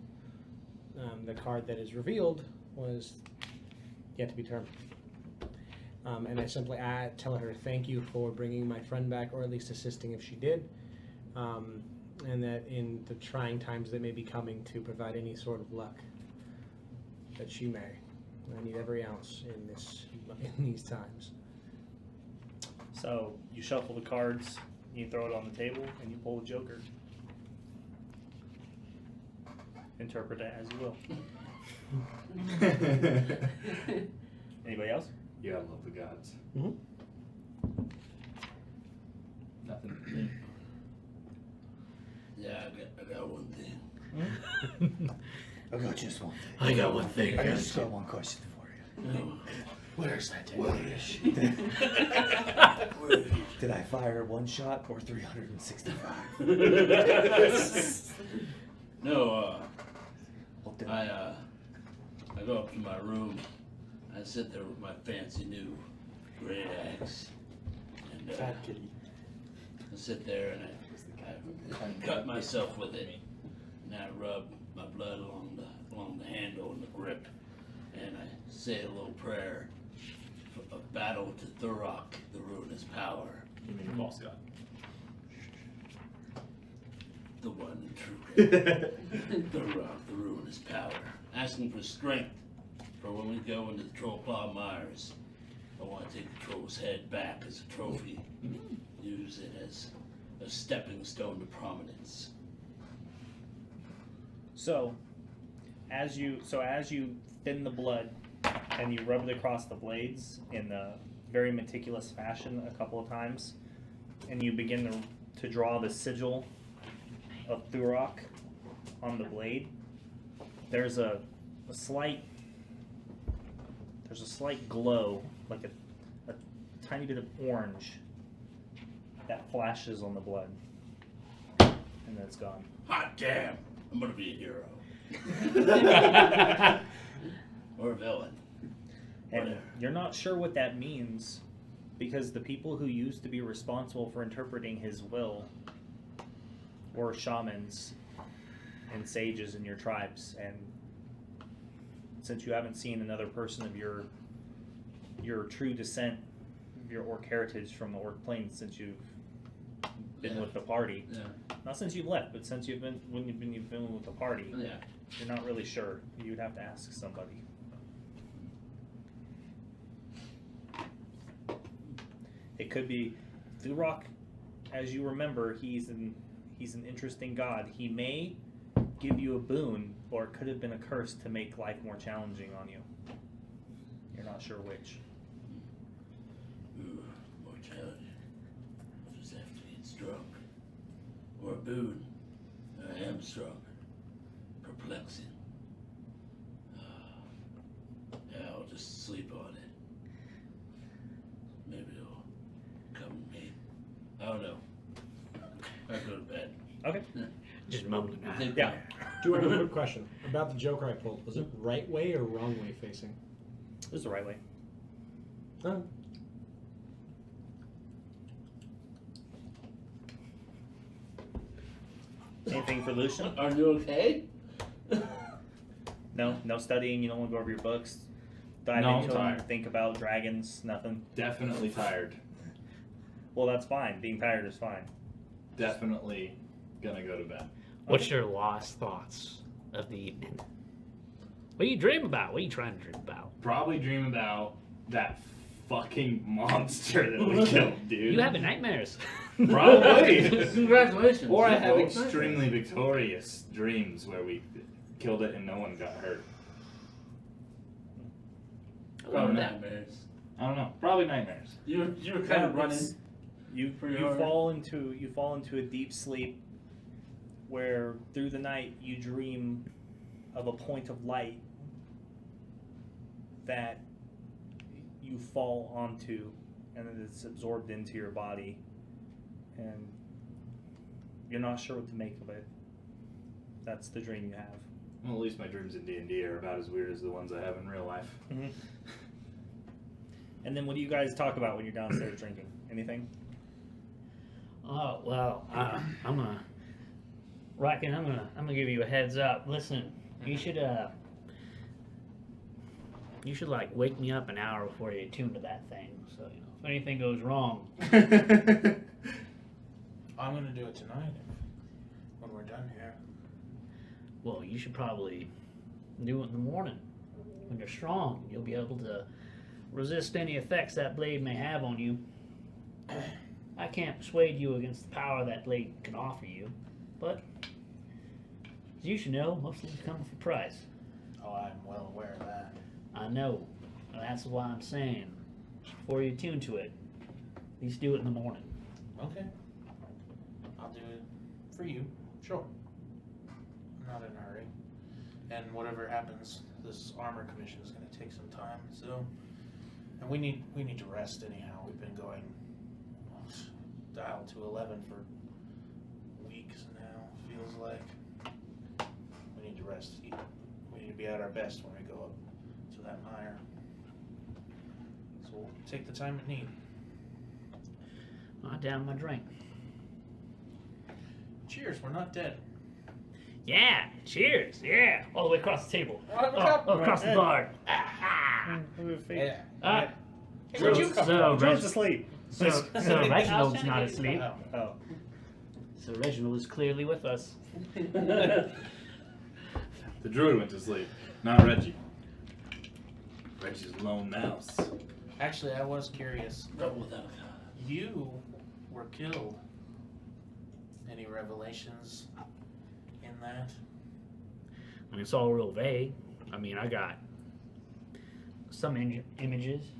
The card that is revealed was yet to be determined. And I simply tell her thank you for bringing my friend back, or at least assisting if she did, and that in the trying times that may be coming, to provide any sort of luck that she may. I need every ounce in these times. So you shuffle the cards, you throw it on the table, and you pull a joker. Interpret it as you will. Anybody else? You gotta love the gods. Mhm. Nothing. Yeah, I got one thing. I got just one thing. I got one thing. I just got one question for you. Where's that Where is she? Did I fire one shot or 365? No, Well, then- I go up to my room. I sit there with my fancy new great axe, and Fat kitty. I sit there and I cut myself with it, and I rub my blood along the handle and the grip, and I say a little prayer of battle to Thurok, the ruinous power, You mean false god? the one and true God. Thurok, the ruinous power, asking for strength for when we go into the Trollclaw Mires. I want to take the troll's head back as a trophy, use it as a stepping stone to prominence. So, as you thin the blood and you rub it across the blades in a very meticulous fashion a couple of times, and you begin to draw the sigil of Thurok on the blade, there's a slight glow, like a tiny bit of orange that flashes on the blood, and then it's gone. Hot damn! I'm gonna be a hero. Or a villain. And Whatever. you're not sure what that means, because the people who used to be responsible for interpreting his will were shamans and sages in your tribes, and since you haven't seen another person of your true descent, your orc heritage from the orc plains since you've been with the party, Yeah. not since you've left, but since you've been with the party, Yeah. you're not really sure. You'd have to ask somebody. It could be Thurok, as you remember, he's an interesting god. He may give you a boon, or it could have been a curse to make life more challenging on you. You're not sure which. Ooh, more challenging. I'll just have to get strong. Or a boon. I am strong. Perplexing. Yeah, I'll just sleep on it. Maybe it'll come to me. I don't know. I'll go to bed. Okay. Just mumbling. Yeah. Do have a quick question about the joker I pulled. Was it right way or wrong way facing? This is the right way. Oh. Anything for Lucian? Are you okay? No studying. You don't want to go over your books. Dive No, I'm into them. tired. Think about dragons. Nothing. Definitely tired. Well, that's fine. Being tired is fine. Definitely gonna go to bed. What's your last thoughts of the evening? What do you dream about? What are you trying to dream about? Probably dream about that fucking monster that we killed, dude. You having nightmares? Probably. Congratulations. Or I have Nice. extremely victorious dreams where we killed it and no one got hurt. Probably nightmares. I don't know. Probably nightmares. You were kind of running. You Pretty you hard. fall into a deep sleep where through the night you dream of a point of light that you fall onto, and then it's absorbed into your body, and you're not sure what to make of it. That's the dream you have. Well, at least my dreams in D&D are about as weird as the ones I have in real life. And then what do you guys talk about when you're downstairs drinking? Anything? Oh well, I'm gonna give you a heads up. Listen, you should like wake me up an hour before you tune to that thing. So you know, if anything goes wrong, I'm gonna do it tonight when we're done here. well, you should probably do it in the morning when you're strong. You'll be able to resist any effects that blade may have on you. I can't persuade you against the power that blade can offer you, but as you should know, most things come with a price. Oh, I'm well aware of that. I know. That's why I'm saying, before you tune to it. At least do it in the morning. Okay. I'll do it for you. Sure. I'm not in a hurry. And whatever happens, this armor commission is going to take some time. So, and we need to rest anyhow. We've been going dial to 11 for weeks now. Feels like we need to rest. We need to be at our best when we go up to that mire. So we'll take the time we need. I down my drink. Cheers, we're not dead. Yeah, cheers. Yeah, all the way across the table. I'll have a cup. Across the bar. Yeah. Hey, Where'd you come from? George's asleep. So Reginald's not asleep. Oh. So Reginald is clearly with us. The druid went to sleep, not Reggie. Reggie's a lone mouse. Actually, I was curious. Rebel without You were killed. Any revelations in that? I mean, it's all real vague. I mean, I got some images.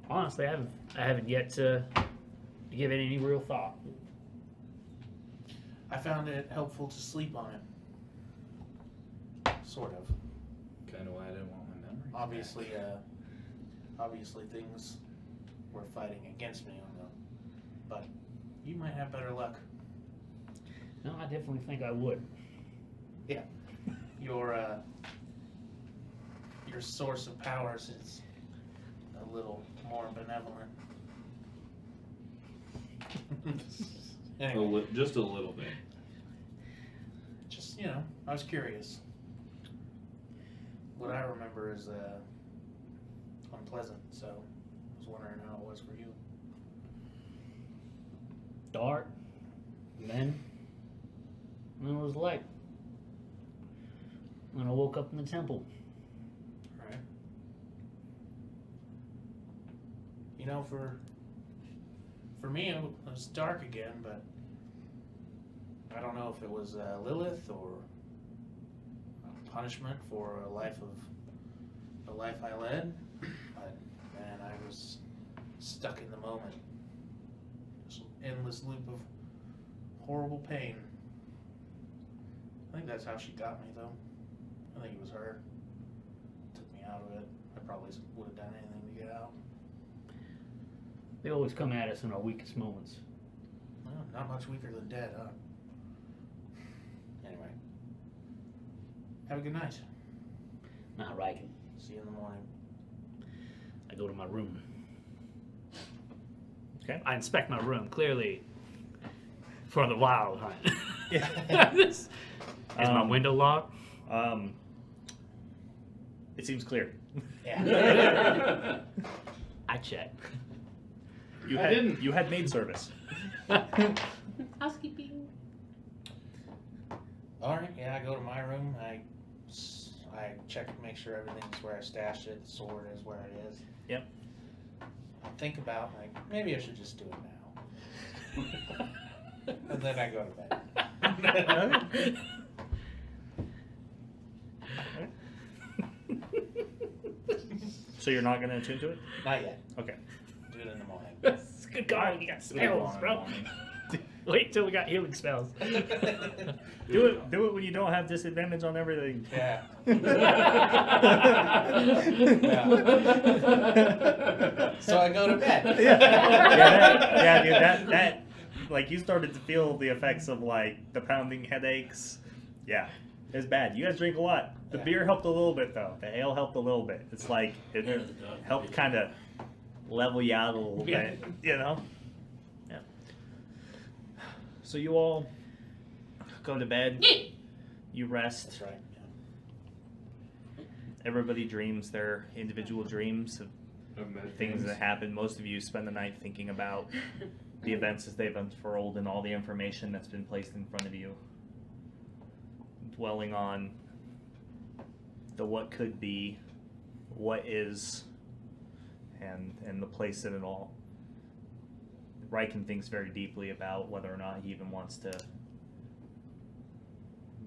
Honestly, I haven't yet to give it any real thought. I found it helpful to sleep on it. Sort of. Kind of why I didn't want my memory. Obviously things were fighting against me on them. But you might have better luck. No, I definitely think I would. Yeah. Your source of powers is a little more benevolent. Anyway, Just a little bit. just, I was curious. What I remember is unpleasant, so I was wondering how it was for you. Dark. And then it was light. And I woke up in the temple. Right. For me, it was dark again, but I don't know if it was Lilith or a punishment for a life I led. But man, I was stuck in the moment. This endless loop of horrible pain. I think that's how she got me, though. I think it was her. Took me out of it. I probably would have done anything to get out. They always come at us in our weakest moments. Well, not much weaker than dead, huh? Anyway. Have a good night. Not right. See you in the morning. I go to my room. Okay. I inspect my room, clearly, for the wild hunt. Yeah. Is my window locked? It seems clear. Yeah. I check. You had maid service. Housekeeping. Alright, yeah, I go to my room. I check to make sure everything's where I stashed it. The sword is where it is. Yep. I think about, maybe I should just do it now. And then I go to bed. So you're not going to attune to it? Not yet. Okay. Do it in the morning. That's a good call. You got spells, bro. Wait till we got healing spells. Do it when you don't have disadvantage on everything. Yeah. So I go to bed. Yeah, dude, that like you started to feel the effects of like the pounding headaches. Yeah, it's bad. You guys drink a lot. The beer helped a little bit though. The ale helped a little bit. It's like it helped kind of level you out a little bit, Yeah. So you all go to bed. You rest. That's right. Everybody dreams their individual dreams of things that happen. Most of you spend the night thinking about the events as they've unfurled and all the information that's been placed in front of you. Dwelling on the what could be, what is, and the place in it all. Riken thinks very deeply about whether or not he even wants to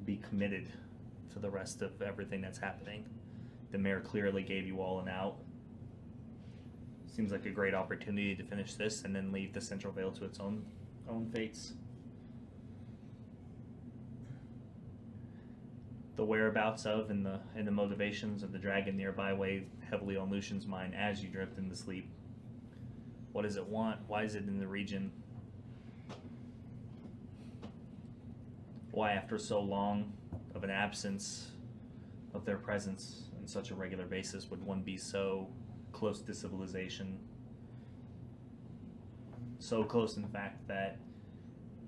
be committed to the rest of everything that's happening. The mayor clearly gave you all an out. Seems like a great opportunity to finish this and then leave the Central Vale to its own fates. The whereabouts of and the motivations of the dragon nearby weigh heavily on Lucian's mind as you drift into sleep. What does it want? Why is it in the region? Why, after so long of an absence of their presence on such a regular basis, would one be so close to civilization? So close, in fact, that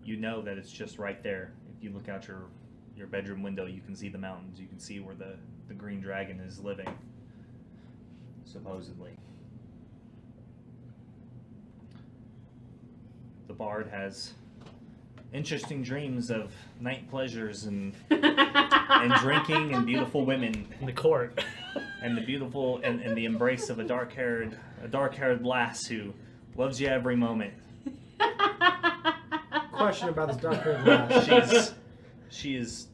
you know that it's just right there. If you look out your bedroom window, you can see the mountains. You can see where the green dragon is living, supposedly. The bard has interesting dreams of night pleasures and drinking and beautiful women In the court. and the beautiful and the embrace of a dark-haired lass who loves you every moment. Question about this dark-haired lass. She is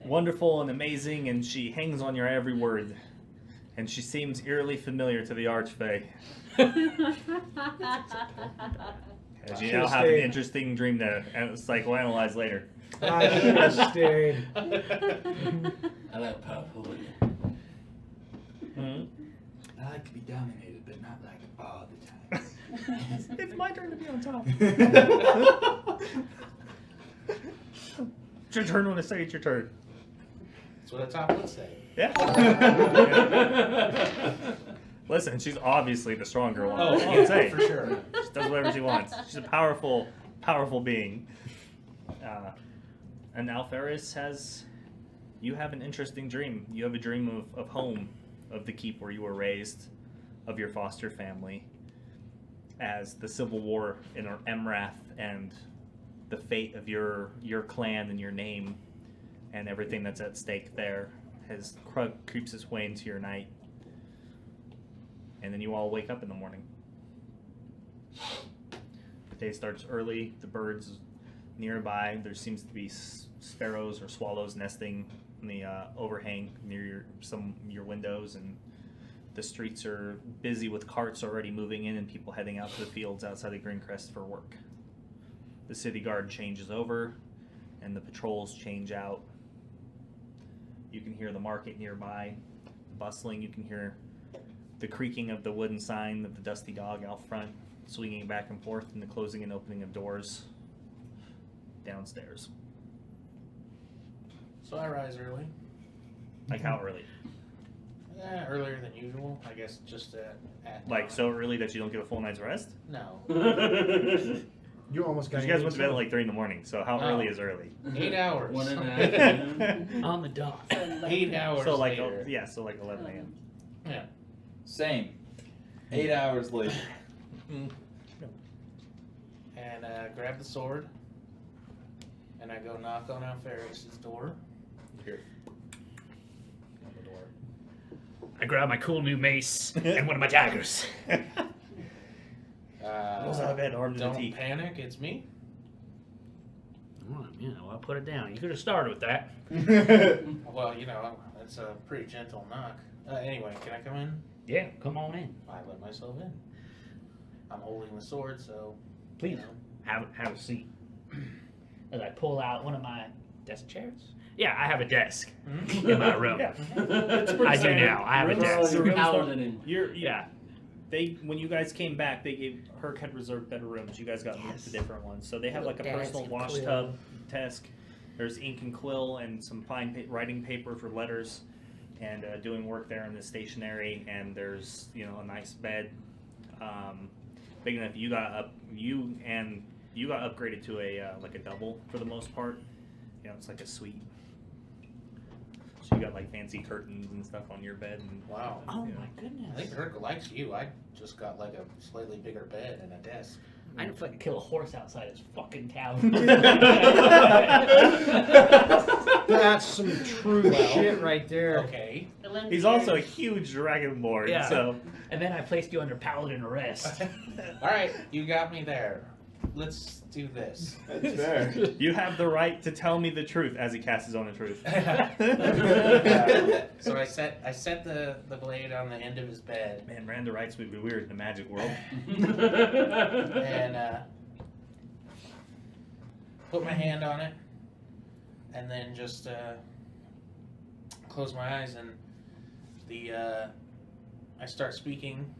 wonderful and amazing, and she hangs on your every word, and she seems eerily familiar to the Archfey. As you now have an interesting dream to psychoanalyze later. I should have stayed. I like powerful women. Mm-hmm. I like to be dominated, but not like all the time. It's my turn to be on top. It's your turn when I say it's your turn. That's what a top would say. Yeah. Listen, she's obviously the stronger one. Oh, You can say. for sure. She does whatever she wants. She's a powerful being. And Alferis you have an interesting dream. You have a dream of home, of the keep where you were raised, of your foster family, as the civil war in Emrath and the fate of your clan and your name and everything that's at stake there creeps its way into your night. And then you all wake up in the morning. The day starts early. The birds nearby. There seems to be sparrows or swallows nesting in the overhang near your windows, and the streets are busy with carts already moving in and people heading out to the fields outside of Greencrest for work. The city guard changes over, and the patrols change out. You can hear the market nearby bustling. You can hear the creaking of the wooden sign of the dusty dog out front, swinging back and forth, and the closing and opening of doors downstairs. So I rise early. Like how early? Earlier than usual. I guess just at Like so early that you don't get a full night's rest? No. You almost got You guys went to bed at like 3 in the morning, so how Oh. early is early? 8 hours. 1.5 a.m. On the dot. 8 hours So like later. so like 11 a.m. Yeah. Same. 8 hours later. And grab the sword. And I go knock on Alferis' door. Here. On the door. I grab my cool new mace and one of my daggers. Rolls out of bed, armed to the Don't teeth. panic, it's me. Oh, yeah, well, I'll put it down. You could have started with that. Well, it's a pretty gentle knock. Anyway, can I come in? Yeah, come on in. I let myself in. I'm holding the sword, so Please. Have a seat. As I pull out one of my desk chairs. Yeah, I have a desk in my room. Yeah. I do now. I have a desk. You're paladin. Yeah. When you guys came back, Herc had reserved better rooms. You guys got moved to different ones. So they have like a Little personal desk, wash quill. tub, desk. There's ink and quill and some fine writing paper for letters, and doing work there in the stationery. And there's a nice bed, big enough. You got upgraded to a like a double for the most part. It's like a suite. So you got like fancy curtains and stuff on your bed. And, wow. Oh Yeah. my goodness. I think Herc likes you. I just got like a slightly bigger bed and a desk. I didn't fucking kill a horse outside his fucking tower. That's some true shit right there. Okay. He's also a huge dragonborn, Yeah. so And then I placed you under paladin arrest. All right, you got me there. let's do this. That's fair. You have the right to tell me the truth as he casts his own truth. So I set the blade on the end of his bed. Man, Miranda rights would be weird in the magic world. And put my hand on it, and then just close my eyes, and I start speaking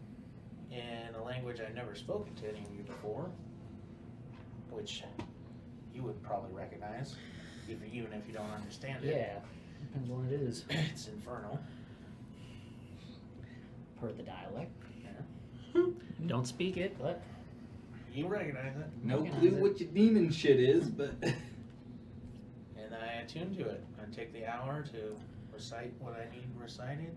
in a language I've never spoken to any of you before, which you would probably recognize, even if you don't understand it. Yeah, depends what it is. It's infernal. Heard the dialect. Yeah. Don't speak it, but You recognize it. No Recognize clue it. what your demon shit is, but And I attune to it. I take the hour to recite what I need recited.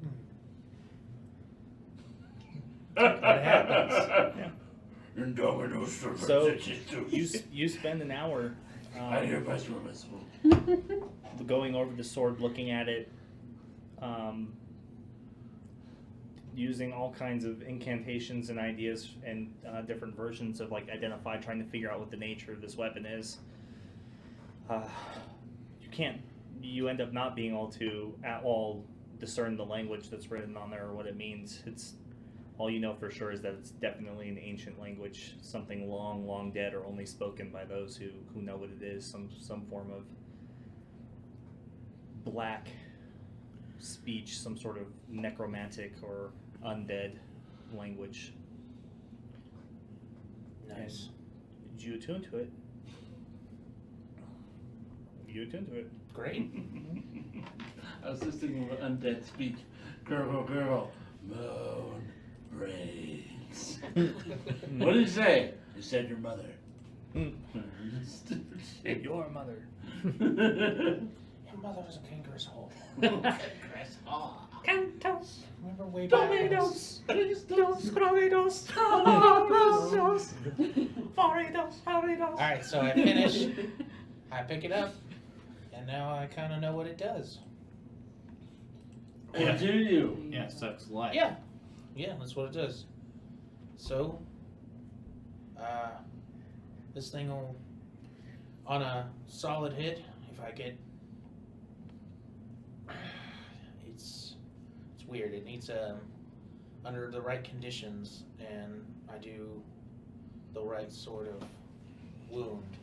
And what happens? So you spend an hour going over the sword, looking at it, using all kinds of incantations and ideas and different versions of like identify, trying to figure out what the nature of this weapon is. You end up not being able to at all discern the language that's written on there or what it means. It's all you know for sure is that it's definitely an ancient language, something long, long dead, or only spoken by those who know what it is. Some form of black speech, some sort of necromantic or undead language. Nice. Did you attune to it? You attune to it. Great. I was just thinking of undead speak. Gurgle, moan, brains. What did you say? You said your mother. your mother. Your mother was a kangaroo's hole. Cantos, Remember way back? dominoes, dos, croidos, dos, faridos, faridos. Alright, so I finish. I pick it up. And now I kind of know what it does. What do you? yeah, sucks life. Yeah. Yeah, that's what it does. So, this thing will, on a solid hit, if I get, it's weird. It needs under the right conditions, and I do the right sort of wound.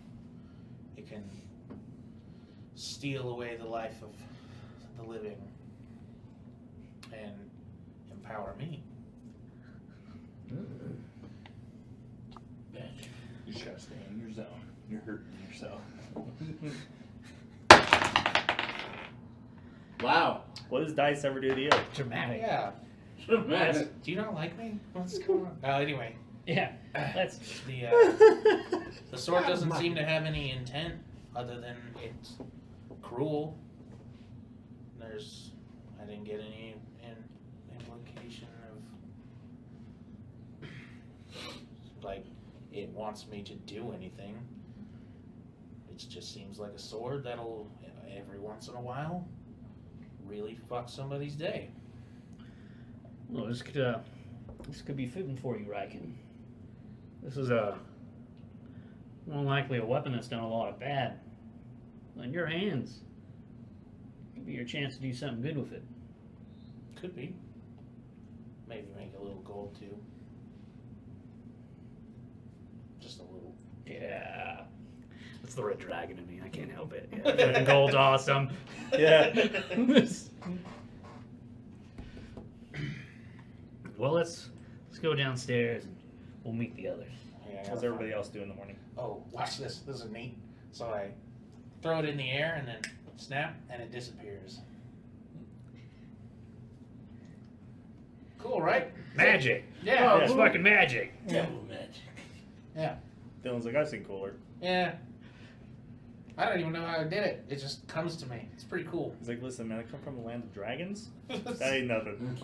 It can steal away the life of the living and empower me. You just gotta stay in your zone. You're hurting yourself. Wow. What does dice ever do to you? Dramatic. Yeah. Dramatic. Do you not like me? What's going on? Anyway, Yeah, that's the sword doesn't seem to have any intent other than it's cruel. I didn't get any implication of like it wants me to do anything. It just seems like a sword that'll every once in a while really fuck somebody's day. well. This could be fitting for you, Riken. This is more likely a weapon that's done a lot of bad. In your hands, could be your chance to do something good with it. Could be. Maybe make a little gold too. Just a little. Yeah. That's the red dragon in me. I can't help it. Yeah, fucking gold's awesome. Yeah. Well, let's go downstairs and we'll meet the others. Yeah, How's everybody else do in the morning? Oh, watch this. This is neat. So I throw it in the air and then snap, and it disappears. Cool, right? Magic. Yeah. It's fucking magic. Devil magic. Yeah. Dylan's like, I've seen cooler. Yeah. I don't even know how I did it. It just comes to me. It's pretty cool. He's like, listen, man, I come from the land of dragons. That ain't nothing.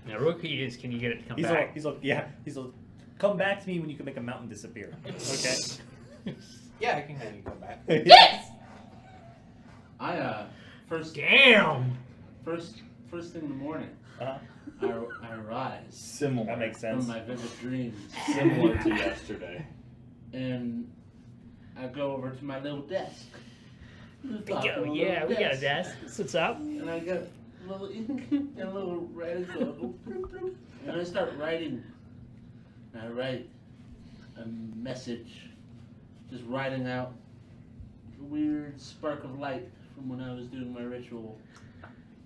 Now, rookie is, can you get it to come He's back? like, he's like, come back to me when you can make a mountain disappear. Okay. Yeah, I can have you come back. Yes! I first Damn! thing in the morning, I rise Similar. That makes from sense. my vivid dreams, Similar to yesterday. and I go over to my little desk. Yeah, we got a desk. What's up? And I got a little ink and a little writing book. And I start writing. And I write a message, just writing out a weird spark of light from when I was doing my ritual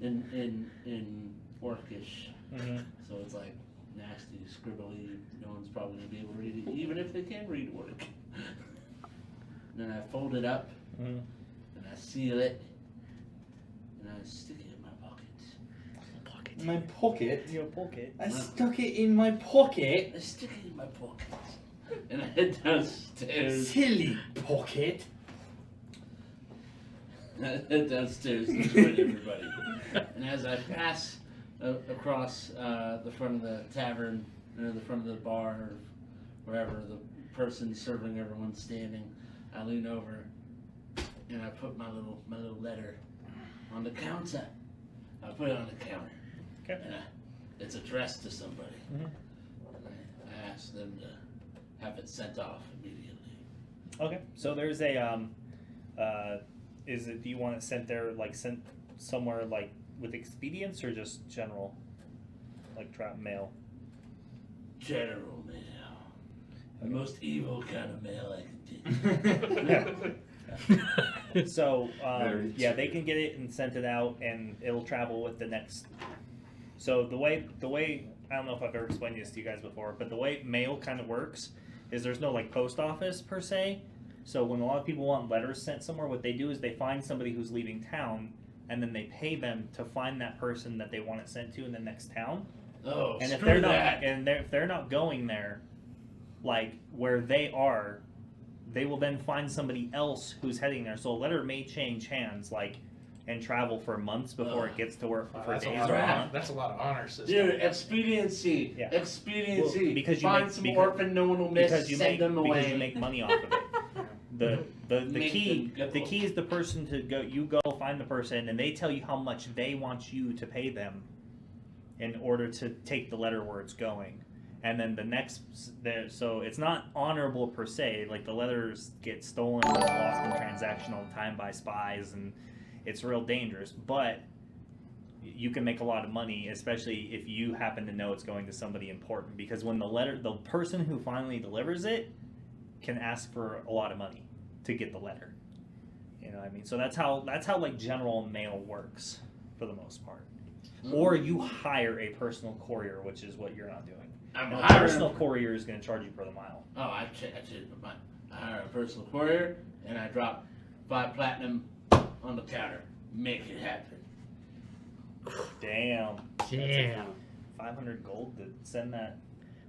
in Orcish. Mm-hmm. So it's like nasty, scribbly. No one's probably gonna be able to read it, even if they can read Orc. Then I fold it up. Mm-hmm. And I seal it, and I stick it in my pocket. My pocket? Your pocket. I stuck it in my pocket? I stick it in my pocket, and I head downstairs. Silly pocket. I head downstairs to join everybody. And as I pass across the front of the tavern, or the front of the bar, or wherever the person serving everyone's standing, I lean over. And I put my little letter on the counter. I put it on the counter. Okay. And it's addressed to somebody. Mhm. And I ask them to have it sent off immediately. Okay. So there's a do you want it sent there, like sent somewhere like with expedience or just general, like trap mail? General mail. The most evil kind of mail I can get. So Very yeah, true. they can get it and sent it out, and it'll travel with the next. So the way I don't know if I've ever explained this to you guys before, but the way mail kind of works is there's no like post office per se. So when a lot of people want letters sent somewhere, what they do is they find somebody who's leaving town, and then they pay them to find that person that they want it sent to in the next town. Oh, And if screw they're not, that. if they're not going there, like where they are, they will then find somebody else who's heading there. So a letter may change hands, like, and travel for months before it gets to where for That's a days lot or of months. that's a lot of honor system. Dude, expediency. Yeah. Expediency. Well, because you Find make- some because- orphan no one will miss, Because you send make them away. because you make money off of it. The Make key them the go. key is the person to go. You go find the person, and they tell you how much they want you to pay them in order to take the letter where it's going. And then the next, so it's not honorable per se. Like the letters get stolen and lost in transaction all the time by spies, and it's real dangerous. But you can make a lot of money, especially if you happen to know it's going to somebody important. Because when the person who finally delivers it can ask for a lot of money to get the letter. You know what I mean? So that's how like general mail works for the most part. Or you hire a personal courier, which is what you're not doing. I'm A hiring. personal courier is going to charge you per the mile. Oh, I hire a personal courier and I drop 5 platinum on the counter. Make it happen. Damn. Damn. 500 gold to send that.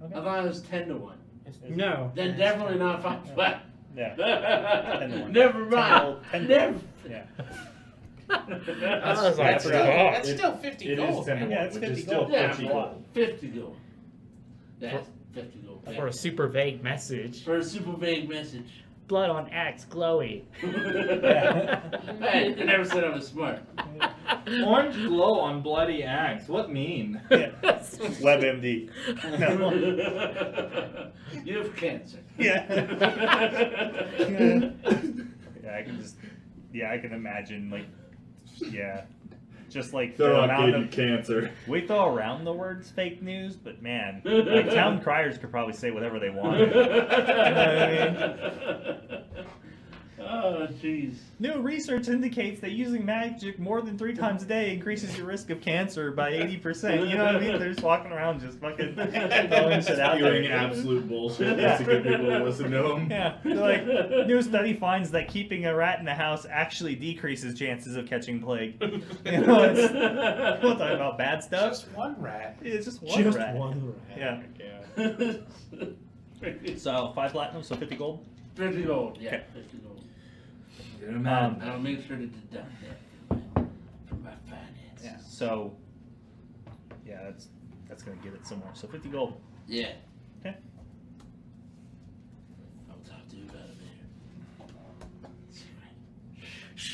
I thought it was 10 to 1. No. Then definitely not 5 platinum. Yeah. 10 to 1. Never 10 mind. gold, 10 Never. gold. Yeah. I was like, That's still, fuck. that's still 50 It gold. is 10 to man. Yeah, 1, it's which 50 is still gold. Yeah, 50 gold. 50 gold. That's 50 gold. For a super vague message. For a super vague message. Blood on axe, glowy. Hey, I never said I was smart. Orange glow on bloody axe. What mean? Yeah. WebMD. No. You have cancer. Yeah. Yeah, I can imagine, like, yeah. Just like the They're not amount getting of, cancer. we throw around the words fake news, but man, like town criers could probably say whatever they wanted. You know what I mean? Oh, jeez. New research indicates that using magic more than 3 times a day increases your risk of cancer by 80%. You know what I mean? They're just walking around just fucking throwing shit out Spewing there. absolute bullshit just to get people to listen to them. Yeah, they're like, new study finds that keeping a rat in the house actually decreases chances of catching plague. You know, it's, we're talking about bad stuff. Just one rat. It's just one Just rat. one rat. Yeah. So 5 platinum, so 50 gold. 50 gold, yeah, Okay. 50 gold. I'll make sure to deduct that from my finances. Yeah. So yeah, that's gonna get it somewhere. So 50 gold. Yeah. Okay. I'll talk to you about it later.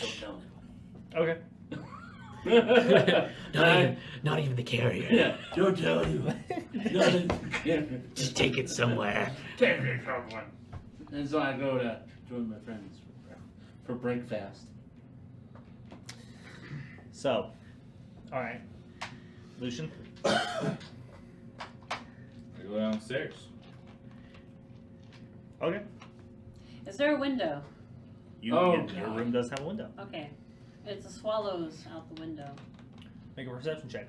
Don't tell anyone. Okay. Don't Not even the carrier. Yeah, don't tell anyone. Nothing. Just take it somewhere. Take it somewhere. And so I go to join my friends for breakfast. So, all right, Lucian. I go downstairs. Okay. Is there a window? Oh, Your God. room does have a window. Okay. It's the swallows out the window. Make a perception check.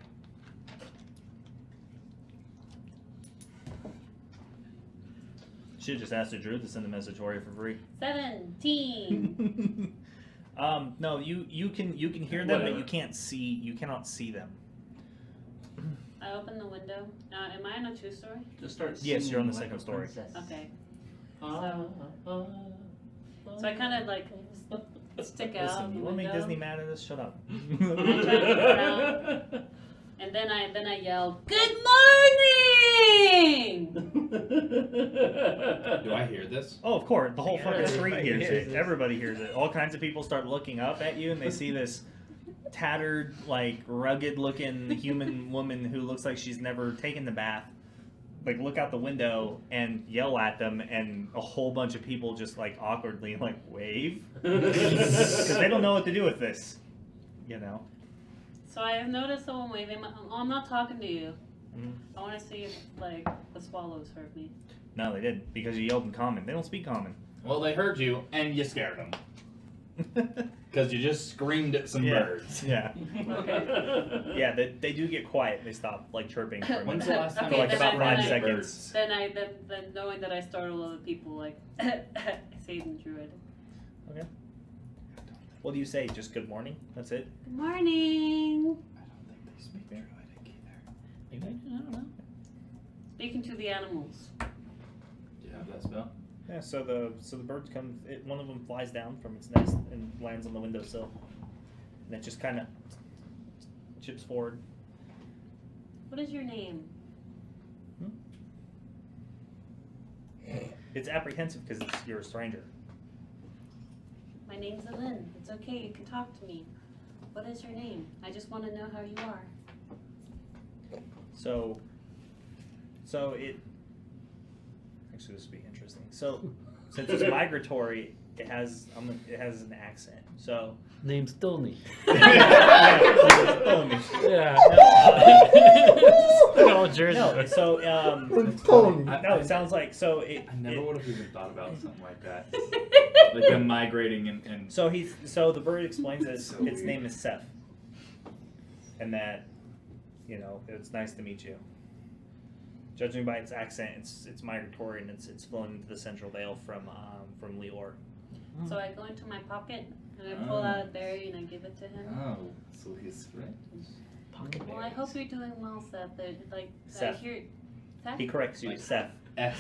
Should just ask the druid to send a message for you for free. 17. No, you can hear them, but you cannot see them. I open the window. Am I on a 2-story? Just start Yes, you're on the singing second story. like a princess. Okay. So So I kind of like stick out Listen, the you want to make window. Disney mad at us? Shut up. I try to look around, and then I yell, "Good morning!" Do I hear this? Oh, of course. The whole Yeah, fucking street everybody hears hears it. it. Everybody hears it. All kinds of people start looking up at you, and they see this tattered, like, rugged-looking human woman who looks like she's never taken the bath. Like, look out the window and yell at them, and a whole bunch of people just, like, awkwardly, like, wave. Because they don't know what to do with this. You know? So I have noticed someone waving. I'm not talking to you. Mhm. I want to see if like the swallows heard me. No, they didn't, because you yelled in common. They don't speak common. Well, they heard you, and you scared them. Because you just screamed at some birds. Yeah. Okay. Yeah, they do get quiet. They stop, like, chirping for a When's minute. the last time Okay, For, like, then about I- 5 then I- seconds. Then knowing that I startled other people, like I say the druid. Okay. What do you say? Just good morning? That's it? Good morning. I don't think they speak Druidic either. Maybe? I don't know. Speaking to the animals. Do you have that spell? Yeah, so the birds come, one of them flies down from its nest and lands on the windowsill. And it just kind of chips forward. What is your name? It's apprehensive because you're a stranger. My name's Alin. It's okay. You can talk to me. What is your name? I just want to know how you are. So it, actually this would be interesting. So since it's migratory, it has an accent. So Name's Tony. yeah. No, Jersey. No, so no, it sounds like so. I never it- would have even thought about something like that. Like them migrating and So the bird explains that So its weird. name is Seth, and that it's nice to meet you. Judging by its accent, it's migratory and it's flown into the Central Vale from Leor. So I go into my pocket and I pull out a berry and I give it to him. oh, so he's right. Well, I hope you're doing well, Seth. Like Seth. I hear. Seth? He corrects you, Like- Seth. Like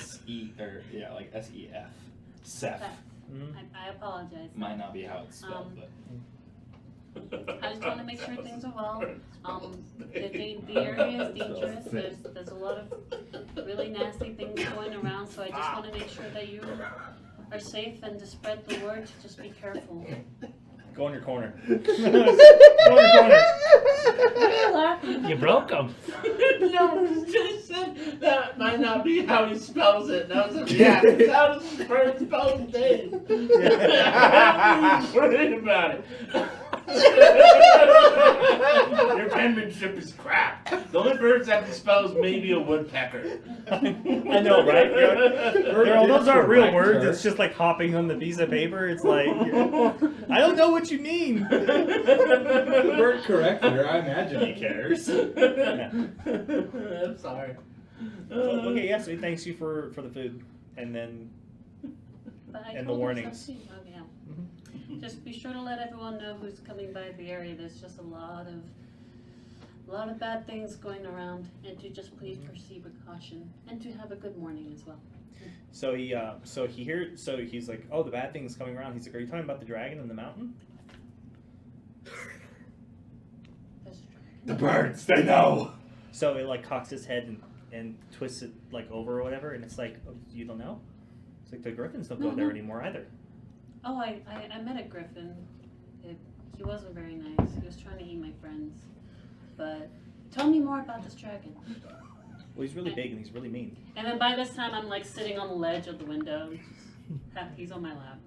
S-E-F. Seth. Seth. Mhm. I apologize. Might not be how it's spelled, but I just want to make sure things are well. The area is dangerous. There's a lot of really nasty things going around, so I just want to make sure that you are safe and to spread the word to just be careful. Go in your corner. Go in your corner. You broke him. No, just said that might not be how he spells it. That was how does the bird spell his name? Worried about it. Your penmanship is crap. The only birds that can spell is maybe a woodpecker. I know, right? Those aren't real words. It's just like hopping on the piece of paper. It's like, I don't know what you mean. the bird corrected her. I imagine he cares. I'm sorry. So, okay, yeah, so he thanks you for the food. And then, But I And the told him warnings. something. Oh, yeah. Just be sure to let everyone know who's coming by the area. There's just a lot of bad things going around, and to just please proceed with caution, and to have a good morning as well. so he's like, oh, the bad thing's coming around. He's like, are you talking about the dragon in the mountain? There's a dragon. The birds, they know. So it like cocks its head and twists it like over or whatever, and it's like, oh, you don't know? It's like the griffins don't go there anymore either. Oh, I met a griffin. He wasn't very nice. He was trying to eat my friends, but Tell me more about this dragon. Well, he's really big and he's really mean. And then by this time, I'm like sitting on the ledge of the window. He's on my lap.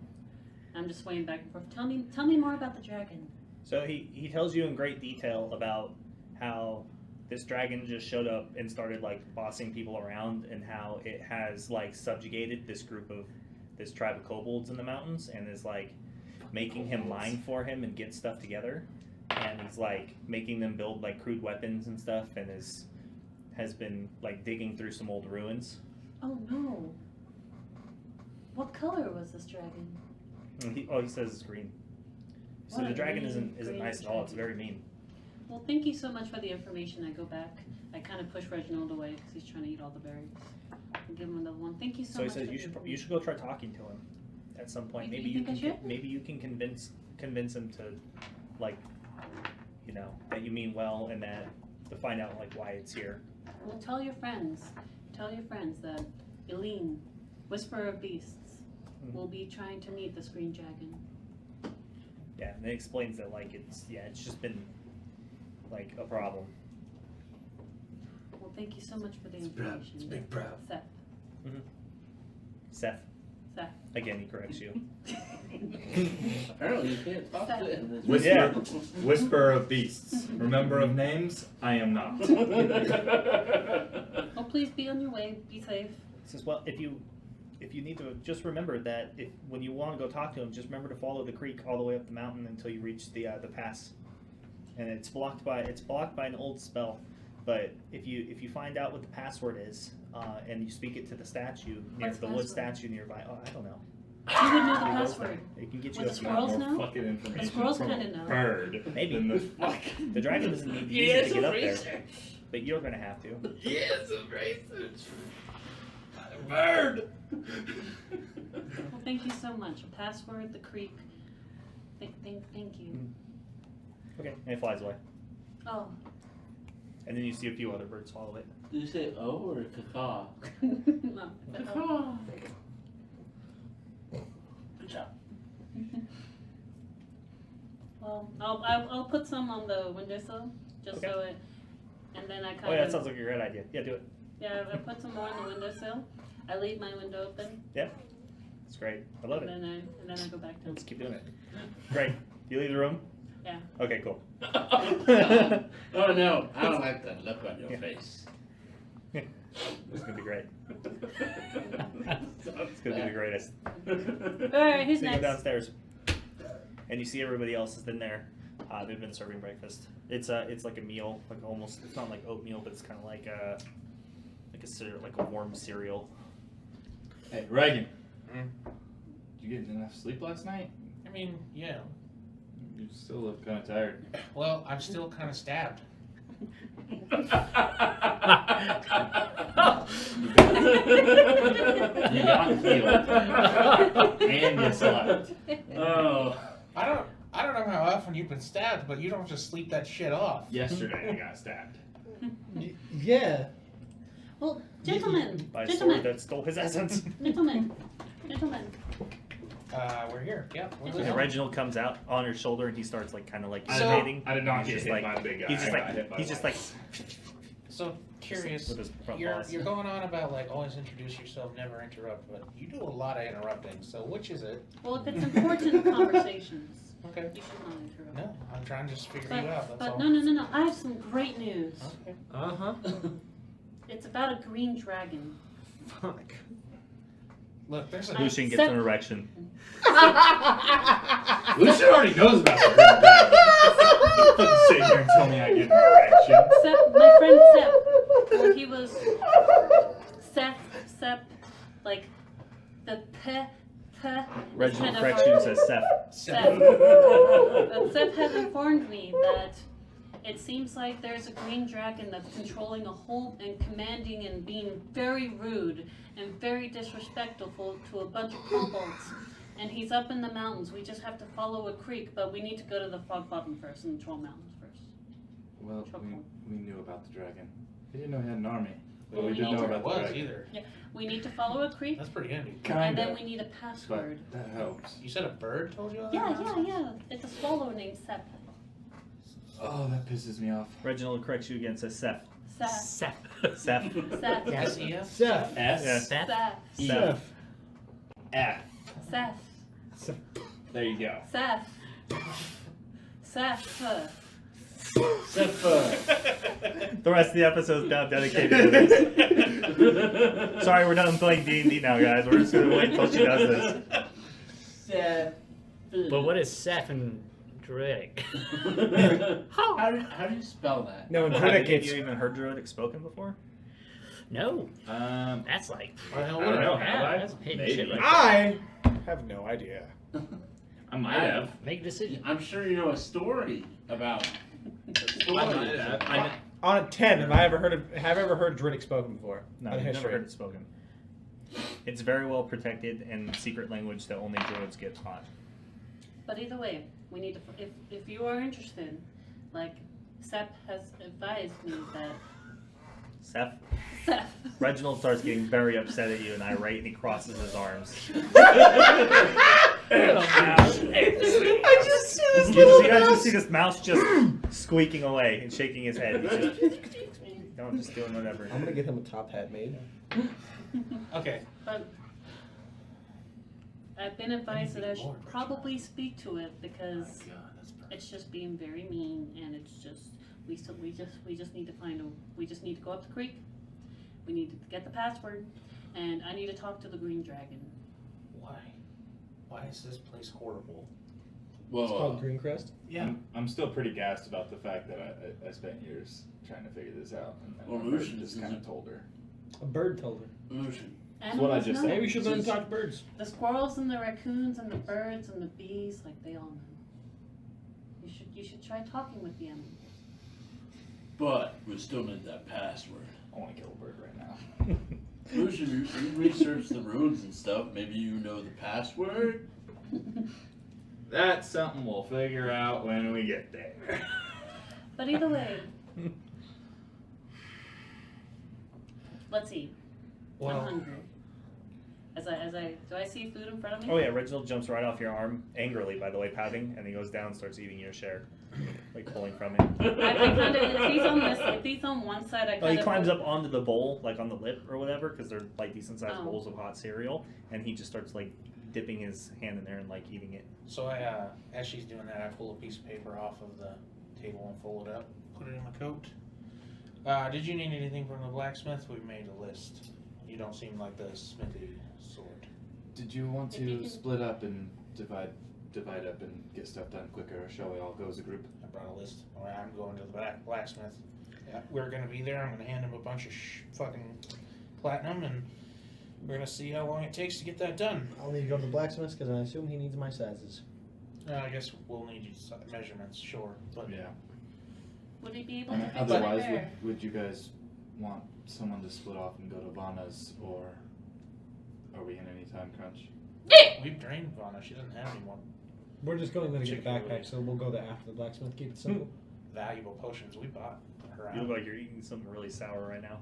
I'm just swaying back and forth. Tell me more about the dragon. So he tells you in great detail about how this dragon just showed up and started like bossing people around, and how it has like subjugated this tribe of kobolds in the mountains, and is like making him mine for him and get stuff together, and he's like making them build like crude weapons and stuff, and has been like digging through some old ruins. Oh no. What color was this dragon? And he says it's green. So What the a dragon mean isn't green nice at all. It's dragon. very mean. Well, thank you so much for the information. I go back. I kind of push Reginald away because he's trying to eat all the berries. I'll give him another one. Thank you so So he much. says for you the should information. go try talking to him at some point. You Maybe think I should? maybe you can convince him to, like, you know, that you mean well, and that to find out like why it's here. Well, tell your friends that Eileen, Whisperer of Beasts, will be trying to meet this green dragon. Yeah, and it explains that like it's just been like a problem. Well, thank you so much for the It's proud. information. It's big proud. Seth. Seth. Again, he corrects you. Apparently you can't talk to him. this Whisper, Yeah. whisper of beasts. Remember of names? I am not. Well, please be on your way. Be safe. He says, well, if you need to, just remember that when you want to go talk to him, just remember to follow the creek all the way up the mountain until you reach the pass, and it's blocked by an old spell. But if you find out what the password is, and you speak it to the statue near What's the wood password? statue nearby, I don't know. You would know the It goes password. there. It can get you Would a the squirrels More know? fucking information The squirrels from a kinda know. bird Maybe. than the fuck. The dragon doesn't need to use it to get up there, but you're gonna have to. Yes, a research. Bird. Well, thank you so much. A password, the creek. Thank you. Okay, and it flies away, Oh. and then you see a few other birds follow it. Did you say O or caca? No. Caca. Good job. Well, I'll put some on the windowsill, just Okay. so it, and then I kind Oh of. yeah, that sounds like a great idea. Yeah, do it. Yeah, I put some more on the windowsill. I leave my window open, It's great. I love and it. then I go back to. Let's keep doing it. Great. You leave the room? Yeah. Okay, cool. Oh no, I don't like that look on your Yeah. face. It's gonna be great. It's gonna be the greatest. All right, who's So you go next? downstairs, and you see everybody else has been there. They've been serving breakfast. It's like a meal, like almost. It's not like oatmeal, but it's kind of like a cereal, like a warm cereal. Hey, Reagan. Did you get enough sleep last night? I mean, yeah. You still look kind of tired. Well, I'm still kind of stabbed. You got healed. And you slept. Oh. I don't know how often you've been stabbed, but you don't just sleep that shit off. Yesterday I got stabbed. Yeah. Well, gentlemen, By a sword gentlemen, that stole his essence. gentlemen. We're here. Yeah. We're Yeah, And here. Reginald comes out on your shoulder, and he starts like kind of like So- meditating. I did not He's get just hit like by the big guy. he's just I got hit like by he's just one. like So curious. with his front You're paws. going on about like always introduce yourself, never interrupt, but you do a lot of interrupting. So which is it? Well, if it's important conversations, Okay. you should not interrupt. No, I'm trying to just figure you out. That's But all. no. I have some great news. Okay. Uh-huh. It's about a green dragon. Fuck. Look, there's a. Lucian gets an erection. Lucian already knows about the green dragon. You couldn't sit here and tell me I get an erection. Sep, my friend Sep. Well, he was Sep, like the Reginald corrects you and says Seth. Sep. But Sep has informed me that it seems like there's a green dragon that's controlling a whole and commanding and being very rude and very disrespectful to a bunch of kobolds. And he's up in the mountains. We just have to follow a creek, but we need to go to the Fog Bottom first and the Troll Mountains first. Well, we knew about the dragon. We didn't know he had an army. But Well, we we did know know where about the was dragon. either. We need to follow a creek, That's pretty handy. and then Kinda. we need a But password. that helps. You said a bird told you that? Yeah. It's a swallow named Sep. Oh, that pisses me off. Reginald corrects you again. Says Seth. Seth. Seth. Seth. Seth. S-E-F? Seth. Yeah. Seth. Seth. Seth. F. Seth. There you go. Seth. Seth. The rest of the episode's now dedicated to this. Sorry, we're done playing D&D now, guys. We're just gonna wait until she does this. Seth. But what is Seth and Drake? How do you spell that? No, in Have Druidic any of it's you even heard Druidic spoken before? No, Um, that's like I don't know. Have I? that's hidden Maybe. shit right I have no idea. I might have. Make a decision. I'm sure you know a story about. A story. On a 10, have I ever heard Druidic spoken before? No, On I've never history. heard it spoken. It's very well protected and secret language that only druids get taught. But either way, we need to. If you are interested, like Seth has advised me that Seth? Seth. Reginald starts getting very upset at you and irate, and he crosses his arms. I just see this You guys just see this mouse just squeaking away and shaking his head. He's just doing whatever. I'm gonna get him a top hat made. Okay. But I've been advised that I should probably speak to it because it's just being very mean, and it's just we just need to we just need to go up the creek. We need to get the password, and I need to talk to the green dragon. Why? Why is this place horrible? It's called Well, Greencrest. Yeah. I'm still pretty gassed about the fact that I spent years trying to figure this out, and then Well, my bird Lucian just is kind a- of told her. A bird told her. Lucian. That's what I Animals just know. said. Maybe we should learn to talk to birds. The squirrels and the raccoons and the birds and the bees, like they all know. You should try talking with the animals. But we still need that password. I want to kill a bird right now. Lucian, you research the runes and stuff. Maybe you know the password. That's something we'll figure out when we get there. But either way, let's eat. I'm Well, hungry. Do I see food in front of me? Oh yeah, Reginald jumps right off your arm, angrily by the way, pouting, and he goes down and starts eating your share. Like pulling from it. I kind of, if he's on this, if he's on one side, I kind Oh, of. he climbs up onto the bowl, like on the lip or whatever, because they're like decent sized Oh. bowls of hot cereal, and he just starts like dipping his hand in there and like eating it. so as she's doing that, I pull a piece of paper off of the table and fold it up, put it in my coat. Did you need anything from the blacksmith? We made a list. You don't seem like the smithy sort. Did you want If you to can- split up and divide up and get stuff done quicker, or shall we all go as a group? I brought a list. All right, I'm going to the blacksmith. Yeah, we're gonna be there. I'm gonna hand him a bunch of fucking platinum, and we're gonna see how long it takes to get that done. I'll need to go to the blacksmith because I assume he needs my sizes. I guess we'll need measurements, sure. But Yeah. Would he be able And to fix otherwise, my bear? would you guys want someone to split off and go to Vanna's, or are we in any time crunch? we've drained Vanna. She doesn't have any more We're just going there to get a Particularly- backpack, so we'll go there after the blacksmith. Keep it simple. valuable potions we bought her You out. look like you're eating something really sour right now.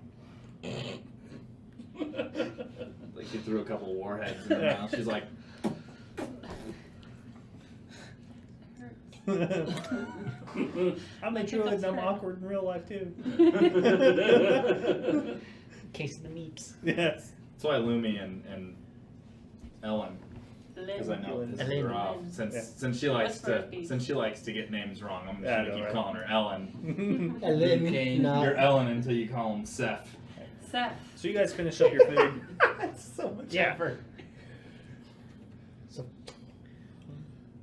Like she threw a couple of warheads in her Yeah. mouth. She's like, I'll make sure that I'm awkward in real life too. Case of the meeps. Yes. that's why Lumi and Ellen, because I know Ellen. this is her Ellen. off. Yeah. Since she likes Whisper to piece. get names wrong, I'm just Yeah, I gonna know, keep right? calling her Ellen. Ellen, Okay. nah. You're Ellen until you call him Seth. Seth. So you guys finish up your food. so much Yeah. effort. So,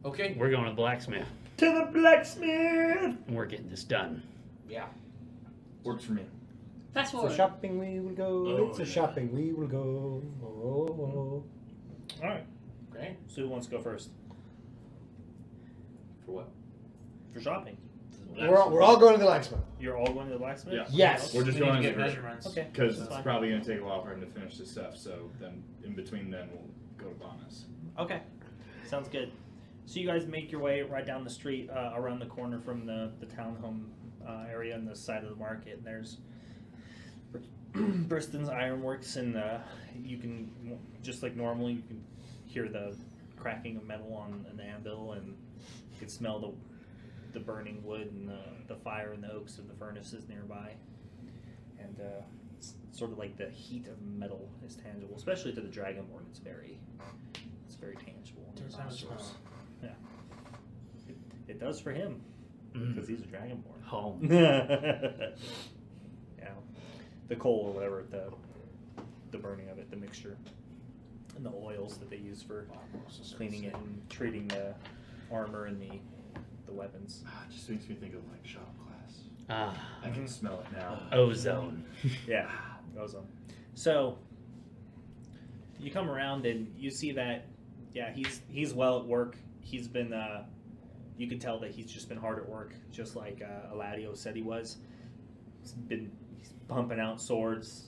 Okay. We're going to the blacksmith, To the blacksmith. and we're getting this done. Yeah. Works for me. Fast it's a forward. shopping we will go. Oh, it's a yeah. shopping we will go. Oh. All right. Great. So who wants to go first For what? for shopping? We're all going to the blacksmith. You're all going to the blacksmith. Yeah. Yes. We're just We need going to as a get group. measurements. Okay. Because That's it's fine. probably going to take a while for him to finish this stuff, so then in between then we'll go to Vanna's. Okay. Sounds good. So you guys make your way right down the street, around the corner from the townhome area on the side of the market. And there's Bristol's Ironworks, and you can, just like normal, you can hear the cracking of metal on an anvil, and you can smell the burning wood and the fire and the oaks of the furnaces nearby. And it's sort of like the heat of metal is tangible, especially to the Dragonborn. It's very tangible. in Does their have a smell. nostrils. Yeah. It does for him, because he's a Dragonborn. Home. Yeah. The coal or whatever, the burning of it, the mixture, and the oils that they use for cleaning it and treating the armor and the weapons. It just makes me think of like shop class. Ah, I can smell it now. ozone. Yeah, ozone. So you come around and you see that, yeah, he's well at work. He's been, you can tell that he's just been hard at work, just like Eladio said he was. He's pumping out swords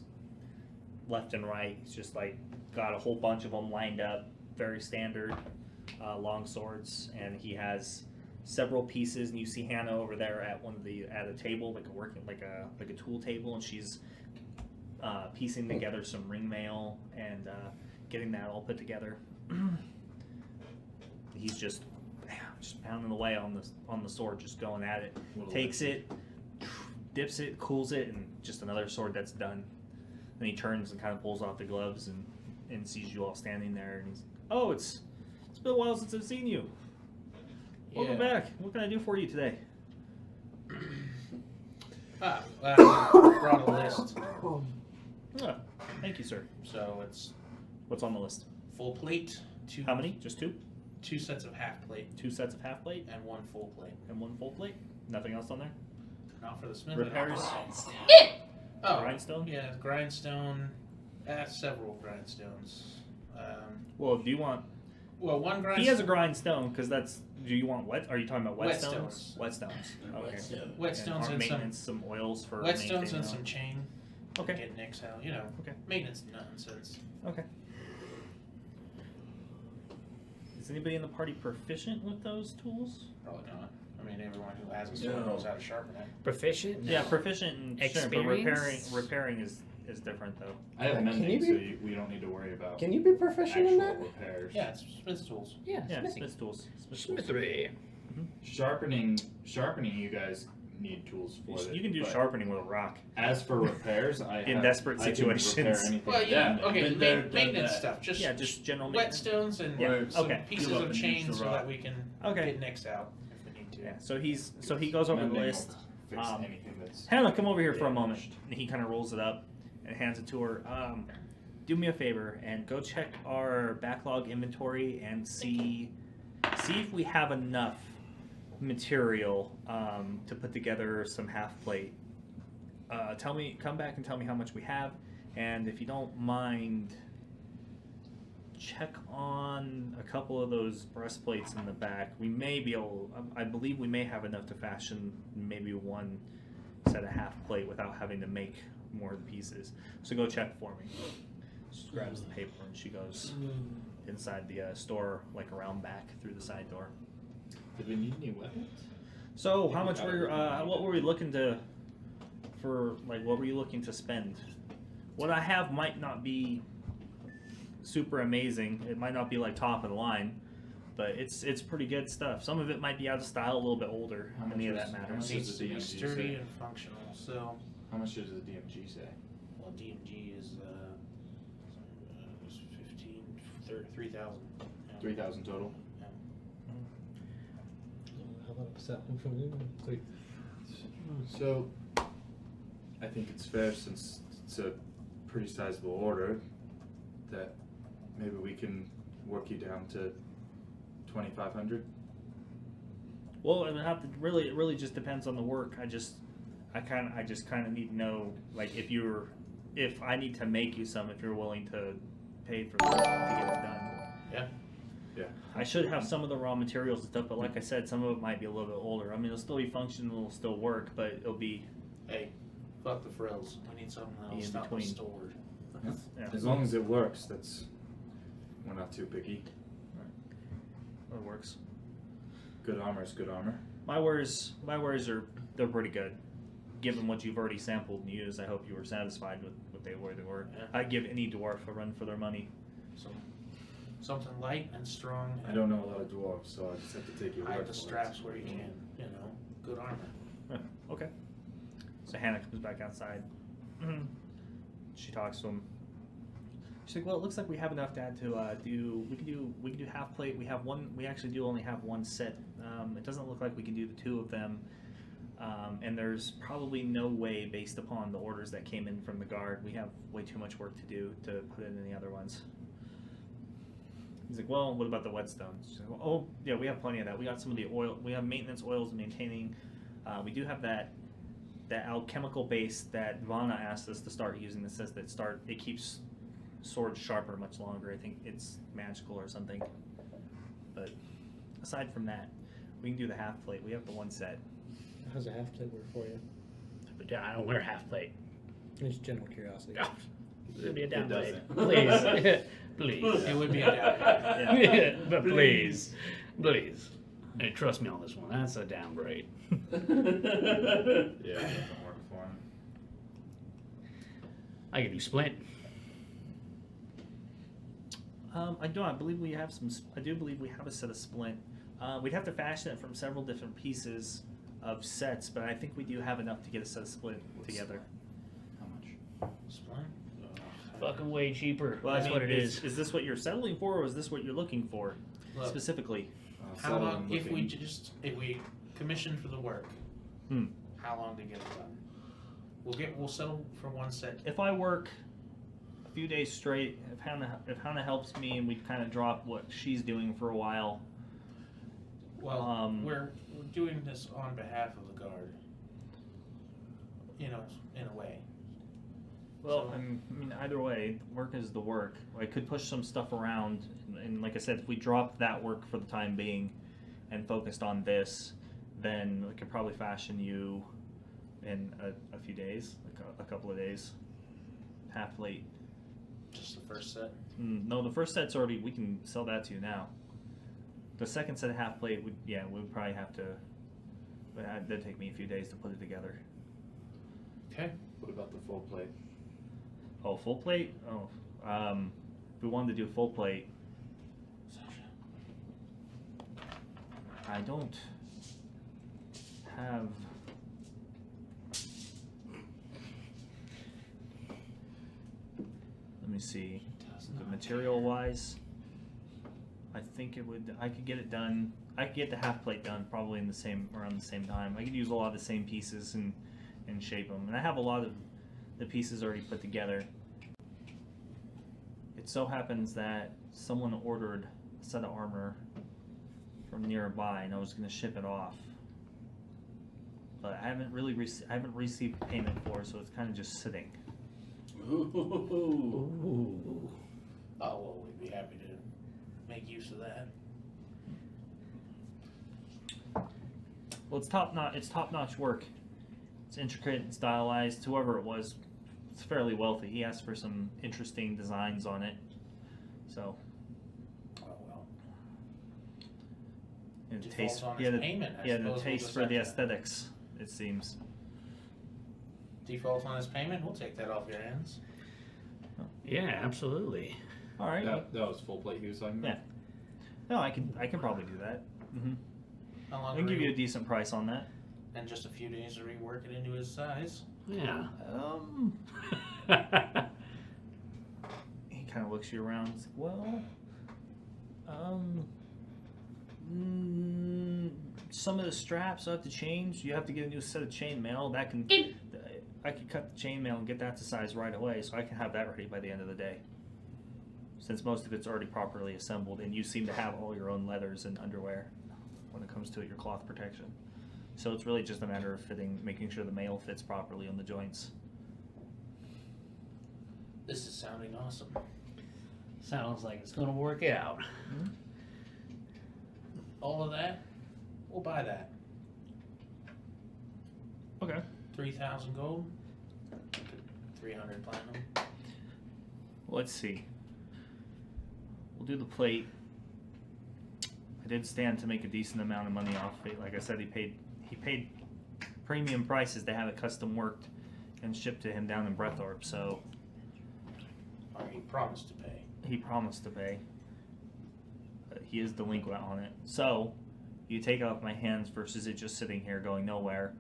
left and right. He's just like got a whole bunch of them lined up, very standard long swords, and he has several pieces. And you see Hannah over there at at a table, like a tool table, and she's piecing together some ring mail and getting that all put together. He's just pounding away on the sword, just going at it. Takes it, dips it, cools it, and just another sword that's done. Then he turns and kind of pulls off the gloves and sees you all standing there, and he's, oh, it's been a while since I've seen you. Welcome back. What can I do for you today? Brought a list. Oh, thank you, sir. So it's What's on the list? full plate, How many? Just two? 2 sets of half plate, 2 sets of half plate and 1 full plate. and 1 full plate? Nothing else on there? Not for the smith. Repairs? Oh, Grindstone? Yeah, grindstone. Several grindstones. Well, do you want... Well, one grindstone. He has a grindstone, because that's... Do you want wet... Are you talking about Whetstones. Whetstones. Okay. Whetstones and maintenance, some oils for whetstones and maintaining some them. chain. Okay. Get nicks out. Okay. Maintenance nonsense. Okay. Is anybody in the party proficient with those tools? Probably not. I mean, everyone who has a sword knows how to sharpen it. Proficient? Yeah, proficient and sure, but Experience? repairing is different though. I have Can mending, you so be- we don't need to worry about Can you be proficient in actual that? repairs. Yeah, it's smith's tools. Yeah, Yeah, smithing. Smith's tools. Smith's tools. Smithery. Sharpening, you guys need tools for it. You can do but sharpening with a rock. As for repairs, In desperate I can situations. repair anything. Well, yeah, Yeah, okay, been there, done maintenance that. stuff. Just Yeah, just general maintenance. whetstones and Yeah, some okay. pieces Give up of and chain use so the that rock. we can Okay. get nicks out if we need to. Yeah. So he goes over the Mending will list. Fix anything that's Hannah, come over here for a moment. damaged. And he kind of rolls it up and hands it to her. Do me a favor and go check our backlog inventory and see if we have enough material to put together some half plate. Come back and tell me how much we have, and if you don't mind, check on a couple of those breastplates in the back. We may be able, I believe we may have enough to fashion maybe 1 set of half plate without having to make more of the pieces. So go check for me. She grabs the paper and she goes inside the store, like around back through the side door. Did we need any weapons? So how much what were we looking to, what were you looking to spend? What I have might not be super amazing. It might not be like top of the line, but it's pretty good stuff. Some of it might be out of style, a little bit older. How much Any of was- that how matters. much Needs does to the be DMG sturdy say? and functional. So, How much does the DMG say? well, DMG is 3,000. 3,000 total. How about upset from you? Sweet. So, I think it's fair, since it's a pretty sizable order, that maybe we can work you down to 2,500. Well, it would have to it really just depends on the work. I just kind of need to know, like, if I need to make you some, if you're willing to pay for that to get it done. Yeah. Yeah. I should have some of the raw materials and stuff, but like I said, some of it might be a little bit older. I mean, it'll still be functional, it'll still work, but it'll be Hey, fuck the frills. We need something that'll In stop between. us stored. yeah, As long as it works, we're not too picky. it works. Good armor is good armor. My wares they're pretty good. Given what you've already sampled and used, I hope you were satisfied with what they were. Yeah. I'd give any dwarf a run for their money. Something light and strong. I don't know a lot of dwarves, so I just have to take your Hide word the for straps it. where you can. good armor. Okay. So Hannah comes back outside. She talks to him. She's like, "Well, it looks like we have enough, Dad, to do. We can do half plate. We have one. We actually do only have one set. It doesn't look like we can do the two of them. And there's probably no way, based upon the orders that came in from the guard, we have way too much work to do to put in any other ones." He's like, "Well, what about the whetstone?" She's like, "Well, oh, yeah, we have plenty of that. We got some of the oil. We have maintenance oils and maintaining. We do have that alchemical base that Vana asked us to start using. That says that it keeps swords sharper much longer. I think it's magical or something. But aside from that, we can do the half plate. We have the one set." How's a half plate work for you? But I don't wear half plate. It's general curiosity. It'd be a down plate. doesn't. Please. Please. It would be a down. But please. Hey, trust me on this one. That's a downgrade. Yeah, it doesn't work for him. I can do splint. I do believe we have a set of splint. We'd have to fashion it from several different pieces of sets, but I think we do have enough to get a set of splint together. How much? Splint? Fucking way cheaper. Well, That's I mean, what it is. Is this what you're settling for, or is this what you're looking for Look, specifically? how long if we commission for the work? How long to get it done? We'll settle for one set. If I work a few days straight, if Hannah helps me and we kind of drop what she's doing for a while. Well, we're doing this on behalf of the guard. You know, in a way. Well, So- I mean, either way, work is the work. I could push some stuff around, and like I said, if we dropped that work for the time being and focused on this, then we could probably fashion you in a few days, like a couple of days. Half plate. Just the first set. No, the first set's already. We can sell that to you now. The second set of half plate would probably have to. That'd take me a few days to put it together. Okay. What about the full plate? Oh, full plate? Oh, if we wanted to do full plate, I don't have. Let me see. The material wise, I think I could get it done. I could get the half plate done probably around the same time. I could use a lot of the same pieces and shape them, and I have a lot of the pieces already put together. It so happens that someone ordered a set of armor from nearby, and I was going to ship it off, but I haven't received payment for it, so it's kind of just sitting. Ooh. Ooh. Oh well, we'd be happy to make use of that. Well, it's top-notch work. It's intricate and stylized. Whoever it was, it's fairly wealthy. He asked for some interesting designs on it, so. Oh well. And Defaults taste, on he his had payment, I the suppose we'll taste just for have the to- aesthetics, it seems. Default on his payment, we'll take that off your hands. Yeah, absolutely. All right. That was full plate he was talking about? Yeah. No, I can probably do that. Mm-hmm. How I long can to give you a decent price on that. and just a few days to rework it into his size. Yeah. He kind of looks you around. He's like, well, some of the straps I have to change. You have to get a new set of chainmail. I could cut the chainmail and get that to size right away, so I can have that ready by the end of the day. Since most of it's already properly assembled, and you seem to have all your own leathers and underwear when it comes to it, your cloth protection. So it's really just a matter of making sure the mail fits properly on the joints. This is sounding awesome. Sounds like it's gonna work out. All of that, we'll buy that. Okay. 3,000 gold, 300 platinum. Let's see. We'll do the plate. I did stand to make a decent amount of money off it. Like I said, he paid premium prices to have it custom worked and shipped to him down in Breathorpe, so Or he promised to pay. he promised to pay. He is delinquent on it. So you take it off my hands versus it just sitting here going nowhere.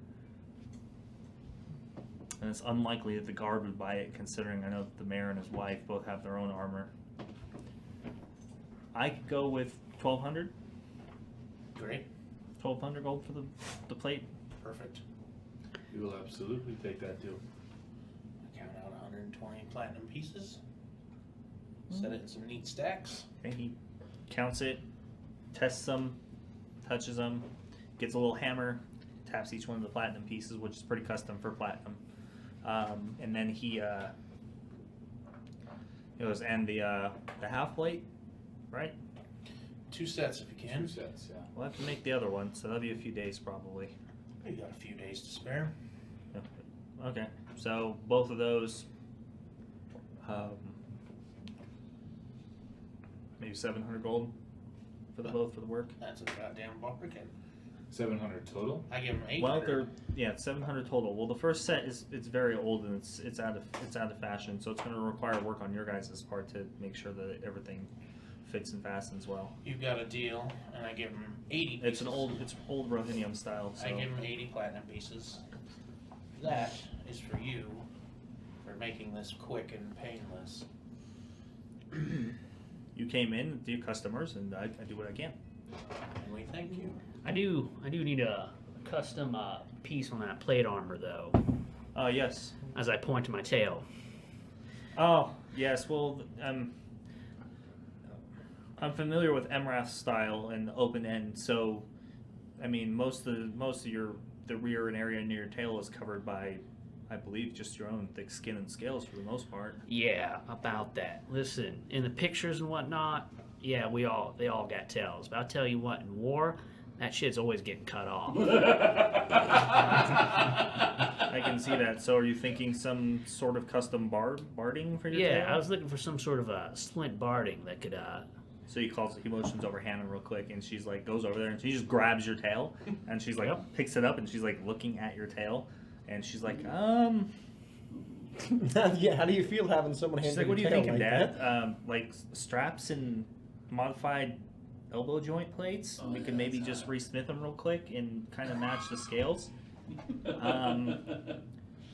And it's unlikely that the guard would buy it, considering I know that the mayor and his wife both have their own armor. I could go with 1,200. Great. 1,200 gold for the plate. Perfect. We will absolutely take that deal. Count out 120 platinum pieces. Set it in some neat stacks. Okay, he counts it, tests them, touches them, gets a little hammer, taps each one of the platinum pieces, which is pretty custom for platinum. And then he goes, and the half plate, right? 2 sets if you can. 2 sets, yeah. We'll have to make the other one, so that'll be a few days probably. You got a few days to spare. Okay, so both of those, maybe 700 gold for the both for the work. That's a goddamn bargain. 700 total? I give them 800. Well, they're 700 total. Well, the first set it's very old and it's out of fashion, so it's going to require work on your guys' part to make sure that everything fits and fastens well. You've got a deal, and I give them 80 pieces. It's old Rohinium style. So. I give them 80 platinum pieces. That is for you for making this quick and painless. You came in, do customers, and I do what I can. And we thank you. I do need a custom piece on that plate armor though. Yes. As I point to my tail. Oh yes. Well, I'm familiar with Emrath's style and open end, so I mean most of the rear and area near your tail is covered by, I believe, just your own thick skin and scales for the most part. Yeah, about that. Listen, in the pictures and whatnot, yeah, they all got tails. But I'll tell you what, in war, that shit's always getting cut off. I can see that. So are you thinking some sort of custom barding for your tail? Yeah, I was looking for some sort of a splint barding that could So he motions over Hannah real quick, and she's like, goes over there, and she just grabs your tail, and she's like, picks it up, and she's like looking at your tail, and she's like, Yeah, how do you feel having someone she's handle like, what are you your tail thinking, like Dad? Like straps and modified elbow joint plates? Oh, We yeah, could maybe that's just hot. resmith them real quick and kind of match the scales.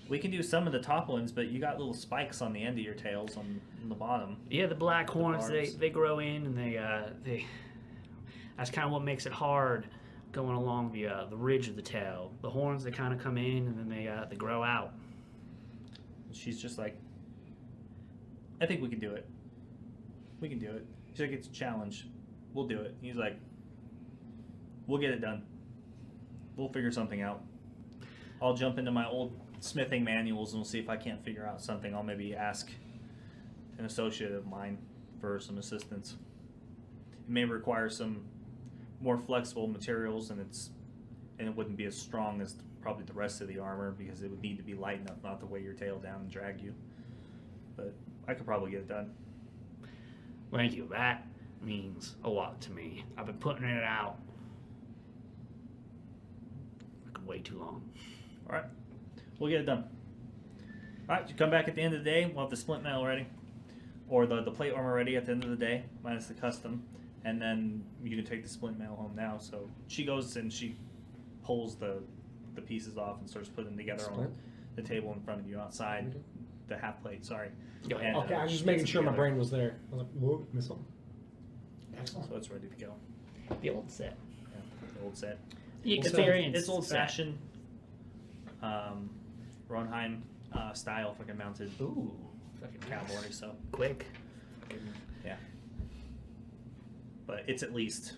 We can do some of the top ones, but you got little spikes on the end of your tails on the bottom. Yeah, the black horns barbs. they grow in and they that's kind of what makes it hard going along the ridge of the tail. The horns they kind of come in and then they grow out. She's just like, I think we can do it. We can do it. She's like, it's a challenge. We'll do it. He's like, we'll get it done. We'll figure something out. I'll jump into my old smithing manuals and we'll see if I can't figure out something. I'll maybe ask an associate of mine for some assistance. It may require some more flexible materials, and it wouldn't be as strong as probably the rest of the armor because it would need to be light enough not to weigh your tail down and drag you. But I could probably get it done. Thank you. That means a lot to me. I've been putting it out for way too long. All right, we'll get it done. All right, you come back at the end of the day. We'll have the splint mail ready, or the plate armor ready at the end of the day, minus the custom, and then you can take the splint mail home now. So she goes and she pulls the pieces off and starts putting them together on the table in front of you outside. The half plate, sorry. And, Okay, I was she just making gets it sure my together. brain was there. I was like, whoa, missed something. Excellent. So it's ready to go. The old set. Yeah, the old set. The It's experience. It's old fashioned. Ronheim style, fucking mounted. Ooh, Fucking cavalry. So quick. yeah. But it's at least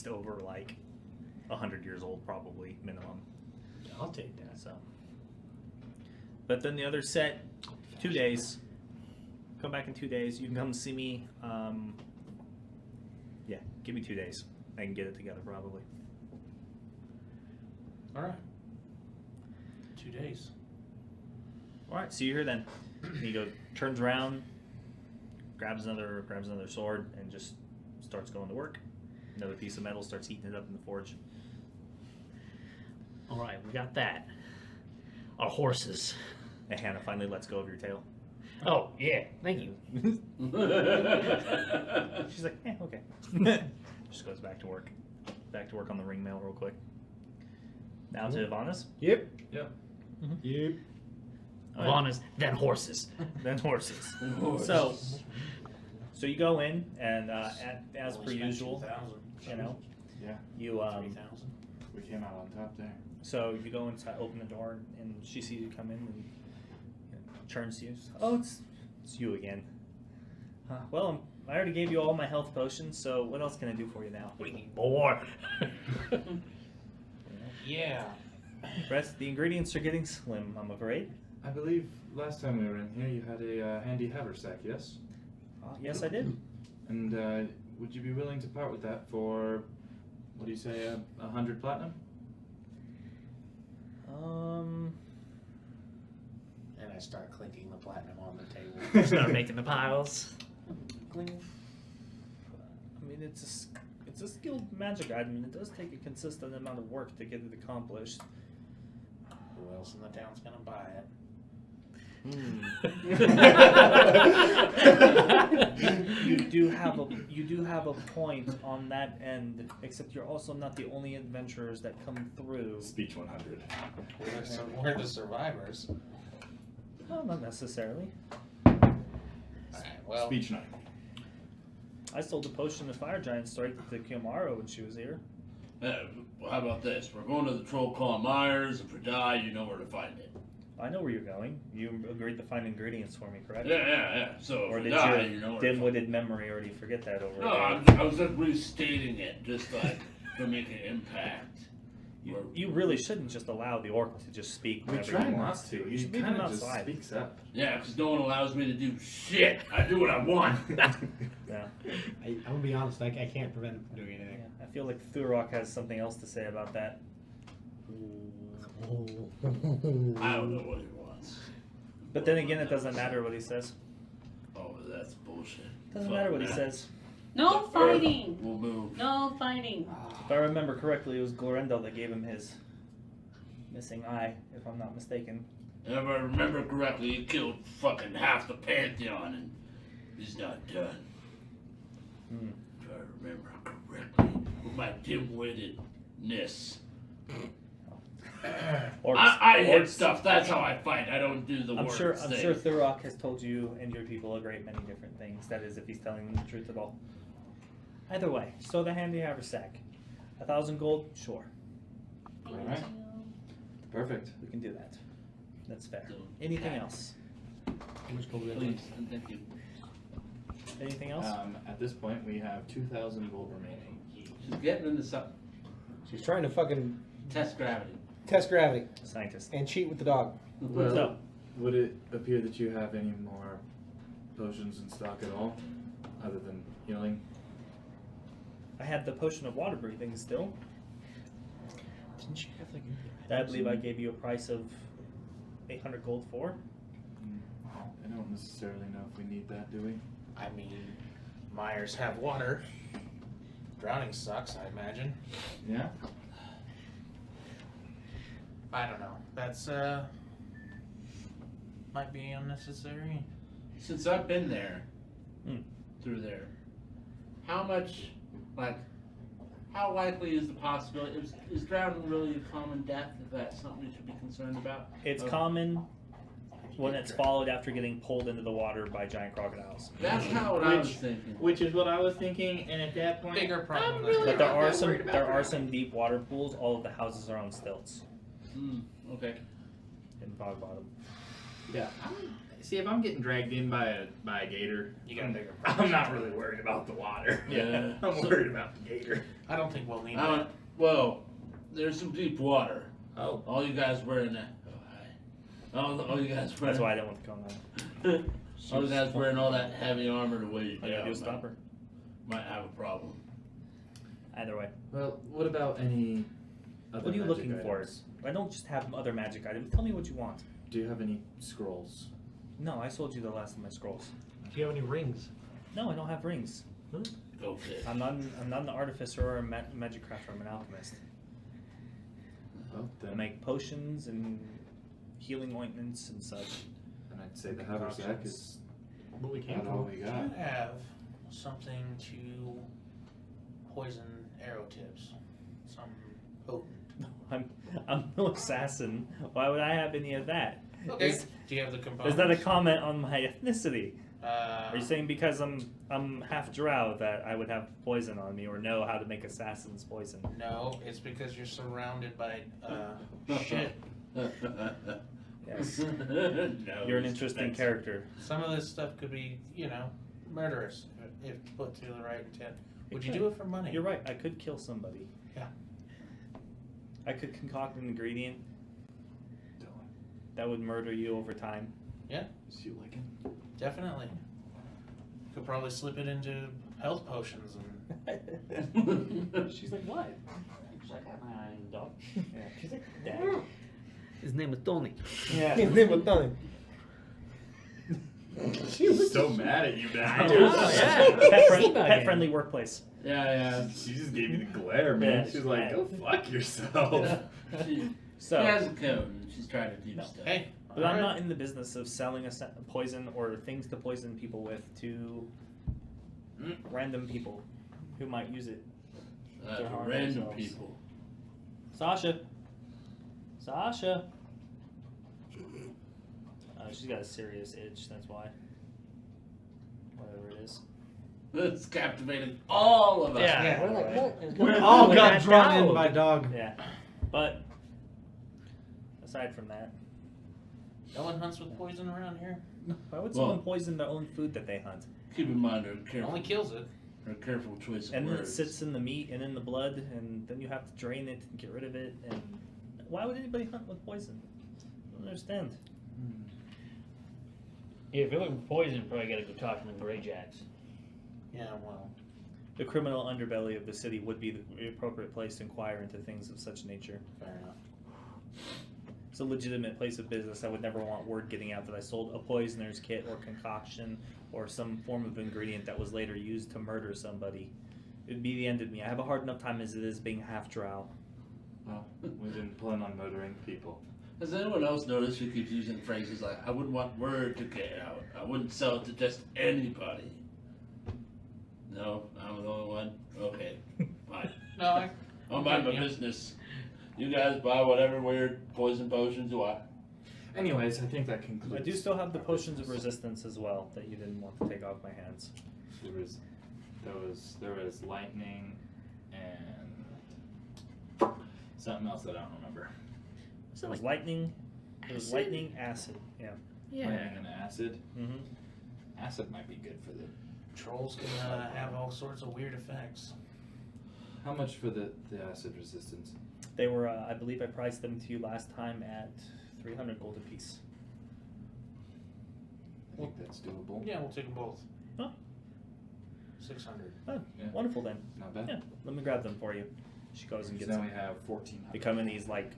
over like 100 years old, probably minimum. I'll take that. So. But then the other set, 2 days. Come back in 2 days. You can come see me. Yeah, give me 2 days. I can get it together probably. All right. 2 days. All right, see you here then. He turns around, grabs another sword, and just starts going to work. Another piece of metal, starts heating it up in the forge. All right, we got that. Our horses. And Hannah finally lets go of your tail. Oh yeah, thank you. She's like, okay. Just goes back to work. Back to work on the ring mail real quick. Now to Ivana's. Yep. Yep. Yep. Iguanas, then horses. Then horses. Horse. So you go in and as Only per spent usual, 2,000. you know, Yeah. you 3,000. We came out on top there. So you go inside, open the door, and she sees you come in and turns to you. Oh, it's you again. Well, I already gave you all my health potions, so what else can I do for you now? We need more. Yeah. Rest, the ingredients are getting slim, I'm afraid. I believe last time we were in here, you had a handy haversack, yes? Yes, I did. And would you be willing to part with that for, what do you say, 100 platinum? And I start clinking the platinum on the table. Start making the piles. I mean, it's a skilled magic item, and it does take a consistent amount of work to get it accomplished. Who else in the town's gonna buy it? You do have a point on that end, except you're also not the only adventurers that come through. Speech 100. We're the survivors. Well, not necessarily. Alright, well, Speech 9. I sold a potion of fire giant strike to Kiyomaru when she was here. Well, how about this? We're going to the Troll Claw Myers. If we die, you know where to find it. I know where you're going. You agreed to find ingredients for me, correct? Yeah. So Or if we did die, your you know where to find dim-witted memory already forget that over No, there? I was just restating it, just like to make an impact. You really shouldn't just allow the orc to just speak We whenever try he not wants. to. You He should leave kind him of just outside. speaks up. Yeah, because no one allows me to do shit. I do what I want. Yeah. I'm gonna be honest. I can't prevent him from doing anything. I feel like Thurok has something else to say about that. I don't know what he wants. But then again, it doesn't matter what he says. Oh, that's bullshit. Doesn't Fuck matter what he that. says. No fighting! We'll move. No fighting. If I remember correctly, it was Glorendal that gave him his missing eye, if I'm not mistaken. And if I remember correctly, he killed fucking half the Pantheon, and he's not done. If I remember correctly, with my dim-wittedness. I hit stuff. That's how I fight. I don't do the I'm words sure thing. Thurok has told you and your people a great many different things. That is, if he's telling them the truth at all. Either way, so the handy haversack. 1,000 gold, sure, Alright. Perfect. we can do that. That's fair. So, Anything yeah. else? How much gold do we have? Please, and thank you. Anything else? At this point, we have 2,000 gold remaining. She's getting into something. She's trying to fucking Test gravity. test gravity Scientist. and cheat with the dog. Well, So- would it appear that you have any more potions in stock at all, other than healing? I had the potion of water breathing still. Didn't she have like? That I believe I gave you a price of 800 gold for. I don't necessarily know if we need that, do we? I mean, Myers have water. Drowning sucks, I imagine. Yeah? I don't know. That's, might be unnecessary. Since I've been there, Hmm. through there, how much, like, how likely is the possibility? Is drowning really a common death? If that's something we should be concerned about? It's Okay. common when it's followed after getting pulled into the water by giant crocodiles. That's kind of what I was thinking. Which is what I was thinking, and at that point, Bigger problem. I'm than really But there not are that some worried about that. deep water pools. All of the houses are on stilts Okay. in Bog Bottom. Yeah. See, if I'm getting dragged in by a gator, You got a bigger I'm problem. not really worried about the water. Yeah. I'm So- worried about the gator. I don't think we'll need I that. don't, well, there's some deep water. Oh. All you guys wearing that. All you guys wearing. That's why I don't want to come on. All you guys wearing all that heavy armor to weigh you All you gotta down. do is stop her. Might have a problem. Either way. Well, what about any other What are you magic looking for? items? I don't just have other magic items. Tell me what you want. Do you have any scrolls? No, I sold you the last of my scrolls. Do you have any rings? No, I don't have rings. Okay. I'm not an artificer or a magic crafter. I'm an alchemist. Well, I then, make potions and healing ointments and such. then I'd say the haversack is What we came about all for. we Do got. you have something to poison arrow tips. Some potent. I'm no assassin. Why would I have any of that? Okay. Do you have the components? Is that a comment on my ethnicity? Are Are you saying because I'm half drow that I would have poison on me or know how to make assassin's poison? No, it's because you're surrounded by shit. Yes. No, You're an interesting that's- character. Some of this stuff could be, murderous if put to the right intent. Would you do it for money? You're right. I could kill somebody. Yeah. I could concoct an ingredient that would murder you over time. Is you like him? Definitely. Could probably slip it into health potions and. She's like, what? She's like, I dog. Yeah. She's like, Dad. His name was Tony. Yeah. His name was Tony. She's so mad at you now. I know, yeah. Pet-friendly workplace. Yeah. She just gave me the glare, man. Yeah, She's she's like, mad. go fuck yourself. She So, has a code and she's trying to do stuff. Hey, but I'm alright. not in the business of selling poison or things to poison people with to random people who might use it. To harm Random themselves. people. Sasha. She's got a serious itch, that's why. Whatever it is. It's captivated all of us. Yeah. Yeah. We're like, what is We going on all with got that drawn in dog? by dog. Yeah. But, aside from that, No one hunts with poison around here. why would Well- someone poison their own food that they hunt? Keep in mind her It careful, only kills it. her careful choice of And then it words. sits in the meat and in the blood, and then you have to drain it and get rid of it. And why would anybody hunt with poison? I don't understand. Yeah, if you're looking for poison, you probably gotta go talk to the Greyjacks. Yeah, well. The criminal underbelly of the city would be the appropriate place to inquire into things of such nature. Fair enough. It's a legitimate place of business. I would never want word getting out that I sold a poisoner's kit or concoction or some form of ingredient that was later used to murder somebody. It'd be the end of me. I have a hard enough time as it is being half drow. Well, we didn't plan on murdering people. Has anyone else noticed who keeps using phrases like, I wouldn't want word to get out. I wouldn't sell it to just anybody. No? I'm the only one? Okay. Fine. No, I. I'll mind my Yeah. business. You guys buy whatever weird poison potions you want. Anyways, I think that concludes. I do still have the our potions of business. resistance as well that you didn't want to take off my hands. There was lightning and something else that I don't remember. It was lightning. It was Acid? lightning, acid. Yeah. Lightning and acid. Mm-hmm. Acid might be good for the. Trolls can have all sorts of weird effects. How much for the acid resistance? They were, I believe I priced them to you last time at 300 gold apiece. I think that's doable. Yeah, we'll take them both. Huh? 600. Oh, Yeah. wonderful then. Not bad. Yeah, let me grab them for you. She goes and So gets now them. we have 1,400. They come in these like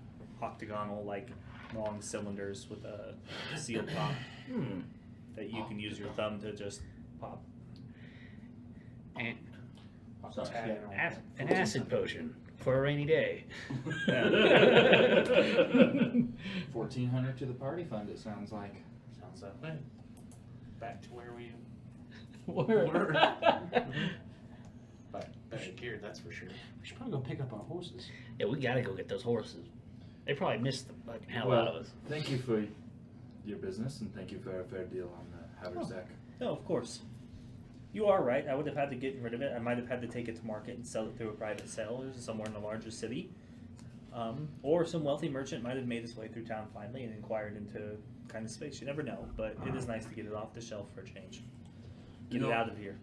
octagonal, like long cylinders with a seal top that you can use your thumb to just pop. And Sorry. an acid potion for a rainy day. 1,400 to the party fund. It sounds like. Sounds that way. Back to where we Word. were. But better geared, that's for sure. We should probably go pick up our horses. Yeah, we gotta go get those horses. They probably missed the fucking hell Well, out of us. Thank you for your business and thank you for a fair deal on the haversack. No, of course. You are right. I would have had to get rid of it. I might have had to take it to market and sell it through a private sale or somewhere in a larger city. Or some wealthy merchant might have made his way through town finally and inquired into kind of space. You never know, but it is nice to get it off the shelf for a change. Get it out of here.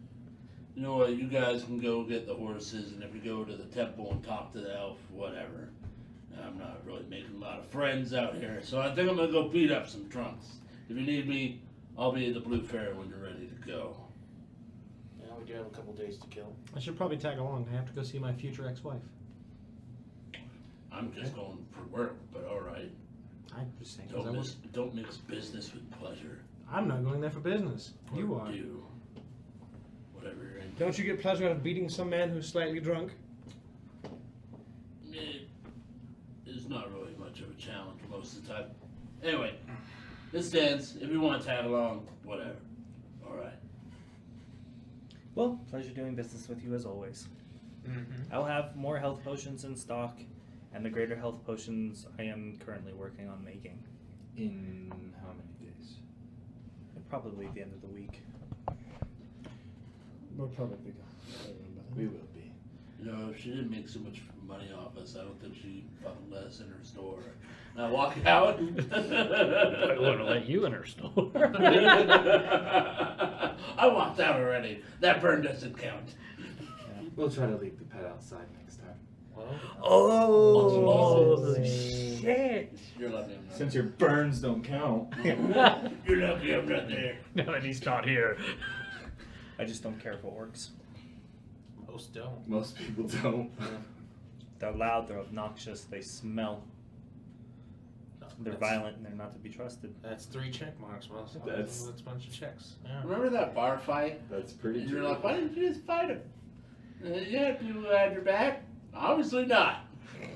You know what? You guys can go get the horses, and if you go to the temple and talk to the elf, whatever. I'm not really making a lot of friends out here, so I think I'm gonna go beat up some trunks. If you need me, I'll be at the Blue Fair when you're ready to go. Yeah, we do have a couple days to kill. I should probably tag along. I have to go see my future ex-wife. I'm just going for work, but all right. I'm just saying. 'Cause Don't mix business with pleasure. I'm not going there for business. You Or are. do. Whatever you're into. Don't you get pleasure out of beating some man who's slightly drunk? It's not really much of a challenge most of the time. Anyway, this stands. If you want to tag along, whatever. All right. Well, pleasure doing business with you as always. I'll have more health potions in stock, and the greater health potions I am currently working on making. In how many days? Probably the end of the week. We'll probably be gone. We will be. You know, if she didn't make so much money off us, I don't think she'd fucking let us in her store. And I walk out. I wouldn't let you in her store. I walked out already. That burn doesn't count. We'll try to leave the pet outside next time. Oh, Jesus. shit. You're lucky I'm not. Since your burns don't count. You're lucky I'm not there. Now that he's not here. I just don't care for orcs. Most don't. Most people don't. They're loud, they're obnoxious, they smell. They're violent, and they're not to be trusted. That's 3 check marks. Well, That's- that's a bunch of checks. Yeah. Remember that bar fight? That's pretty And true. you're like, why didn't you just fight him? You had to had your back? Obviously not.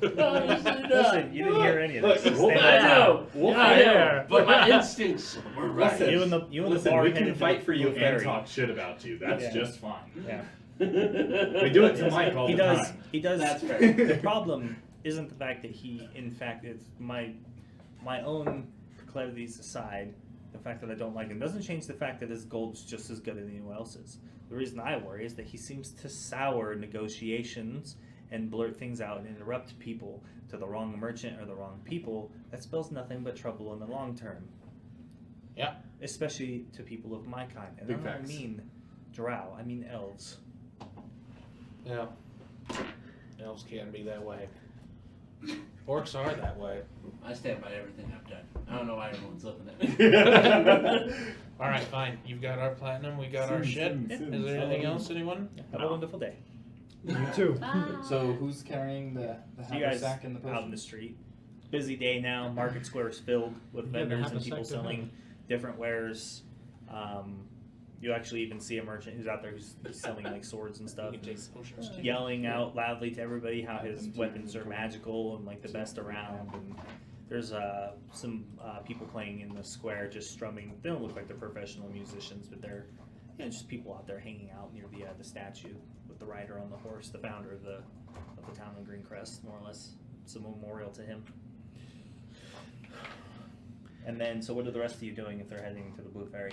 Obviously not. Listen, you didn't hear any of this. Look, Just stand I outside. know. I know. But my instincts were right. Listen, You and the Listen, bar we headed can to fight the for you blue and fairy. talk shit about you. That's Yeah. just fine. Yeah. We do it to Mike all He the does. time. He does. That's fair. The problem isn't the fact that he, in fact, it's my own proclivities aside. The fact that I don't like him doesn't change the fact that his gold's just as good as anyone else's. The reason I worry is that he seems to sour negotiations and blurt things out and interrupt people to the wrong merchant or the wrong people. That spells nothing but trouble in the long term. Yeah. Especially to people of my kind. And Big I don't facts. mean drow, I mean elves. Yeah. Elves can be that way. Orcs are that way. I stand by everything I've done. I don't know why everyone's looking at me. All right, fine. You've got our platinum. We got our shit. Is there anything else, anyone? Have a wonderful day. You too. Bye. So who's carrying the So you guys haversack and the out in the potions? street. Busy day now. Market square is filled with Yeah, the vendors and people haversack, selling different wares. You actually even see a merchant who's out there who's selling like swords and You stuff, can take and potions too. yelling out loudly to everybody how his weapons are magical and like the best around. And there's some people playing in the square, just strumming. They don't look like they're professional musicians, but they're just people out there hanging out near the statue with the rider on the horse, the founder of the town of Greencrest, more or less. It's a memorial to him. And then, so what are the rest of you doing if they're heading to the Blue Ferry?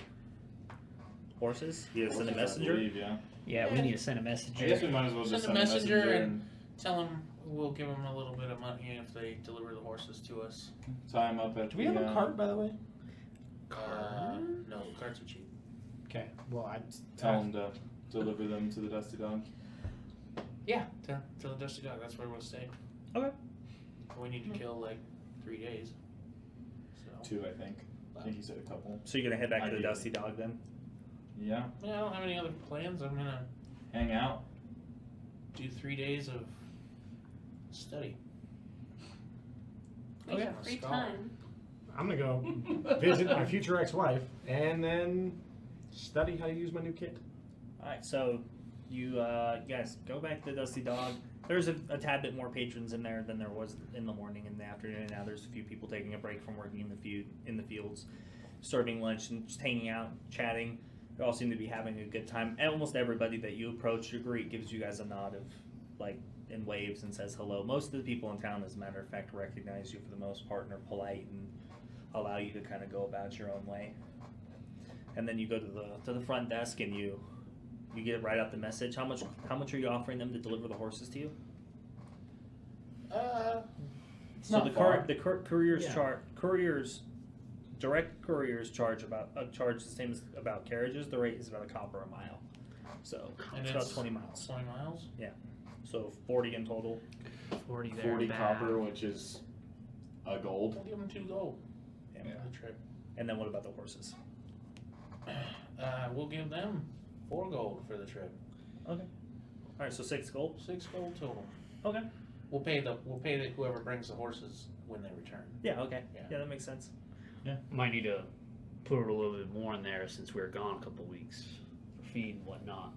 Horses? You send a I messenger? believe, yeah. Yeah, we need to send a I messenger. guess we might as well Send just a send messenger and and tell them we'll give them a little bit of money if they deliver the horses to us. tie him up at Do we have a cart, by the way? No, carts are cheap. Okay. Well, I Tell him to deliver them to the Dusty Dog. Yeah, to the Dusty Dog. That's where we'll stay. Okay. We need to kill like 3 days. So 2, I think. I think he said a couple. So you're going to head back to the Ideally. Dusty Dog then? Yeah. yeah, I don't have any other plans. I'm gonna Hang out. do 3 days of study. We have I'm a free scholar. time. I'm gonna go visit my future ex-wife and then study how to use my new kit. Alright, so you guys go back to the Dusty Dog. There's a tad bit more patrons in there than there was in the morning and the afternoon. Now there's a few people taking a break from working in the fields, serving lunch and just hanging out, chatting. They all seem to be having a good time. And almost everybody that you approach or greet gives you guys a nod of like in waves and says hello. Most of the people in town, as a matter of fact, recognize you for the most part and are polite and allow you to kind of go about your own way. And then you go to the front desk and you get right out the message. How much are you offering them to deliver the horses to you? It's So not the far. couriers Yeah. direct couriers charge the same as about carriages. The rate is about $1 a mile, so And it's about it's 20 miles. 20 miles. So 40 in total. 40 there. 40 back. copper, which is a gold. We'll give them 2 gold Yeah. for the trip. And then what about the horses? We'll give them 4 gold for the trip. Okay. All right, so 6 gold. 6 gold total. Okay. We'll pay whoever brings the horses when they return. Yeah. Okay. Yeah. Yeah, that makes sense. Might need to put a little bit more in there since we were gone a couple of weeks for feed and whatnot.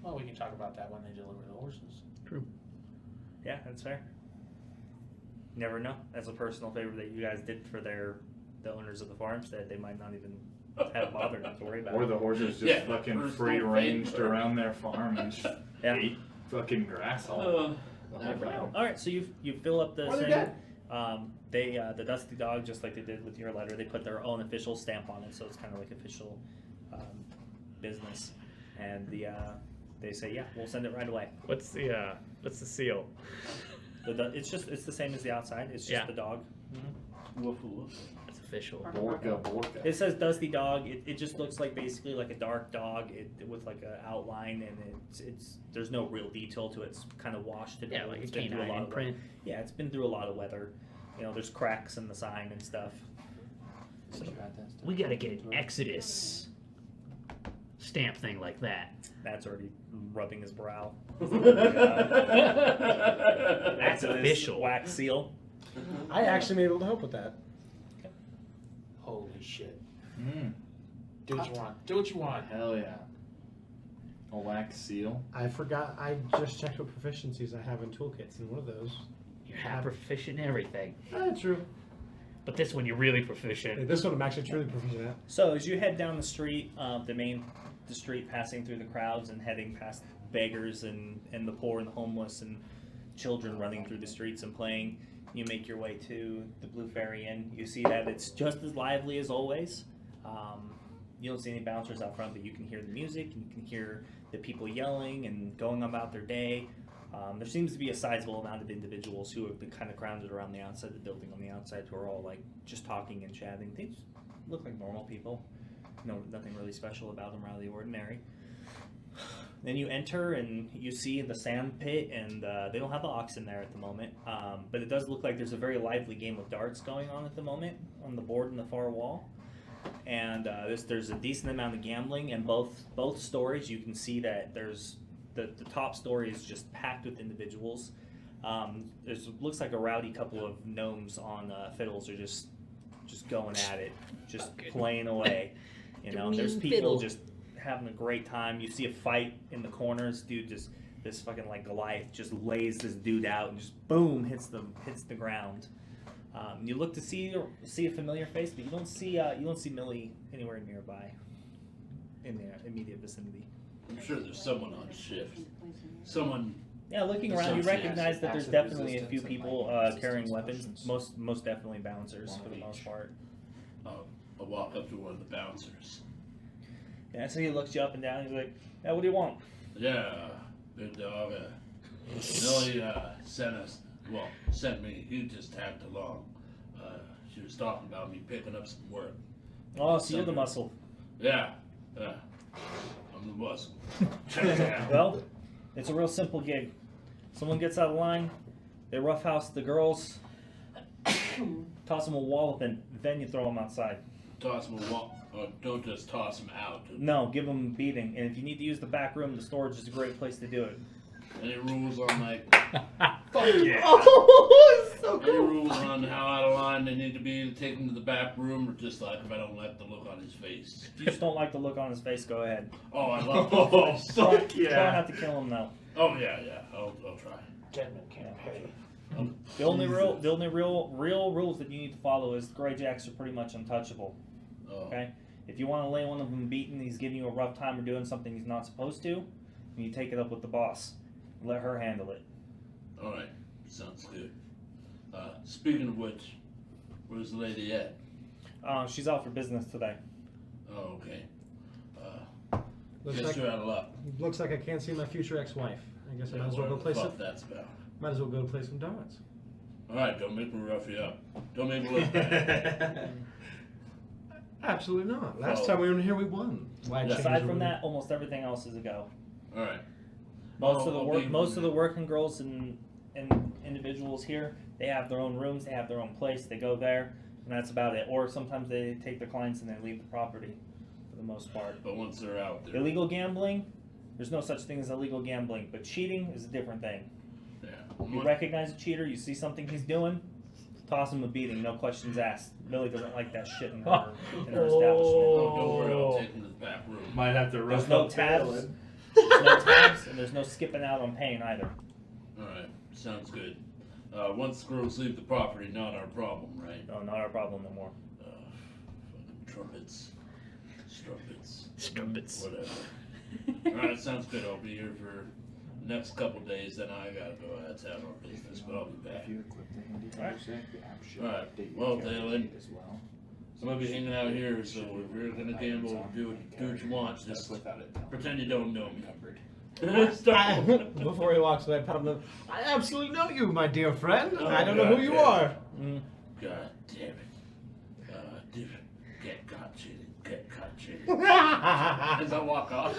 Well, we can talk about that when they deliver the horses. Yeah, that's fair. You never know. That's a personal favor that you guys did for the owners of the farmstead. They might not even have bothered to worry about Or it. the horses just Yeah, fucking horses free don't ranged favor. around their farm and just Yeah. ate. fucking grass all. All right, so you fill up the Well, they're thing. dead. The Dusty Dog, just like they did with your letter, they put their own official stamp on it, so it's kind of like official business. And they say, yeah, we'll send it right away. What's the seal? It's the same as the outside. It's just the dog. Woof woof. It's official. Borka. It says Dusty Dog. It just looks like basically like a dark dog with like an outline, and there's no real detail to it. It's kind of washed. Yeah, like it's a been through canine imprint. Yeah, it's been through a lot of weather. You know, there's cracks in the sign and stuff. So we gotta get an Exodus stamp thing like that. Matt's already rubbing his brow. That's official. Wax seal. I actually may be able to help with that. Holy shit. Mm. Do what you want. Do what you want. Hell yeah. A wax seal. I forgot. I just checked what proficiencies I have in toolkits, and one of those. You're half proficient in everything. True. But this one you're really proficient. Hey, this one I'm actually truly proficient at. So as you head down the street, the street, passing through the crowds and heading past beggars and the poor and the homeless and children running through the streets and playing, you make your way to the Blue Fairy Inn. You see that it's just as lively as always. You don't see any bouncers out front, but you can hear the music and you can hear the people yelling and going about their day. There seems to be a sizable amount of individuals who have been kind of grounded around the outside of the building on the outside who are all like just talking and chatting. They just look like normal people. No, nothing really special about them out of the ordinary. Then you enter and you see the sand pit, and they don't have the oxen there at the moment, but it does look like there's a very lively game of darts going on at the moment on the board in the far wall. And there's a decent amount of gambling, and both stories you can see that there's the top story is just packed with individuals. Looks like a rowdy couple of gnomes on fiddles are just going at it, just playing away. You know, there's people just having a great time. You see a fight in the corners. This fucking like Goliath just lays this dude out and just boom hits the ground. You look to see a familiar face, but you don't see Millie anywhere nearby in the immediate vicinity. I'm sure there's someone on shift. Someone. Yeah, looking around, you recognize that there's definitely a few people carrying weapons. Most definitely bouncers for the most part. I'll walk up to one of the bouncers. Yeah, so he looks you up and down. He's like, "Yeah, what do you want?" Yeah, big dog. Millie sent me. He just tagged along. She was talking about me picking up some work. Oh, so you're the muscle. Yeah. I'm the muscle. Well, it's a real simple gig. Someone gets out of line, they roughhouse the girls, toss them a wallop, and then you throw them outside. Toss them a wall. Don't just toss them out. No, give them a beating. And if you need to use the back room, the storage is a great place to do it. Any rules on like? Fuck yeah. Oh, it's so Any rules on how out of line they need to be taken to the back room, or just like if I don't like the look on his face? If you just don't like the look on his face, go ahead. Oh, I love the Oh, face. fuck Try yeah. not to kill him though. Oh yeah. I'll try. Gentlemen can't pay. The only real rules that you need to follow is the Grey Jacks are pretty much untouchable. Oh. Okay? If you want to lay one of them beaten, he's giving you a rough time or doing something he's not supposed to, you take it up with the boss. Let her handle it. All right. Sounds good. Speaking of which, where's the lady at? She's out for business today. Oh, okay. Looks Guess like, you're out of luck. looks like I can't see my future ex-wife. I guess I Yeah, might as well go whatever play the some. fuck that's about. Might as well go play some donuts. All right, don't make me rough you up. Don't make me look bad. Absolutely not. Last Oh. time we were in here, we won. Why Yeah. change Aside the from rule? that, almost everything else is a go. All right. Most Oh, of the I'll work, be- most of the working girls and individuals here, they have their own rooms, they have their own place. They go there, and that's about it. Or sometimes they take their clients and they leave the property, for the most part. But once they're out there, Illegal gambling, there's no such thing as illegal gambling, but cheating is a different thing. yeah. You recognize a cheater, you see something he's doing, toss him a beating, no questions asked. Millie doesn't like that shit in her establishment. Oh, don't worry, I'll take him to the back room. Might have to There's rough no up tabs. Terrowyn. There's no tabs, and there's no skipping out on paying either. All right, sounds good. Once the girls leave the property, not our problem, right? No, not our problem no more. Fucking trumpets, strumpets, Strumpets. whatever. All right, sounds good. I'll be here for next couple days, then I gotta go out of town on business, but I'll be back. If you equip the handy rucksack, the app should Alright. update Well, your character Taylor, sheet as well. I'm gonna be hanging out here, so if you're gonna gamble, do what you want. Just pretend you don't know me. Before he walks away, pat him on the. I absolutely know you, my dear friend. I don't know who you are. God damn it. Dude, get caught cheating. Get caught cheating. As I walk off.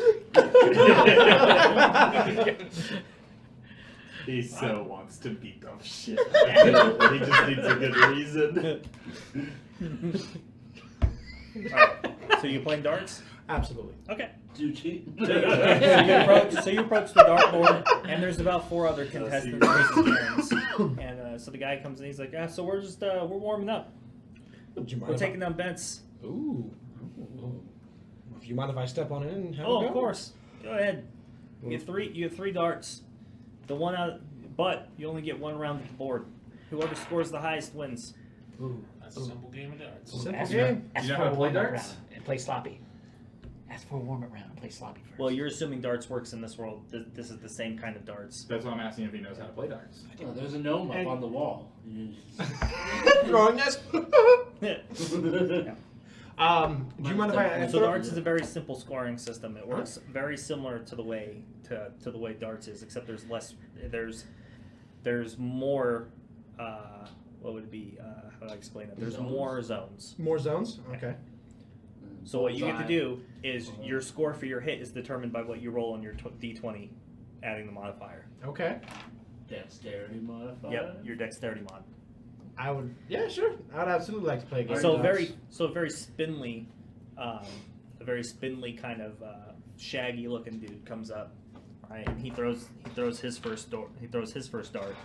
He so wants to beat the shit out of you. He just needs a good reason. Alright, so you playing darts? Absolutely. Okay. Do cheat. So you approach the dartboard, and there's about 4 other contestants facing turns. And so the guy comes in, he's like, so we're just we're warming up. Would you mind We're if taking down bets. Ooh. If you mind if I step on in and have a Oh, go? of course. Go ahead. You get 3 darts. The one out, but you only get 1 round at the board. Whoever scores the highest wins. Ooh. That's a simple game of darts. Simple Ask game. You know for how a to play warm-up darts? round and play sloppy. Ask for a warm-up round and play sloppy first. Well, you're assuming darts works in this world. This is the same kind of darts. That's why I'm asking if he knows how to play darts. Oh, there's a gnome up on the wall. You Throwing this. Yeah. Do you mind if I? So darts is a very simple scoring system. It works very similar to the way to the way darts is, except there's less. There's more. What would it be? How do I explain it? There's Zones? more zones. More zones. Okay. So what you get to do is your score for your hit is determined by what you roll on your d20, adding the modifier. Okay. Dexterity modifier. Yep, your dexterity mod. I would. Yeah, sure. I would absolutely like to play a game. So of very darts. spindly, a very spindly kind of shaggy looking dude comes up, right? And he throws his first dart. He throws his first dart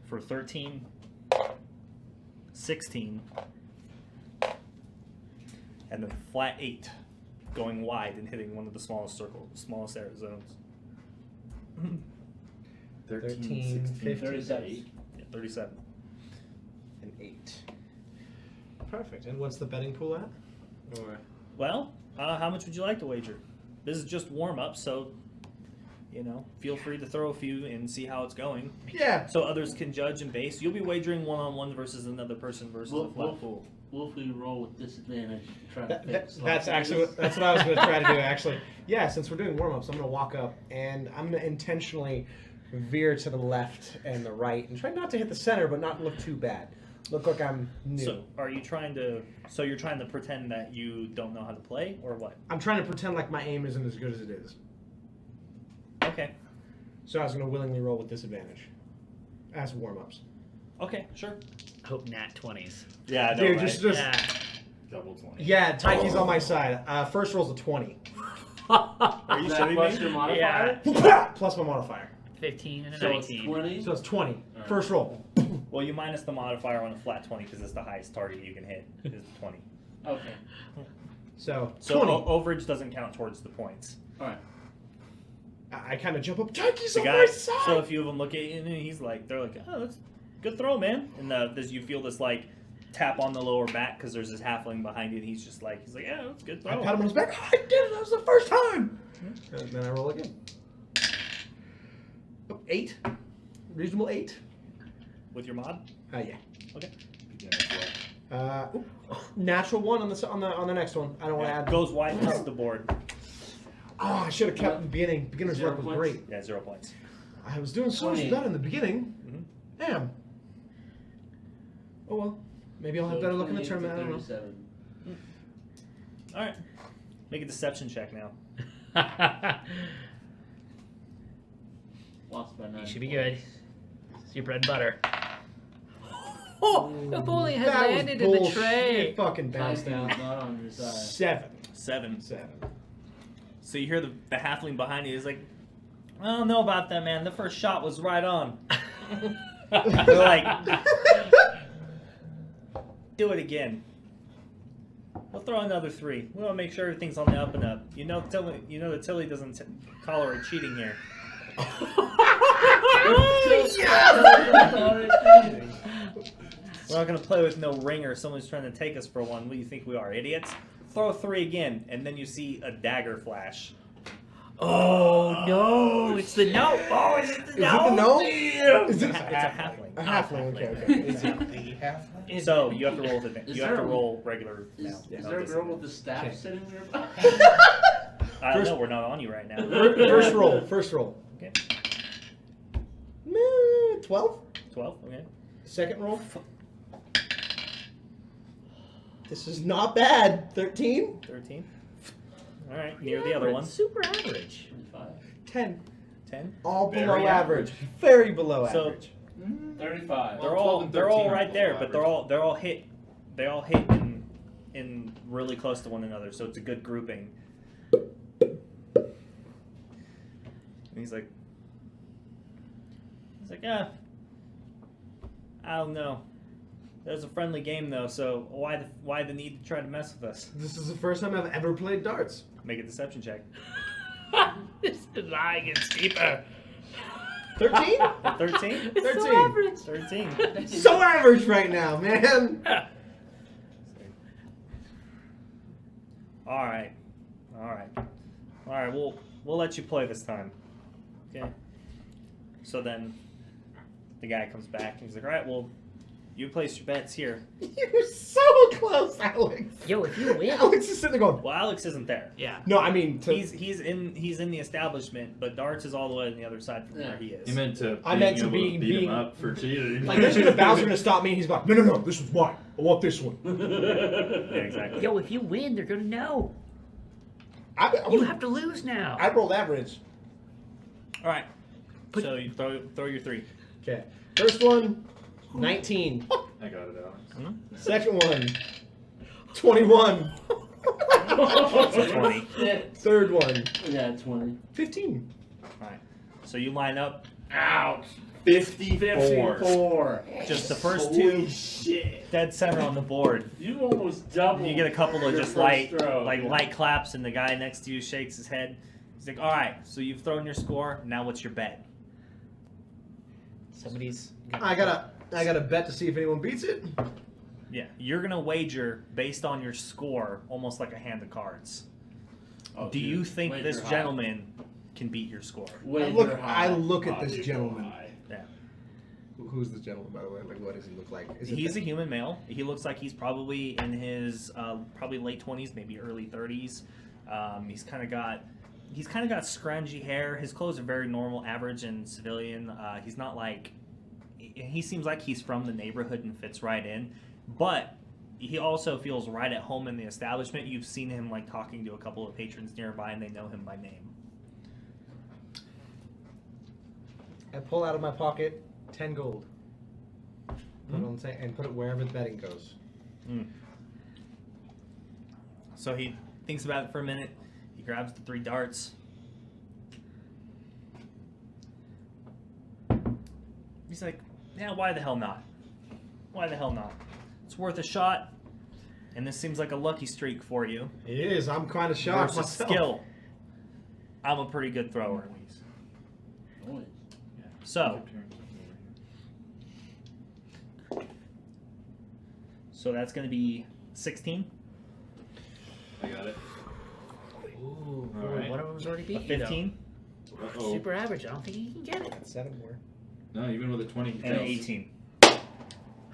for 13, 16, and then flat 8, going wide and hitting one of the smallest area zones. 13, 15, 37. Yeah, 37. and 8. Perfect. And what's the betting pool at? Or Well, how much would you like to wager? This is just warm up, so feel free to throw a few and see how it's going. yeah. So others can judge and base. You'll be wagering 1-on-1 versus another person versus a flat pool. What if we roll with disadvantage to try to fix That's actually that's what I was going to try to do. Actually, yeah. Since we're doing warm ups, I'm going to walk up and I'm going to intentionally veer to the left and the right and try not to hit the center, but not look too bad. Look like I'm new. So are you trying to? So you're trying to pretend that you don't know how to play, or what? I'm trying to pretend like my aim isn't as good as it is. Okay. So I was going to willingly roll with disadvantage as warm ups. Okay. Sure. Hope nat 20s. Yeah. Dude, just Yeah. Double 20. yeah. Taiki's on my side. First roll's a 20 Are you Is that showing plus me? your modifier? plus my modifier. 15 and a So it's 19. 20? So it's 20. Alright. First roll. Well, you minus the modifier on a flat 20 because it's the highest target you can hit is 20. Okay. So So 20. overage doesn't count towards the points. Alright. I kind of jump up. Taiki's The on guy, my side. so a few of them look at you and they're like, oh, that's good throw, man. And you feel this like tap on the lower back because there's this halfling behind you, and he's like, yeah, that's a good I throw. pat him on his back. I did it. That was the first time. And then I roll again. 8. Reasonable 8. With your mod. Yeah. Okay. Natural 1 on the next one. I don't want to add. Goes wide and misses the board. Oh, I should have kept the beginning. Beginner's 0 luck was points? great. Yeah, 0 points. I was doing so much 28. better in the beginning. Mhm. Damn. Oh well. Maybe I'll have better luck in the tournament. I don't know. 37. All right. Make a deception check now. Lost by 9. You should be good. It's your bread and butter. Oh, if only it had That was landed in the bullshit. tray. It fucking bounced Tyson is out. not on your side. 7. 7. 7. So you hear the halfling behind you is like, I don't know about that, man. The first shot was right on. They're like, do it again. We'll throw another 3. We want to make sure everything's on the up and up. You know that Tilly doesn't tolerate cheating here. We're not gonna play with no ringer. Someone's trying to take us for one. What do you think we are, idiots? Throw 3 again, and then you see a dagger flash. Oh no! It's the no. Oh, is it the Is no? it the no? Damn. Is it It's a halfling. a halfling? Okay. Is it the halfling? So you have to roll with it. Is You have there to a- roll regular Is, now. is no there a girl disadvantage. with the staff Okay. sitting nearby? I don't know. We're not on you right now. First roll. First roll. Okay. 12. 12. Okay. Second roll. This is not bad. 13. 13. All right. Near the other one. Super average. 25. 10. 10. All Very below average. average. Very below So- average. 35. They're 12 all and they're all 13 are right there, below but they're all hit. They all hit in really close to one another, so it's a good grouping. And he's like, yeah, I don't know. There's a friendly game though, so why the need to try to mess with us? This is the first time I've ever played darts. Make a deception check. This is lying gets deeper. 13? 13. It's 13. so average. 13. So average right now, man. All right. We'll let you play this time. Okay. So then, the guy comes back and he's like, "All right, well, you place your bets here." You're so close, Alex. Yo, if you win. Alex is sitting there going, Well, Alex isn't there. Yeah. no, I mean, to, He's in the establishment, but Darts is all the way on the other side from where he is. He meant to. I meant to being able being- beat him up for cheating. like, there's gonna Bowser gonna stop me, and he's like, no, this is mine. I want this one. Yeah, exactly. Yo, if you win, they're gonna know. I You have to lose now. I rolled average. All right. So you throw your 3. Okay. First one, 19. I got it, Alex. Second one, 21. So 20. Yeah, Third one, yeah, 20. 15. All right. So you line up. Ouch. 54. 4. Just the first Holy 2 shit. dead center on the board. You almost doubled. You get a couple of your just first light throw. light claps, and the guy next to you shakes his head. He's like, "All right, so you've thrown your score. Now what's your bet?" Somebody's. I gotta bet to see if anyone beats it. Yeah, you're gonna wager based on your score, almost like a hand of cards. Oh, Do dude, you think wager this high. gentleman can beat your score? Wager high. I look at Oh, this dude, go gentleman. high. Yeah. Who's this gentleman, by the way? Like, what does he look like? Is it He's a human male. He looks like he's probably in his probably late 20s, maybe early 30s. He's kind of got scroungy hair. His clothes are very normal, average, and civilian. He's not like he seems like he's from the neighborhood and fits right in, but he also feels right at home in the establishment. You've seen him like talking to a couple of patrons nearby, and they know him by name. I pull out of my pocket 10 gold. Put it on the and put it wherever the betting goes. So he thinks about it for a minute. He grabs the 3 darts. He's like, yeah, why the hell not? Why the hell not? It's worth a shot. And this seems like a lucky streak for you. It is. I'm kind of shocked Versus myself. skill. I'm a pretty good thrower, at least. Oh, So that's going to be 16. I got it. Ooh, All right. one of them's already A beat you. 15 Uh-oh. Super average. I don't think he can get it. 7 more. No, even with a 20, he and an fails. 18.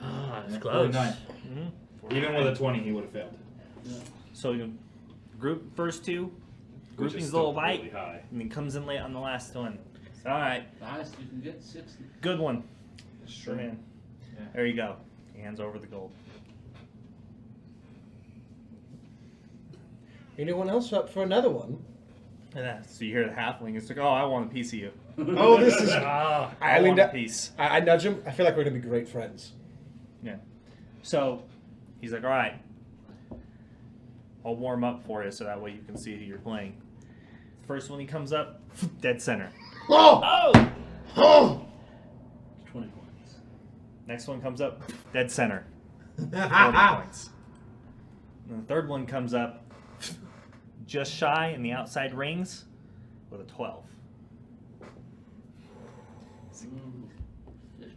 Ah, it's Yeah, close. 49. Mm-hmm. Even with a 20, he would have failed. So you group first 2, Which grouping's is a little still light, really high. and then comes in late on the last one. All right, the highest you can get 60. good one. Sure. Man. Yeah. There you go. He hands over the gold. Anyone else up for another one? And then, so you hear the halfling. It's like, oh, I want a piece of you. Oh, this is. Ah, I I leaned want a up- piece. I nudge him. I feel like we're gonna be great friends. Yeah. So he's like, all right, I'll warm up for you so that way you can see who you're playing. First one he comes up, dead center. Oh! Oh! Oh! 20 points. Next one comes up, dead center. 40 points. And the third one comes up, just shy in the outside rings, with a 12.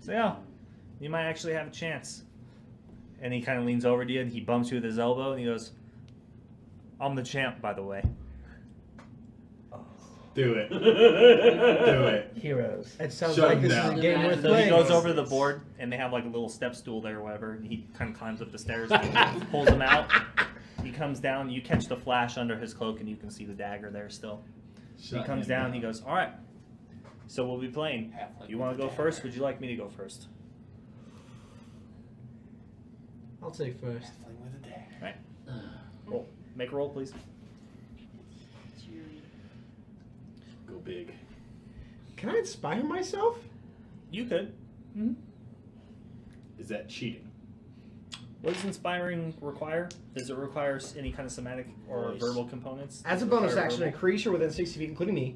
So yeah, you might actually have a chance. And he kind of leans over to you and he bumps you with his elbow and he goes, I'm the champ, by the way. Do it. Do it. Heroes. It sounds Shut like him this down. is a game worth So he playing. goes over to the board, and they have like a little step stool there or whatever, and he kind of climbs up the stairs, and pulls him out. He comes down, you catch the flash under his cloak, and you can see the dagger there still. He comes down, he goes, all right, so we'll be playing. You want to go first? Would you like me to go first? I'll take first. Right. Roll. Make a roll, please. Go big. Can I inspire myself? You could. Is that cheating? What does inspiring require? Does it require any kind of somatic or Voice. verbal components? As a Does it bonus require action, a verbal? creature within 60 feet, including me,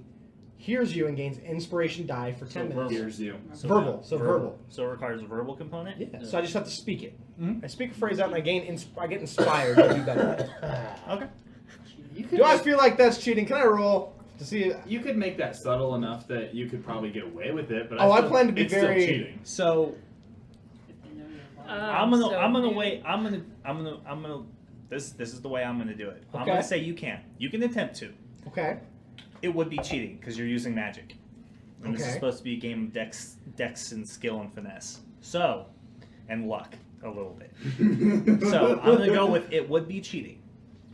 hears you and gains inspiration die for 10 minutes. Here's you. Verbal, so verbal. So it requires a verbal component? Yeah. So I just have to speak it. Mhm. I speak a phrase out and I get inspired to do better. Okay. You could Do I just- feel like that's cheating? Can I roll to see? You could make that subtle enough that you could probably get away with it, but Oh, I still, plan to be it's very- still cheating. So I'm gonna wait. This is the way I'm gonna do it. I'm Okay. gonna say you can. You can attempt to. okay. It would be cheating because you're using magic. And this is Okay. supposed to be a game of dex and skill and finesse. So, and luck a little bit. So I'm gonna go with it would be cheating.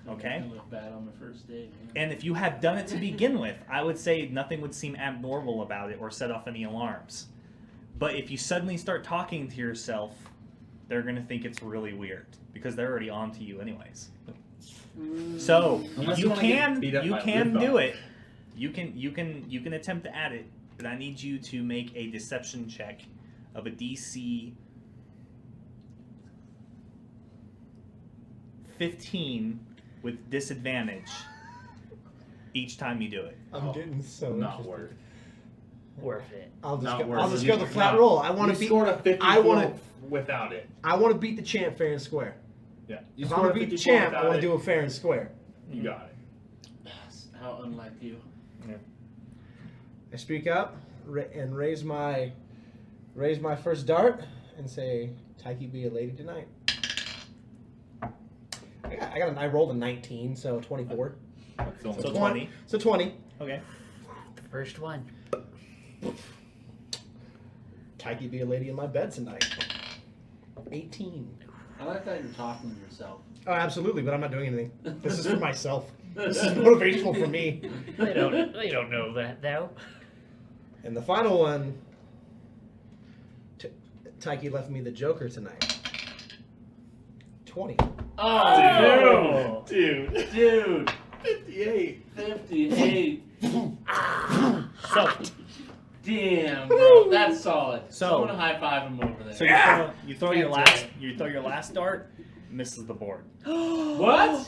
Okay? I look bad on the first date. Man. And if you had done it to begin with, I would say nothing would seem abnormal about it or set off any alarms. But if you suddenly start talking to yourself, they're going to think it's really weird because they're already on to you anyways. So Unless you you wanna get can beat up by do Rudolph. it. You can attempt to add it, but I need you to make a deception check of a DC 15 with disadvantage each time you do it. I'm getting so Not interested. worth. Worth it. I'll just Not go, worth I'll it. just go the flat No. roll. I want You to beat. scored a 54 I want to. without it. I want to beat the champ fair and square. Yeah. You If I scored want a to beat the 54 champ, I without want to it. do a fair and square. You got it. How unlike you. I speak up and raise my first dart and say, "Taiki, be a lady tonight." I rolled a 19, so 24. It's only So 20. 20. So 20. Okay. The first one. Taiki, be a lady in my bed tonight. 18. I like that you're talking to yourself. Oh, absolutely, but I'm not doing anything. This is for myself. This is motivational for me. They don't know that though. And the final one, Taiki left me the Joker tonight. 20. Oh, Dude. dude, 58. 58. So Damn, bro, that's solid. So- Someone high five him over there. So you throw your last dart, misses the board. What?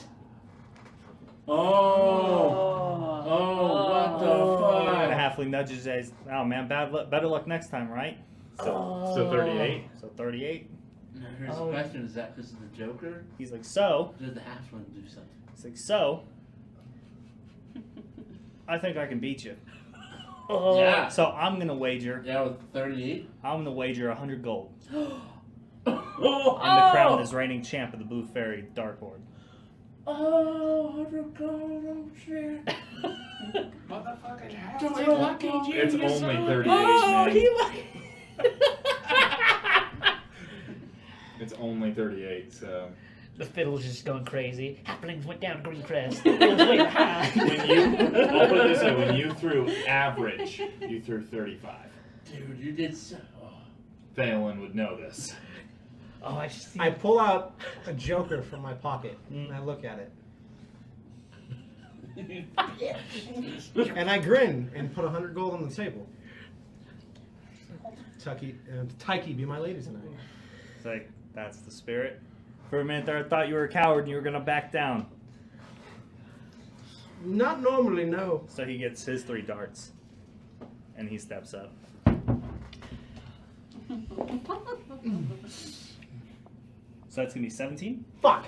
Oh, what the And the fuck? halfling nudges says, "Oh man, better luck next time, right?" So 38. So 38. Now here's the question: is that because of the Joker? He's like, so. Or did the halfling do something? He's like, so. I think I can beat you. Yeah. So I'm gonna wager. Yeah, with 38. I'm gonna wager 100 gold. Oh, And the crown is reigning champ of the Blue Fairy dartboard. oh, 100 gold, oh shit. Motherfucking It's only 38, Oh, man. he It's only 38, so. The fiddle's just going crazy. Happenings went down Green Crest. It was way behind. I'll put it this way, when you threw average, you threw 35. Dude, you did so. Oh. Phelan would know this. Oh, I just see. I pull out a Joker from my pocket and I look at it. And I grin and put 100 gold on the table. Taiki, be my lady tonight. It's like, that's the spirit. For a minute there, I thought you were a coward and you were gonna back down. Not normally, no. So he gets his 3 darts, and he steps up. So that's gonna be 17. Fuck.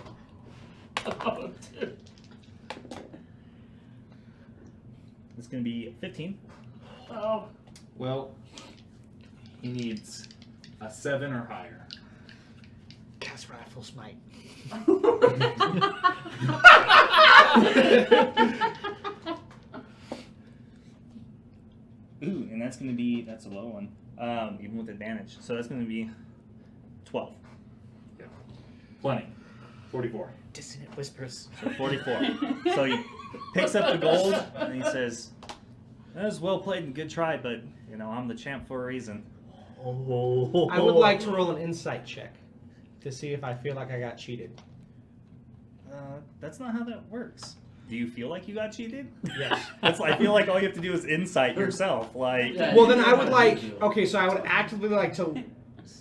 Oh, dude. It's gonna be 15. Oh. Well, he needs a 7 or higher. Cast Rifle Smite. Ooh, and that's a low one, even with advantage. So that's gonna be 12. Plenty. 44. Dissonant whispers. So 44. So he picks up the gold and he says, "That was well played and good try, but I'm the champ for a reason." Oh. I would like to roll an insight check to see if I feel like I got cheated. That's not how that works. Do you feel like you got cheated? Yes. I feel like all you have to do is insight yourself. Like, Yeah. Well, then I would like. Okay, so I would actively like to.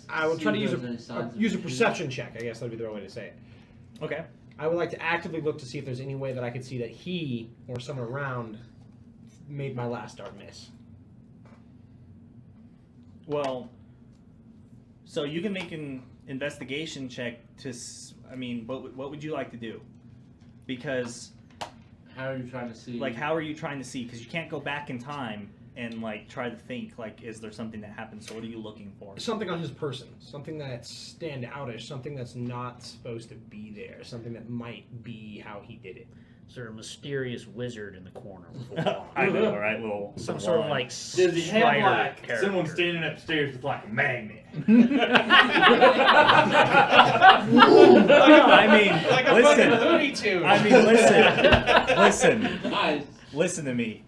I would try to See if use there's any signs of use a cheating. perception check. I guess that'd be the right way to say it. okay. I would like to actively look to see if there's any way that I could see that he or someone around made my last dart miss. Well, so you can make an investigation check to. What would you like to do? Because, How are you trying to see? like, how are you trying to see? Because you can't go back in time and try to think is there something that happened? So what are you looking for? Something on his person, something that's stand outish, something that's not supposed to be there, something that might be how he did it. Is there a mysterious wizard in the corner with a wand? I know, right? Little Some sort of wand. like Does he have Strider like character. someone standing upstairs with like a magnet? I mean, Like a listen. fucking Looney Tunes. I mean, listen. Nice. Listen to me.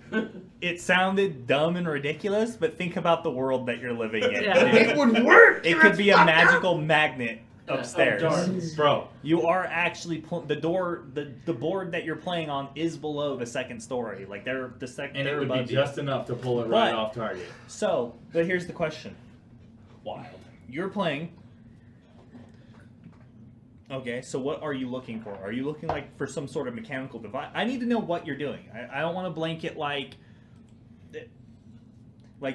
It sounded dumb and ridiculous, but think about the world that you're living in. Yeah. dude. It would work. It could be a magical magnet upstairs. darts. Bro, You are actually the board that you're playing on is below the second story. Like they're the second. and it they're would be above you. just enough to pull it right But- off target. So, but here's the question. Wild. You're playing. Okay, so what are you looking for? Are you looking for some sort of mechanical device? I need to know what you're doing. I don't want to blanket like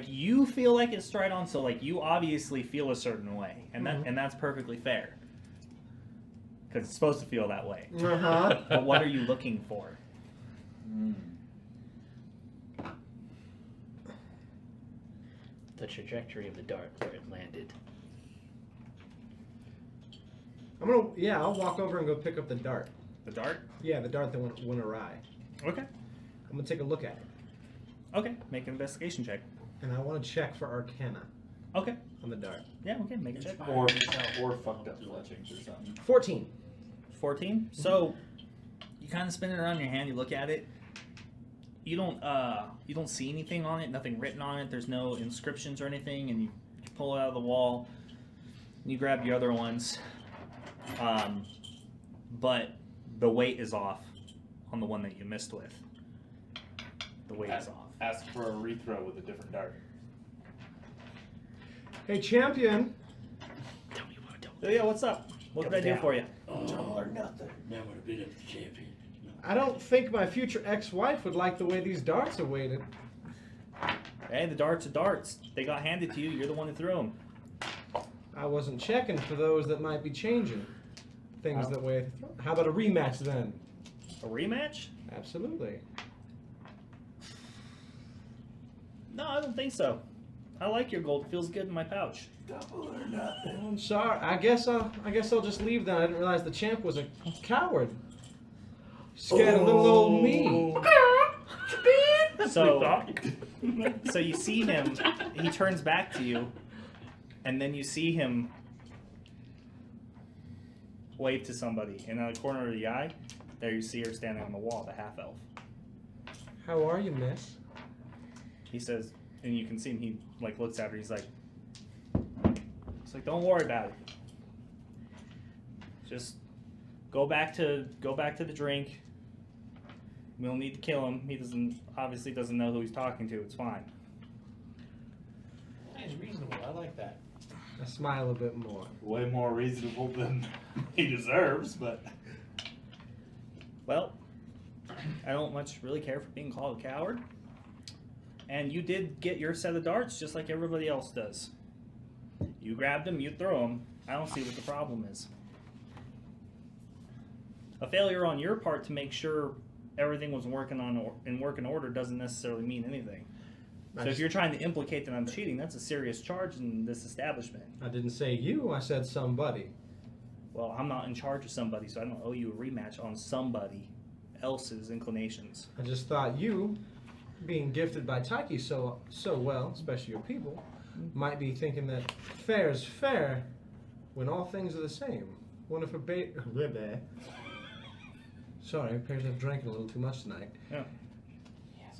you feel like it's straight on. So you obviously feel a certain way, and that's perfectly fair because it's supposed to feel that way. Uh-huh. But what are you looking for? The trajectory of the dart where it landed. I'll walk over and go pick up the dart. The dart. Yeah, the dart that went awry. Okay. I'm gonna take a look at it. Okay. Make an investigation check. And I want to check for Arcana Okay. on the dart. Yeah. Okay. Make a check. Or fucked up fletchings or something. 14. 14. So you kind of spin it around your hand. You look at it. You don't see anything on it. Nothing written on it. There's no inscriptions or anything. And you pull it out of the wall. And you grab the other ones. But the weight is off on the one that you missed with. The weight is off. Ask for a rethrow with a different dart. Hey, champion. Tell me what. So yeah, what's up? What can I do for you? Oh, nothing. Now we're to beat up the champion. I don't think my future ex-wife would like the way these darts are weighted. Hey, the darts are darts. They got handed to you. You're the one who threw them. I wasn't checking for those that might be changing things that way. How about a rematch then? A rematch? Absolutely. No, I don't think so. I like your gold. It feels good in my pouch. Double or nothing. I'm sorry. I guess I'll just leave then. I didn't realize the champ was a coward. Scared of little old me. So you see him. He turns back to you, and then you see him wave to somebody. And out of the corner of the eye, there you see her standing on the wall, the half elf. How are you, miss? He says, and you can see him. He looks at her. He's like, don't worry about it. Just go back to the drink. We don't need to kill him. He obviously doesn't know who he's talking to. It's fine. He's reasonable. I like that. I smile a bit more. Way more reasonable than he deserves, but Well, I don't much really care for being called a coward. And you did get your set of darts just like everybody else does. You grabbed them, you throw them. I don't see what the problem is. A failure on your part to make sure everything was in working order doesn't necessarily mean anything. So if you're trying to implicate that I'm cheating, that's a serious charge in this establishment. I didn't say you. I said somebody. Well, I'm not in charge of somebody, so I don't owe you a rematch on somebody else's inclinations. I just thought you being gifted by Taiki so well, especially your people, might be thinking that fair is fair when all things are the same. What if a Sorry, it appears I've drank a little too much tonight. Yeah.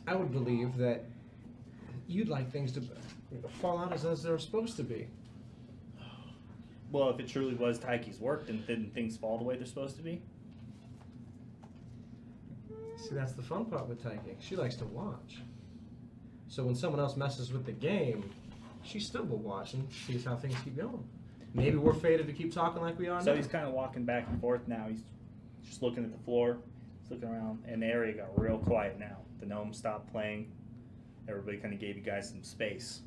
I would believe that you'd like things to fall out as they're supposed to be. Well, if it truly was Taiki's work, then didn't things fall the way they're supposed to be? See, that's the fun part with Taiki. She likes to watch. So when someone else messes with the game, she still will watch and sees how things keep going. Maybe we're fated to keep talking like we are So now. he's kind of walking back and forth now. He's just looking at the floor. He's looking around, and the area got real quiet now. The gnome stopped playing. Everybody kind of gave you guys some space.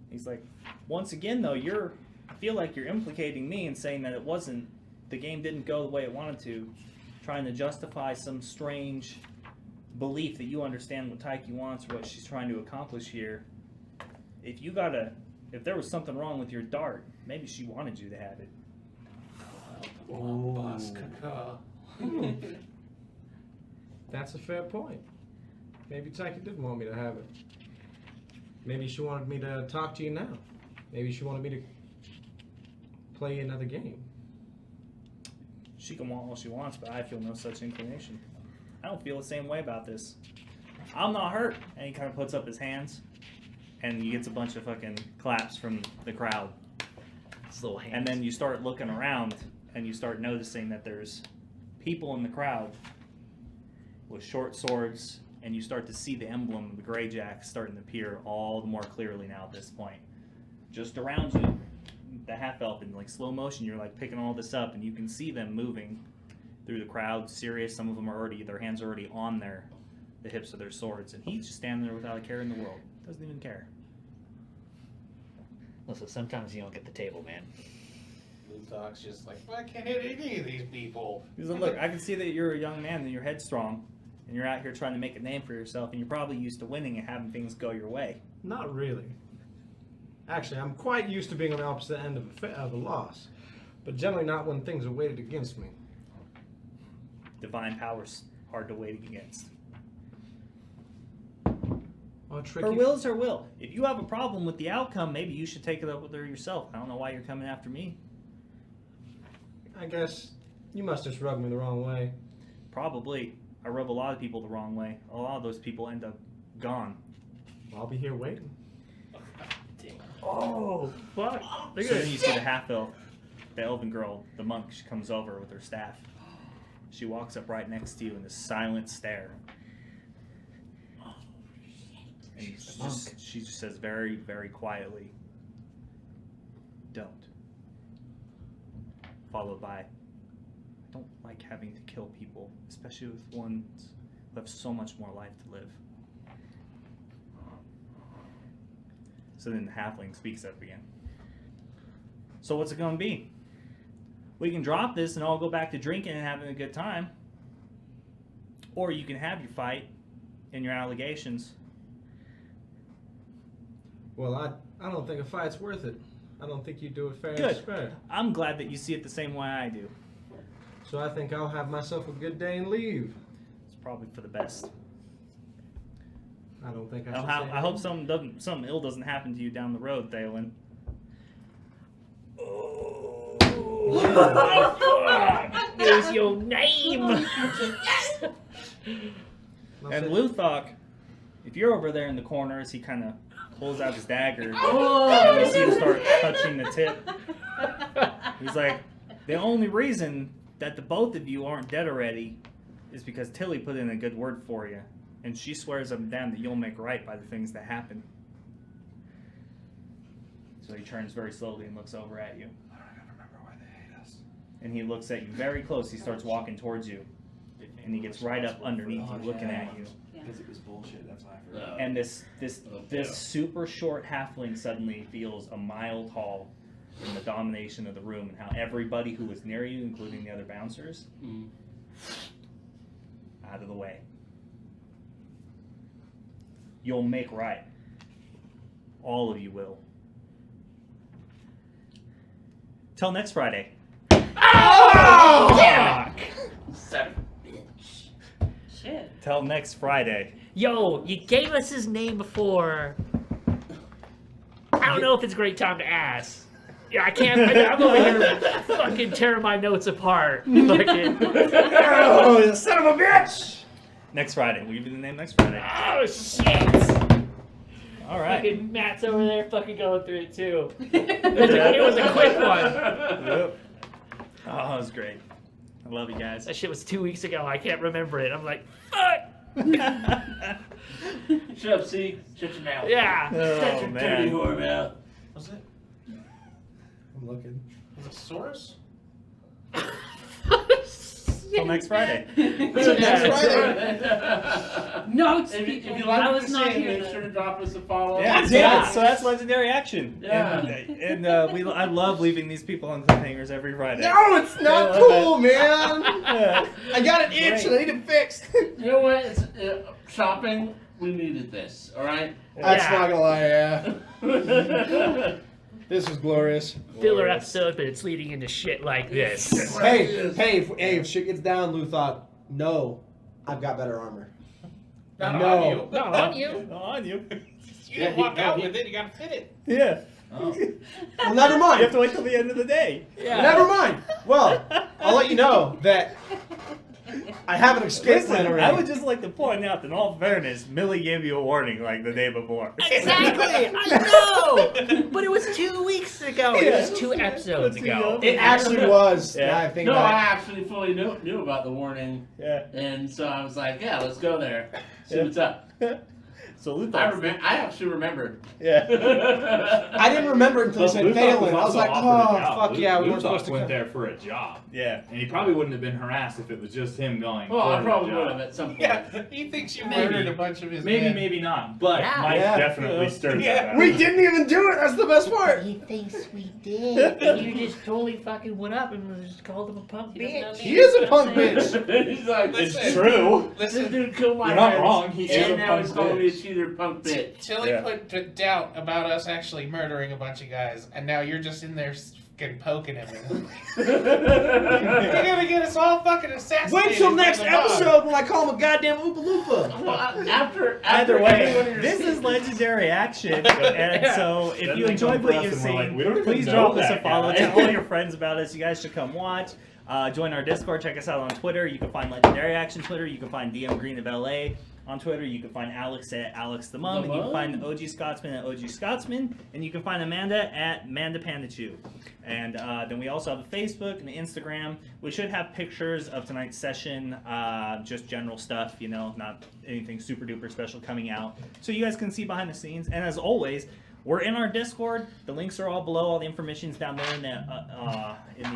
He's like, once again, though, I feel like you're implicating me and saying that the game didn't go the way it wanted to, trying to justify some strange belief that you understand what Taiki wants or what she's trying to accomplish here. If there was something wrong with your dart, maybe she wanted you to have it. That's a fair point. Maybe Taiki didn't want me to have it. Maybe she wanted me to talk to you now. Maybe she wanted me to play another game. She can want all she wants, but I feel no such inclination. I don't feel the same way about this. I'm not hurt. And he kind of puts up his hands, and he gets a bunch of fucking claps from the crowd. His little hands. And then you start looking around, and you start noticing that there's people in the crowd with short swords, and you start to see the emblem of the Greyjack starting to appear all the more clearly now at this point. Just around you, the half-elf in like slow motion, you're like picking all this up, and you can see them moving through the crowd, serious. Some of them are their hands are already on the hips of their swords, and he's just standing there without a care in the world. Doesn't even care. Listen, sometimes you don't get the table, man. Talk's just like, well, I can't hit any of these people. He's like, look, I can see that you're a young man and you're headstrong, and you're out here trying to make a name for yourself, and you're probably used to winning and having things go your way. Not really. Actually, I'm quite used to being on the opposite end of a loss, but generally not when things are weighted against me. Divine power's hard to weight against. Oh, tricky. Her will is her will. If you have a problem with the outcome, maybe you should take it up with her yourself. I don't know why you're coming after me. I guess you must just rub me the wrong way. Probably. I rub a lot of people the wrong way. A lot of those people end up gone. I'll be here waiting. Oh, fuck. Look So at then you see the half-elf, the elven girl, the monk. She comes over with her staff. She walks up right next to you in this silent stare. And she just says very, very quietly, "Don't." Followed by, "I don't like having to kill people, especially with ones who have so much more life to live." So then the halfling speaks up again. "So what's it going to be? We can drop this and all go back to drinking and having a good time. Or you can have your fight and your allegations." Well, I don't think a fight's worth it. I don't think you do it fair Good. and square. I'm glad that you see it the same way I do. So I think I'll have myself a good day and leave. It's probably for the best. I don't think I I should say hope anything. something ill doesn't happen to you down the road, Terrowyn. There's your name. And Luthok, if you're over there in the corner as he kind of pulls out his dagger, Oh. and you see him start touching the tip, he's like, "The only reason that the both of you aren't dead already is because Tilly put in a good word for you, and she swears up and down that you'll make right by the things that happen." So he turns very slowly and looks over at you. I don't even remember why they hate us. And he looks at you very close. He starts walking towards you, and he gets right up underneath you, looking at you. Because it was bullshit, that's why I forgot. And this super short halfling suddenly feels a mile tall in the domination of the room, and how everybody who was near you, including the other bouncers, out of the way. You'll make right. All of you will. Till next Friday. Oh! Son of a bitch. Shit. Till next Friday. Yo, you gave us his name before. I don't know if it's a great time to ask. Yeah, I can't. I'm over here fucking tearing my notes apart. Fucking. Oh, son of a bitch! Next Friday. We'll give you the name next Friday. Oh shit! All right. Fucking Matt's over there fucking going through it too. It was a quick one. Yep. Oh, it was great. I love you guys. That shit was 2 weeks ago. I can't remember it. I'm like, fuck. Shut up, C. Shut your mouth. Yeah. Shut your dirty man. whore mouth. Was it? I'm looking. Was it Source? Till next Friday. Notes. If you I like what was we're not saying, here. make sure to drop us a follow. Yeah, so that's legendary action. Yeah. And I love leaving these people on cliffhangers every Friday. No, it's not I love cool, man. Yeah. I got an itch and I need it fixed. You know what? It's, shopping, we needed this, alright? That's Yeah. not gonna lie, yeah. This was glorious. Filler episode, but it's leading into shit like this. Hey, if shit gets down, Lou thought, no, I've got better armor. Not No. on you. Not on you. On you. You didn't walk out with it. You gotta fit it. Yeah. Well, never You mind. have to wait till the end of the day. Yeah. Never mind. Well, I'll let you know that I have an escape plan Listen, already. I would just like to point out that in all fairness, Millie gave you a warning like the day before. Exactly. I know. But it was 2 weeks ago. It was 2 episodes ago. It actually was. Yeah. Yeah, I think No, I that. actually fully knew about the warning, Yeah. and so I was like, yeah, let's go there. See Yeah. what's up. So Luthor. I actually remembered. Yeah. I didn't remember until you said Luthor Phelan. I was also like, offered a oh, job. fuck yeah, we weren't Luthor supposed to went come. there for a job. Yeah. And he probably wouldn't have been harassed if it was just him going Well, for I probably the would job. have at some point. Yeah, he thinks you Maybe. murdered a bunch of his Maybe, men. maybe not. But Yeah. Mike Yeah. definitely stirred Yeah. that up. We didn't even do it. That's the best part. He thinks we did. And you just totally fucking went up and just called him a punk He doesn't know bitch. the He is a answer. punk bitch. He's like, Listen. It's true. this Listen, dude killed my You're not friends, wrong, he is and a now punk he's calling me a bitch. cheater punk bitch. Tilly Yeah. put doubt about us actually murdering a bunch of guys, and now you're just in there fucking poking him. You're gonna get us all fucking assassinated. Wait till by next the mob. episode when I call him a goddamn Oompa Loompa. Well, after Either way, everyone in your this is seat- legendary action, and so if Then you they enjoyed come what for us you've and we're like, seen, "We don't even please know drop us a that follow. guy." Tell all your friends about us. You guys should come watch. Join our Discord. Check us out on Twitter. You can find Legendary Action Twitter. You can find DM Green of LA on Twitter. You can find Alex at Alex the Mum. And you can find OG Scotsman at OG Scotsman. And you can find Amanda at Amanda Panda Chew. And then we also have a Facebook and an Instagram. We should have pictures of tonight's session, just general stuff, you know, not anything super duper special coming out. So you guys can see behind the scenes. And as always, we're in our Discord. The links are all below. All the information's down there in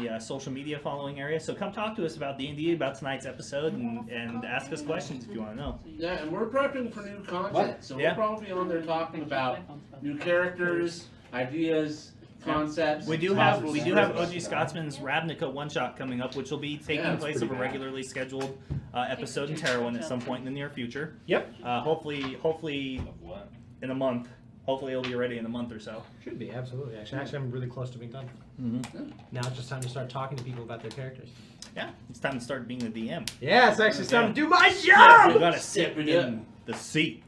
the social media following area. So come talk to us about D&D, about tonight's episode, and ask us questions if you want to know. Yeah, and we're prepping for new content, What? so Yeah. we're probably on there talking about new characters, ideas, concepts. We do have possible OG scripts. Scotsman's Ravnica one shot coming up, which will be taking Yeah, it's place of a pretty bad. regularly scheduled episode in Terrowyn at some point in the near future. Yep. Hopefully Of what? in a month. Hopefully it'll be ready in a month or so. Should be, absolutely. Actually, I'm really close to being done. Mm-hmm. Now it's just time to start talking to people about their characters. Yeah, it's time to start being the DM. Yeah, it's actually time to do my You job! gotta sit Step it up. in the seat.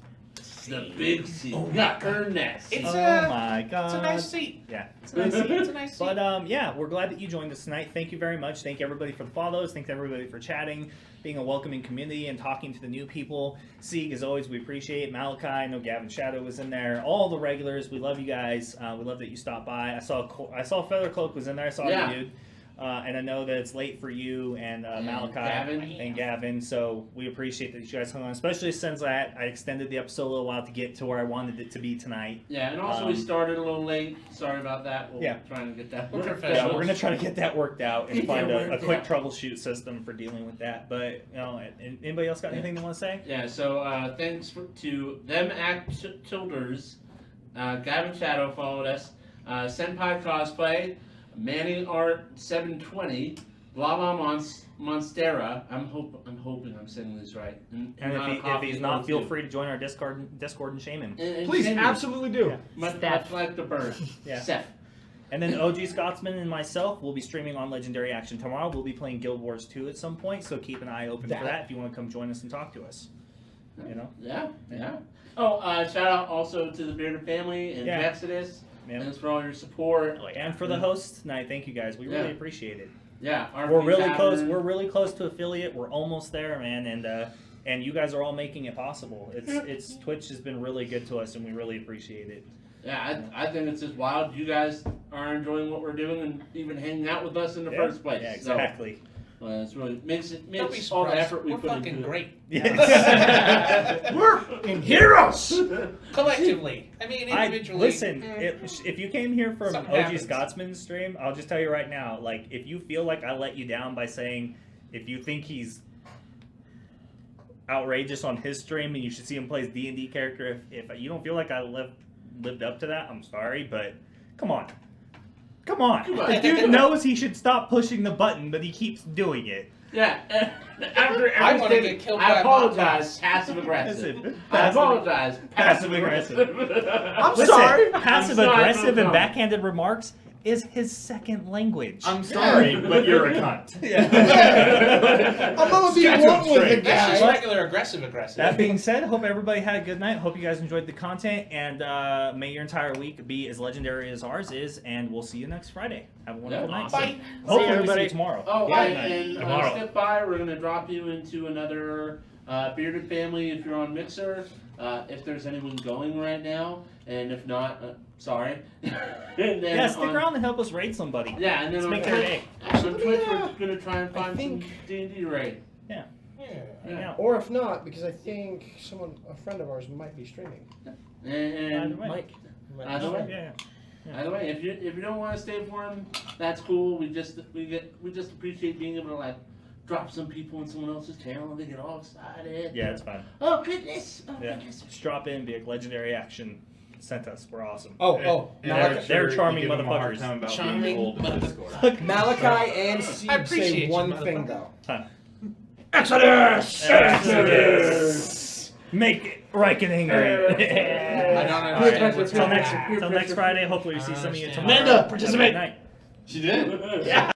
The big seat. Not her next. It's Oh a- my god. It's a nice seat. Yeah. It's a nice seat. It's a nice seat. But yeah, we're glad that you joined us tonight. Thank you very much. Thank everybody for the follows. Thank everybody for chatting, being a welcoming community, and talking to the new people. Sieg, as always, we appreciate. Malachi, I know Gavin Shadow was in there. All the regulars, we love you guys. We love that you stopped by. I saw Feathercloak was in there. I saw Yeah. you, dude. And I know that it's late for you and Malachi Gavin. and Gavin, so we appreciate that you guys hung on, especially since I extended the episode a little while to get to where I wanted it to be tonight. Yeah, and also we started a little late. Sorry about that. We're Yeah. trying to get that. We're worked professional. Yeah, out. we're gonna try to get that worked out and Get find that a worked quick out. troubleshoot system for dealing with that. But you know, anybody else got anything they want to say? Yeah, so thanks to them Tilders, Gavin Shadow followed us, Senpai Cosplay, Manny Art 720, Lava Monstera. I'm hoping I'm saying this right. And if he's not, feel free to join our Discord and shame him. Please, absolutely do. Yeah. Much Steph. like the bird. Yeah. Seth. And then OG Scotsman and myself will be streaming on Legendary Action tomorrow. We'll be playing Guild Wars 2 at some point, so keep an eye open for that if you want to come join us and talk to us. You know. Yeah, yeah. Oh, shout out also to the Bearded family and Yeah. Exodus. Yeah. Thanks for all your support. And for the host tonight, thank you guys. We really appreciate it. Yeah, We're RP really Tavern. close. We're really close to affiliate. We're almost there, man. And you guys are all making it possible. It's Twitch has been really good to us, and we really appreciate it. Yeah, I think it's just wild. You guys are enjoying what we're doing and even hanging out with us in the first place. Yeah, exactly. So, it's really makes Don't be all the surprised. effort we We're put fucking into it. great. Yes. We're in heroes. Collectively. I mean, individually. Listen, if you came here from Something OG happens. Scotsman's stream, I'll just tell you right now, like, if you feel like I let you down by saying, if you think he's outrageous on his stream and you should see him play his D&D character, if you don't feel like I lived up to that, I'm sorry, but come on. Come on. The dude knows he should stop pushing the button, but he keeps doing it. Yeah, after I every wanna statement, get killed I by apologize, passive aggressive. Listen, I apologize, passive aggressive. I'm Listen, sorry. passive I'm sorry, aggressive I'm and sorry. backhanded remarks is his second language. I'm sorry, but you're a cunt. I'm gonna be one with the That's just guy. regular aggressive. That being said, hope everybody had a good night. Hope you guys enjoyed the content, and may your entire week be as legendary as ours is. And we'll see you next Friday. Have a wonderful night. Bye. Hopefully, See we see everybody. you tomorrow. Oh, Yeah. and Tomorrow. step by, we're going to drop you into another Bearded family if you're on Mixer. If there's anyone going right now, and if not, sorry. And then Yeah, stick on- around and help us raid somebody. Yeah, and then Let's on make their Twitch, day. on Twitch we're going to try and I find some think- D&D raid. Yeah. Hang out. Or if not, because I think a friend of ours might be streaming. And Either way. Mike. Either way. Yeah. Either way, if you don't want to stay for him, that's cool. We just appreciate being able to like drop some people in someone else's channel and they get all excited. Yeah, it's fine. Oh goodness! Oh Yeah. goodness! Just drop in, be like legendary action. Sent us. We're awesome. And they're charming you give them a hard motherfuckers. time about Charming being old in motherfuckers. Discord. Malachi and I Steve appreciate say you, one thing motherfucker. though. Exodus! Exodus! Make Riken angry. I don't understand what's Till going next, on. till next Friday. Hopefully we see some of you tomorrow. Amanda, Have a good participate. night. She did. Yeah.